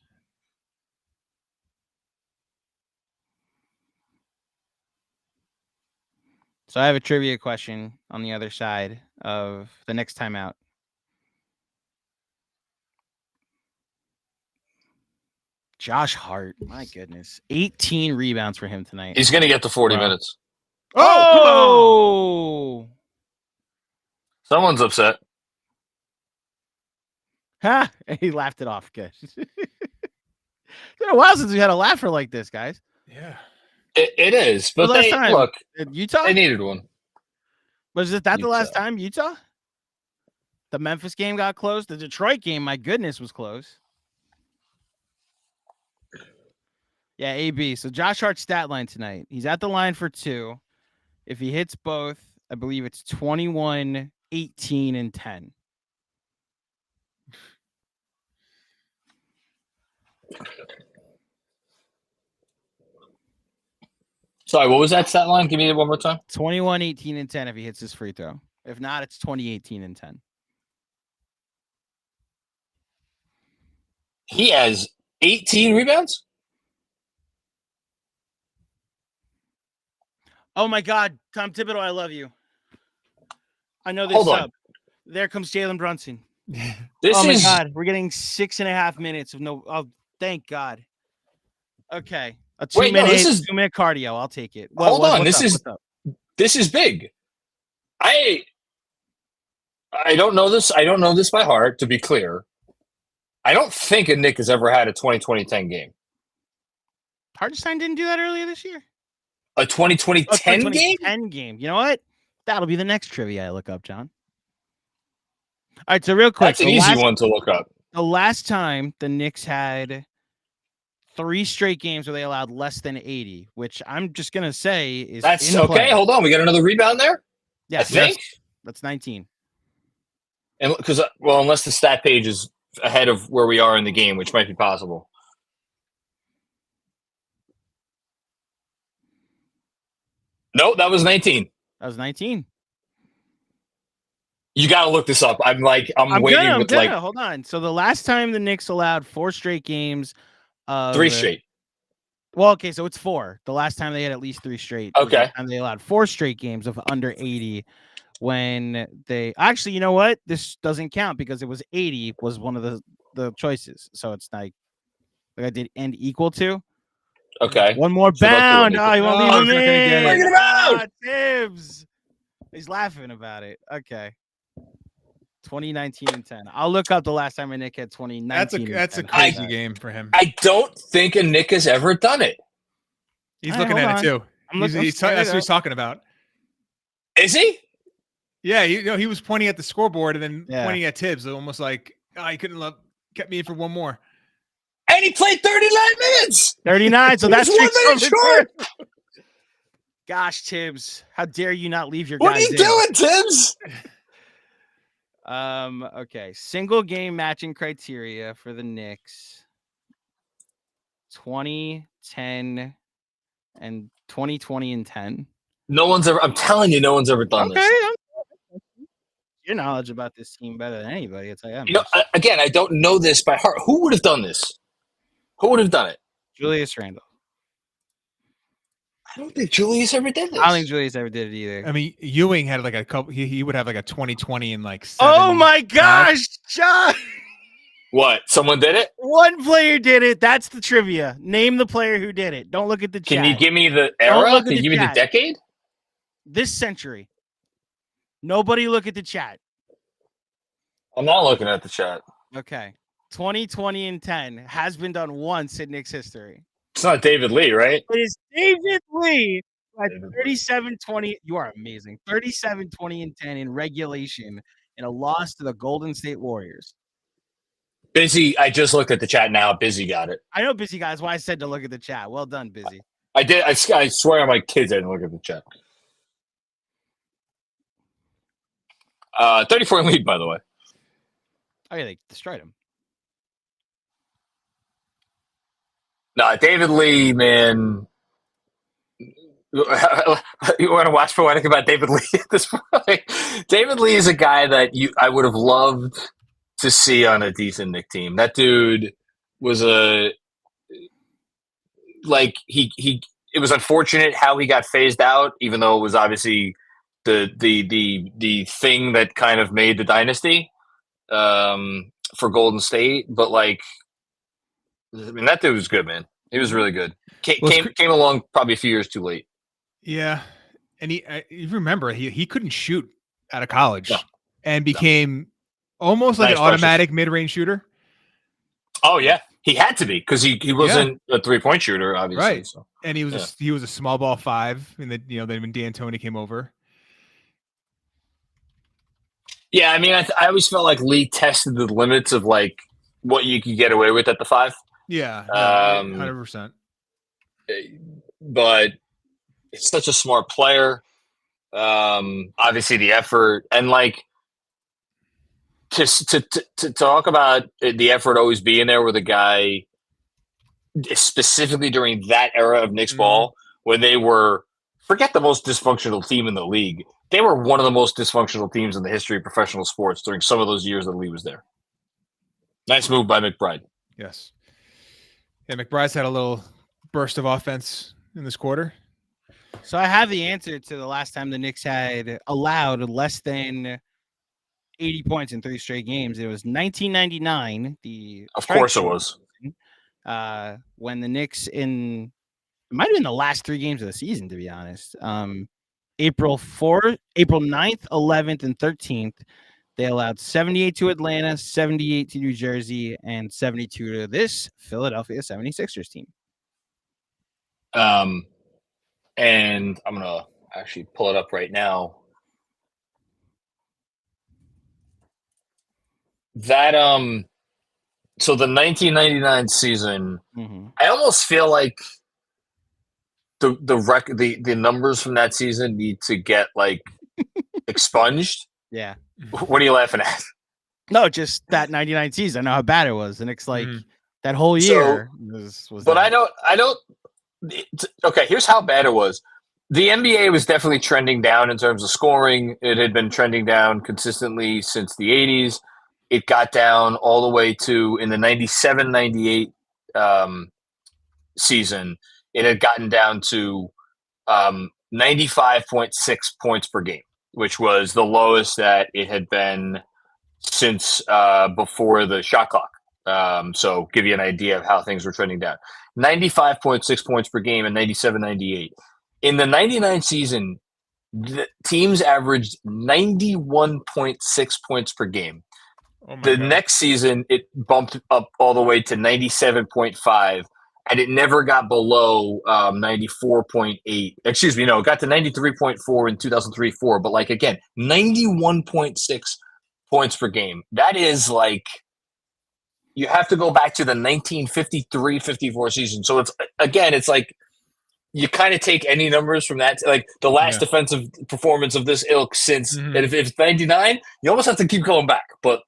So I have a trivia question on the other side of the next timeout. Josh Hart, my goodness. 18 rebounds for him tonight. He's going to get to 40 minutes. Oh! Someone's upset. Ha! He laughed it off. Good. It's been a while since we had a laugher like this, guys. Yeah. It is. But last time? look, Utah? they needed one. Was it that the last Utah. time? Utah? The Memphis game got closed. The Detroit game, my goodness, was close. Yeah, AB. So Josh Hart's stat line tonight. He's at the line for 2. If he hits both, I believe it's 21, 18, and 10. Sorry, what was that stat line? Give me it one more time. 21, 18, and 10 if he hits his free throw. If not, it's 20, 18, and 10. He has 18 rebounds? Oh, my God. Tom Thibodeau, I love you. I know this Hold on. sub. There comes Jalen Brunson. This oh, my is God. We're getting 6.5 minutes of no. Oh, thank God. Okay. A 2-minute cardio. I'll take it. Hold on. This is big. I don't know this. I don't know this by heart, to be clear. I don't think a Knick has ever had a 2020-10 game. Hartenstein didn't do that earlier this year. A 2020-10 game? 10 game. You know what? That'll be the next trivia I look up, John. All right, so real quick. That's an easy one to look up. The last time the Knicks had 3 straight games where they allowed less than 80, which I'm just going to say is That's in okay. play. Hold on. We got another rebound there? Yes, I think. That's 19. And because, well, unless the stat page is ahead of where we are in the game, which might be possible. No, that was 19. That was 19. You got to look this up. I'm waiting with Hold on. So the last time the Knicks allowed 4 straight games of 3 straight. Well, okay, so it's 4. The last time they had at least 3 straight. Okay. And they allowed 4 straight games of under 80 when they actually, you know what? This doesn't count because it was 80 was one of the choices. So it's like I did end equal to. Okay. One more So bound. Oh, you won't leave him in. Bring him out. Tibbs. He's laughing about it. Okay. 2019 and 10. I'll look up the last time a Knick had 2019. That's a crazy game for him. I don't think a Knick has ever done it. He's looking at it too. That's what he's talking about. Is he? Yeah, he was pointing at the scoreboard and then pointing at Tibbs, almost like he couldn't kept me in for one more. And he played 39 minutes. 39. So that's 1 minute short. Gosh, Tibbs, how dare you not leave your What guys are you doing, Tibbs? Okay. Single game matching criteria for the Knicks. 2010 and 2020 and 10. I'm telling you, no one's ever done this. Your knowledge about this team better than anybody. It's like, again, I don't know this by heart. Who would have done this? Who would have done it? Julius Randle. I don't think Julius ever did this. I don't think Julius ever did it either. I mean, Ewing had like a couple. He would have like a 2020 and like 7. Oh my gosh, John! What? Someone did it? One player did it. That's the trivia. Name the player who did it. Don't look at the chat. Can you give me the era? Can you give me the decade? This century. Nobody look at the chat. I'm not looking at the chat. Okay. 2020 and 10 has been done once in Knicks history. It's not David Lee, right? It is David Lee at 37-20. You are amazing. 37-20 and 10 in regulation in a loss to the Golden State Warriors. Busy. I just looked at the chat now. Busy got it. I know Busy got it. That's why I said to look at the chat. Well done, Busy. I did. I swear on my kids I didn't look at the chat. 34 in lead, by the way. Oh, yeah, they destroyed him. No, David Lee, man. You want to watch poetic about David Lee at this point? David Lee is a guy that I would have loved to see on a decent Knick team. That dude was it was unfortunate how he got phased out, even though it was obviously the thing that kind of made the dynasty for Golden State. But that dude was good, man. He was really good. Came along probably a few years too late. Yeah, and you remember he couldn't shoot out of college and became almost like an automatic mid-range shooter. Oh yeah, he had to be because he wasn't a 3-point shooter, obviously. Right, so. And he was a small ball 5, and then then when D'Antoni came over. Yeah, I mean, I always felt like Lee tested the limits of what you could get away with at the 5. Yeah, 100%. But it's such a smart player. Obviously, the effort and to talk about the effort always being there with a guy, specifically during that era of Knicks ball when they were forget the most dysfunctional team in the league. They were one of the most dysfunctional teams in the history of professional sports during some of those years that Lee was there. Nice move by McBride. Yes. Yeah, McBride's had a little burst of offense in this quarter. So I have the answer to the last time the Knicks had allowed less than 80 points in 3 straight games. It was 1999. Of course it was. When the Knicks it might have been the last 3 games of the season, to be honest. April 9th, 11th, and 13th, They allowed 78 to Atlanta, 78 to New Jersey, and 72 to this Philadelphia 76ers team. And I'm going to actually pull it up right now. That so the 1999 season, I almost feel like the numbers from that season need to get like expunged. Yeah. What are you laughing at? No, just that 99 season. I know how bad it was, and it's like that whole year was. But that. I don't. Okay, here's how bad it was. The NBA was definitely trending down in terms of scoring. It had been trending down consistently since the 80s. It got down all the way to, in the 97-98 season, it had gotten down to 95.6 points per game, which was the lowest that it had been since before the shot clock. So give you an idea of how things were trending down. 95.6 points per game in 97-98. In the 99 season, the teams averaged 91.6 points per game. The next season, it bumped up all the way to 97.5, and it never got below 94.8. Excuse me, no, it got to 93.4 in 2003-04. But, like, again, 91.6 points per game. That is, like, you have to go back to the 1953-54 season. So, it's like you kind of take any numbers from that. Like, the last defensive performance of this ilk since, and if it's 99, you almost have to keep going back. But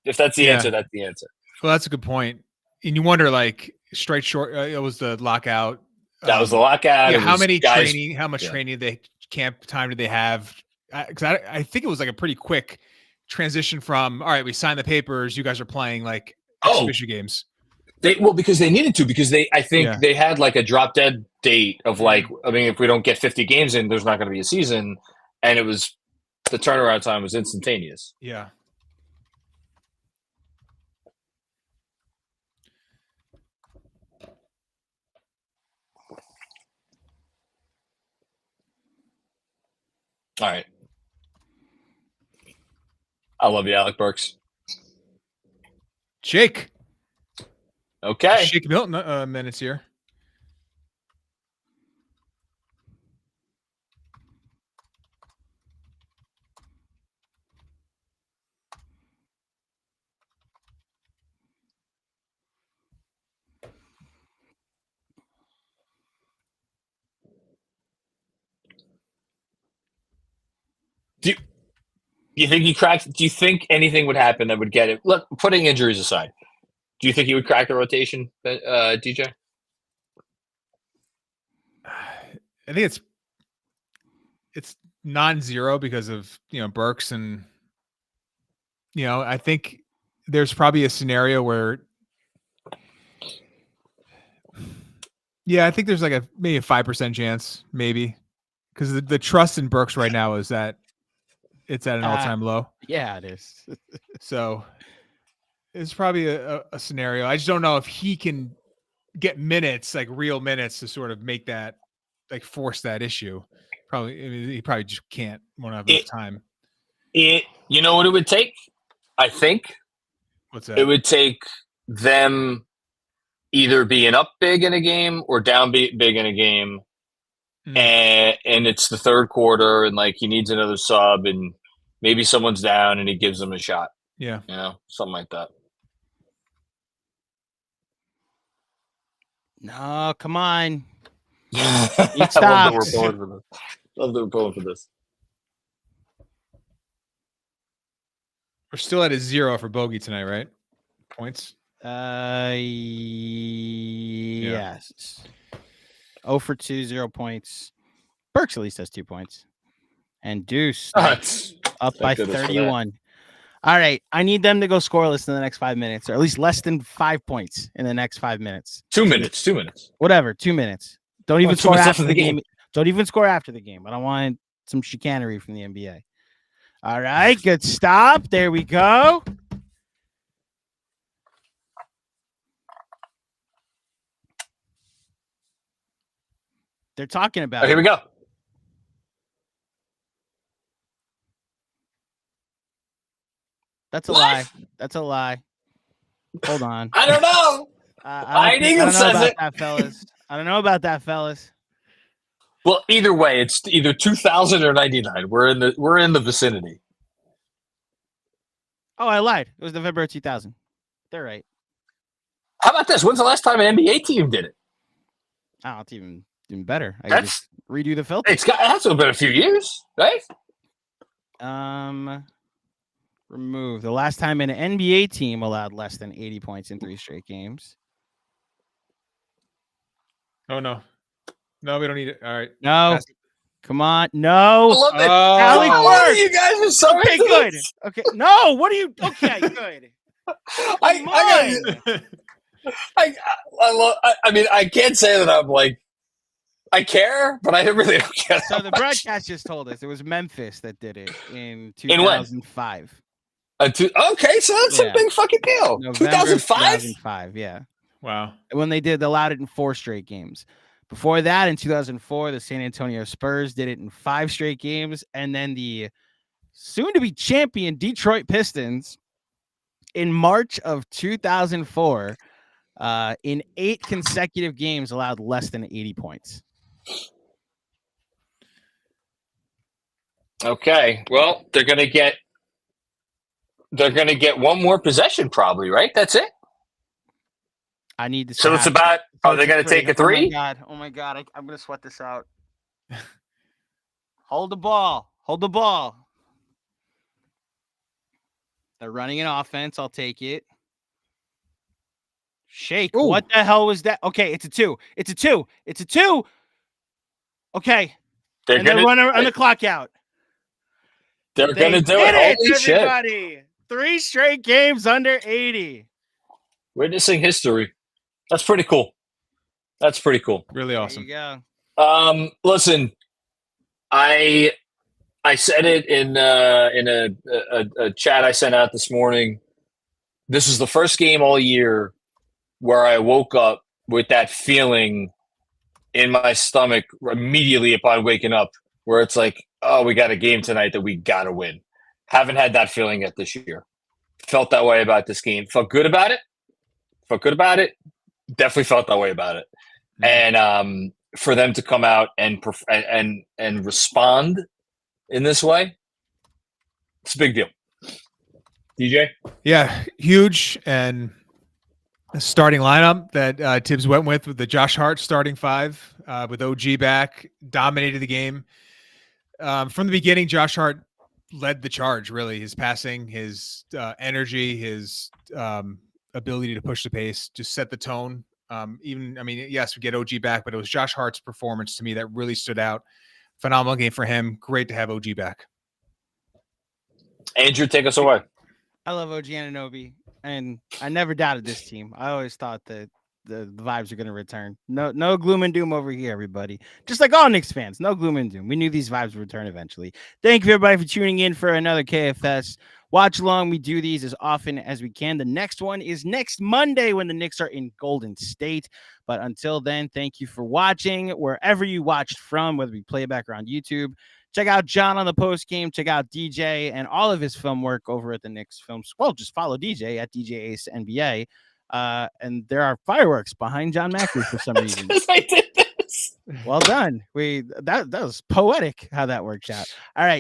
if that's the answer, that's the answer. Well, that's a good point. And you wonder, like, straight short, it was the lockout. That was the lockout. Yeah, how much training camp time did they have? Because I think it was like a pretty quick transition from, all right, we signed the papers, you guys are playing like exhibition games. Because they needed to, because they had like a drop dead date of like, I mean, if we don't get 50 games in, there's not going to be a season. And the turnaround time was instantaneous. Yeah. All right. I love you, Alec Burks. Jake. Okay. Shake Milton minutes here. Do you think he cracked? Do you think anything would happen that would get it? Look, putting injuries aside, do you think he would crack the rotation, DJ? I think it's non-zero because of Burks, and I think there's probably a scenario where I think there's like maybe a 5% chance, maybe, because the trust in Burks right now is that it's at an all-time low. Yeah, it is. So it's probably a scenario. I just don't know if he can get minutes, like real minutes, to sort of make that, like, force that issue. Probably, I mean, he probably just can't. Won't have enough time. You know what it would take? I think. What's that? It would take them either being up big in a game or down big in a game. And it's the third quarter, and like he needs another sub, and maybe someone's down, and he gives them a shot. Yeah, something like that. No, come on. I love that we're pulling for this. We're still at a 0 for Bogey tonight, right? Points. Yes. 0 for 2, 0 points. Burks at least has 2 points. And Deuce up by 31. All right. I need them to go scoreless in the next 5 minutes, or at least less than 5 points in the next 5 minutes. 2 minutes. 2 minutes. Whatever. 2 minutes. Don't even score after the game. Don't even score after the game. I don't want some chicanery from the NBA. All right. Good stop. There we go. They're talking about here we go. That's a What? lie. That's a lie. Hold on. I don't know. I don't Eagle know says about it. that, fellas. I don't know about that, fellas. Well, either way, it's either 2000 or 99. We're in the vicinity. Oh, I lied. It was November 2000. They're right. How about this? When's the last time an NBA team did it? Oh, it's even better. I can That's just redo the filter. it has to have been a few years, right? Remove the last time an NBA team allowed less than 80 points in 3 straight games. Oh no, we don't need it. All right, No, Pass it. come on, no. I love it. Alec Oh, Burks. you guys are so Okay, into good. this. Okay, no. What are you? Okay, good. I mean, I can't say that I'm like I care, but I really don't care. So that the much. broadcast just told us it was Memphis that did it in In when? 2005. Okay, so that's Yeah. a big fucking deal. November 2005? 2005, yeah. Wow. When they allowed it in 4 straight games. Before that, in 2004, the San Antonio Spurs did it in 5 straight games, and then the soon-to-be champion Detroit Pistons in March of 2004, in 8 consecutive games, allowed less than 80 points. Okay, well, they're gonna get one more possession, probably, right? That's it. I need to. So it's about. Are they going to take a 3? Oh my god! I'm going to sweat this out. Hold the ball. Hold the ball. They're running an offense. I'll take it. Shake. Ooh. What the hell was that? Okay, it's a 2. It's a 2. It's a 2. Okay. They're They're running the clock out. They're going to do did it. Holy shit! Everybody. 3 straight games under 80. Witnessing history. That's pretty cool. That's pretty cool. Really awesome. There you go. Listen, I said it in a chat I sent out this morning. This is the first game all year where I woke up with that feeling in my stomach immediately upon waking up, where it's like, oh, we got a game tonight that we got to win. Haven't had that feeling yet this year. Felt that way about this game. Felt good about it. Definitely felt that way about it. And for them to come out and respond in this way, it's a big deal. DJ? Yeah, huge. And a starting lineup that Tibbs went with the Josh Hart starting 5 with OG back, dominated the game. From the beginning, Josh Hart led the charge, really. His passing, his energy, his ability to push the pace, just set the tone. Yes, we get OG back, but it was Josh Hart's performance to me that really stood out. Phenomenal game for him. Great to have OG back. Andrew, take us away. I love OG Anunoby, and I never doubted this team. I always thought that the vibes are going to return. No gloom and doom over here, everybody. Just like all Knicks fans, no gloom and doom. We knew these vibes would return eventually. Thank you, everybody, for tuning in for another KFS watch along. We do these as often as we can. The next one is next Monday when the Knicks are in Golden State. But until then, thank you for watching wherever you watched from, whether we play back or on YouTube. Check out John on the post game. Check out DJ and all of his film work over at the Knicks Film School. Well, just follow DJ at DJ Ace NBA. And there are fireworks behind John Macri for some reason. I did this. Well done. That was poetic how that worked out. All right.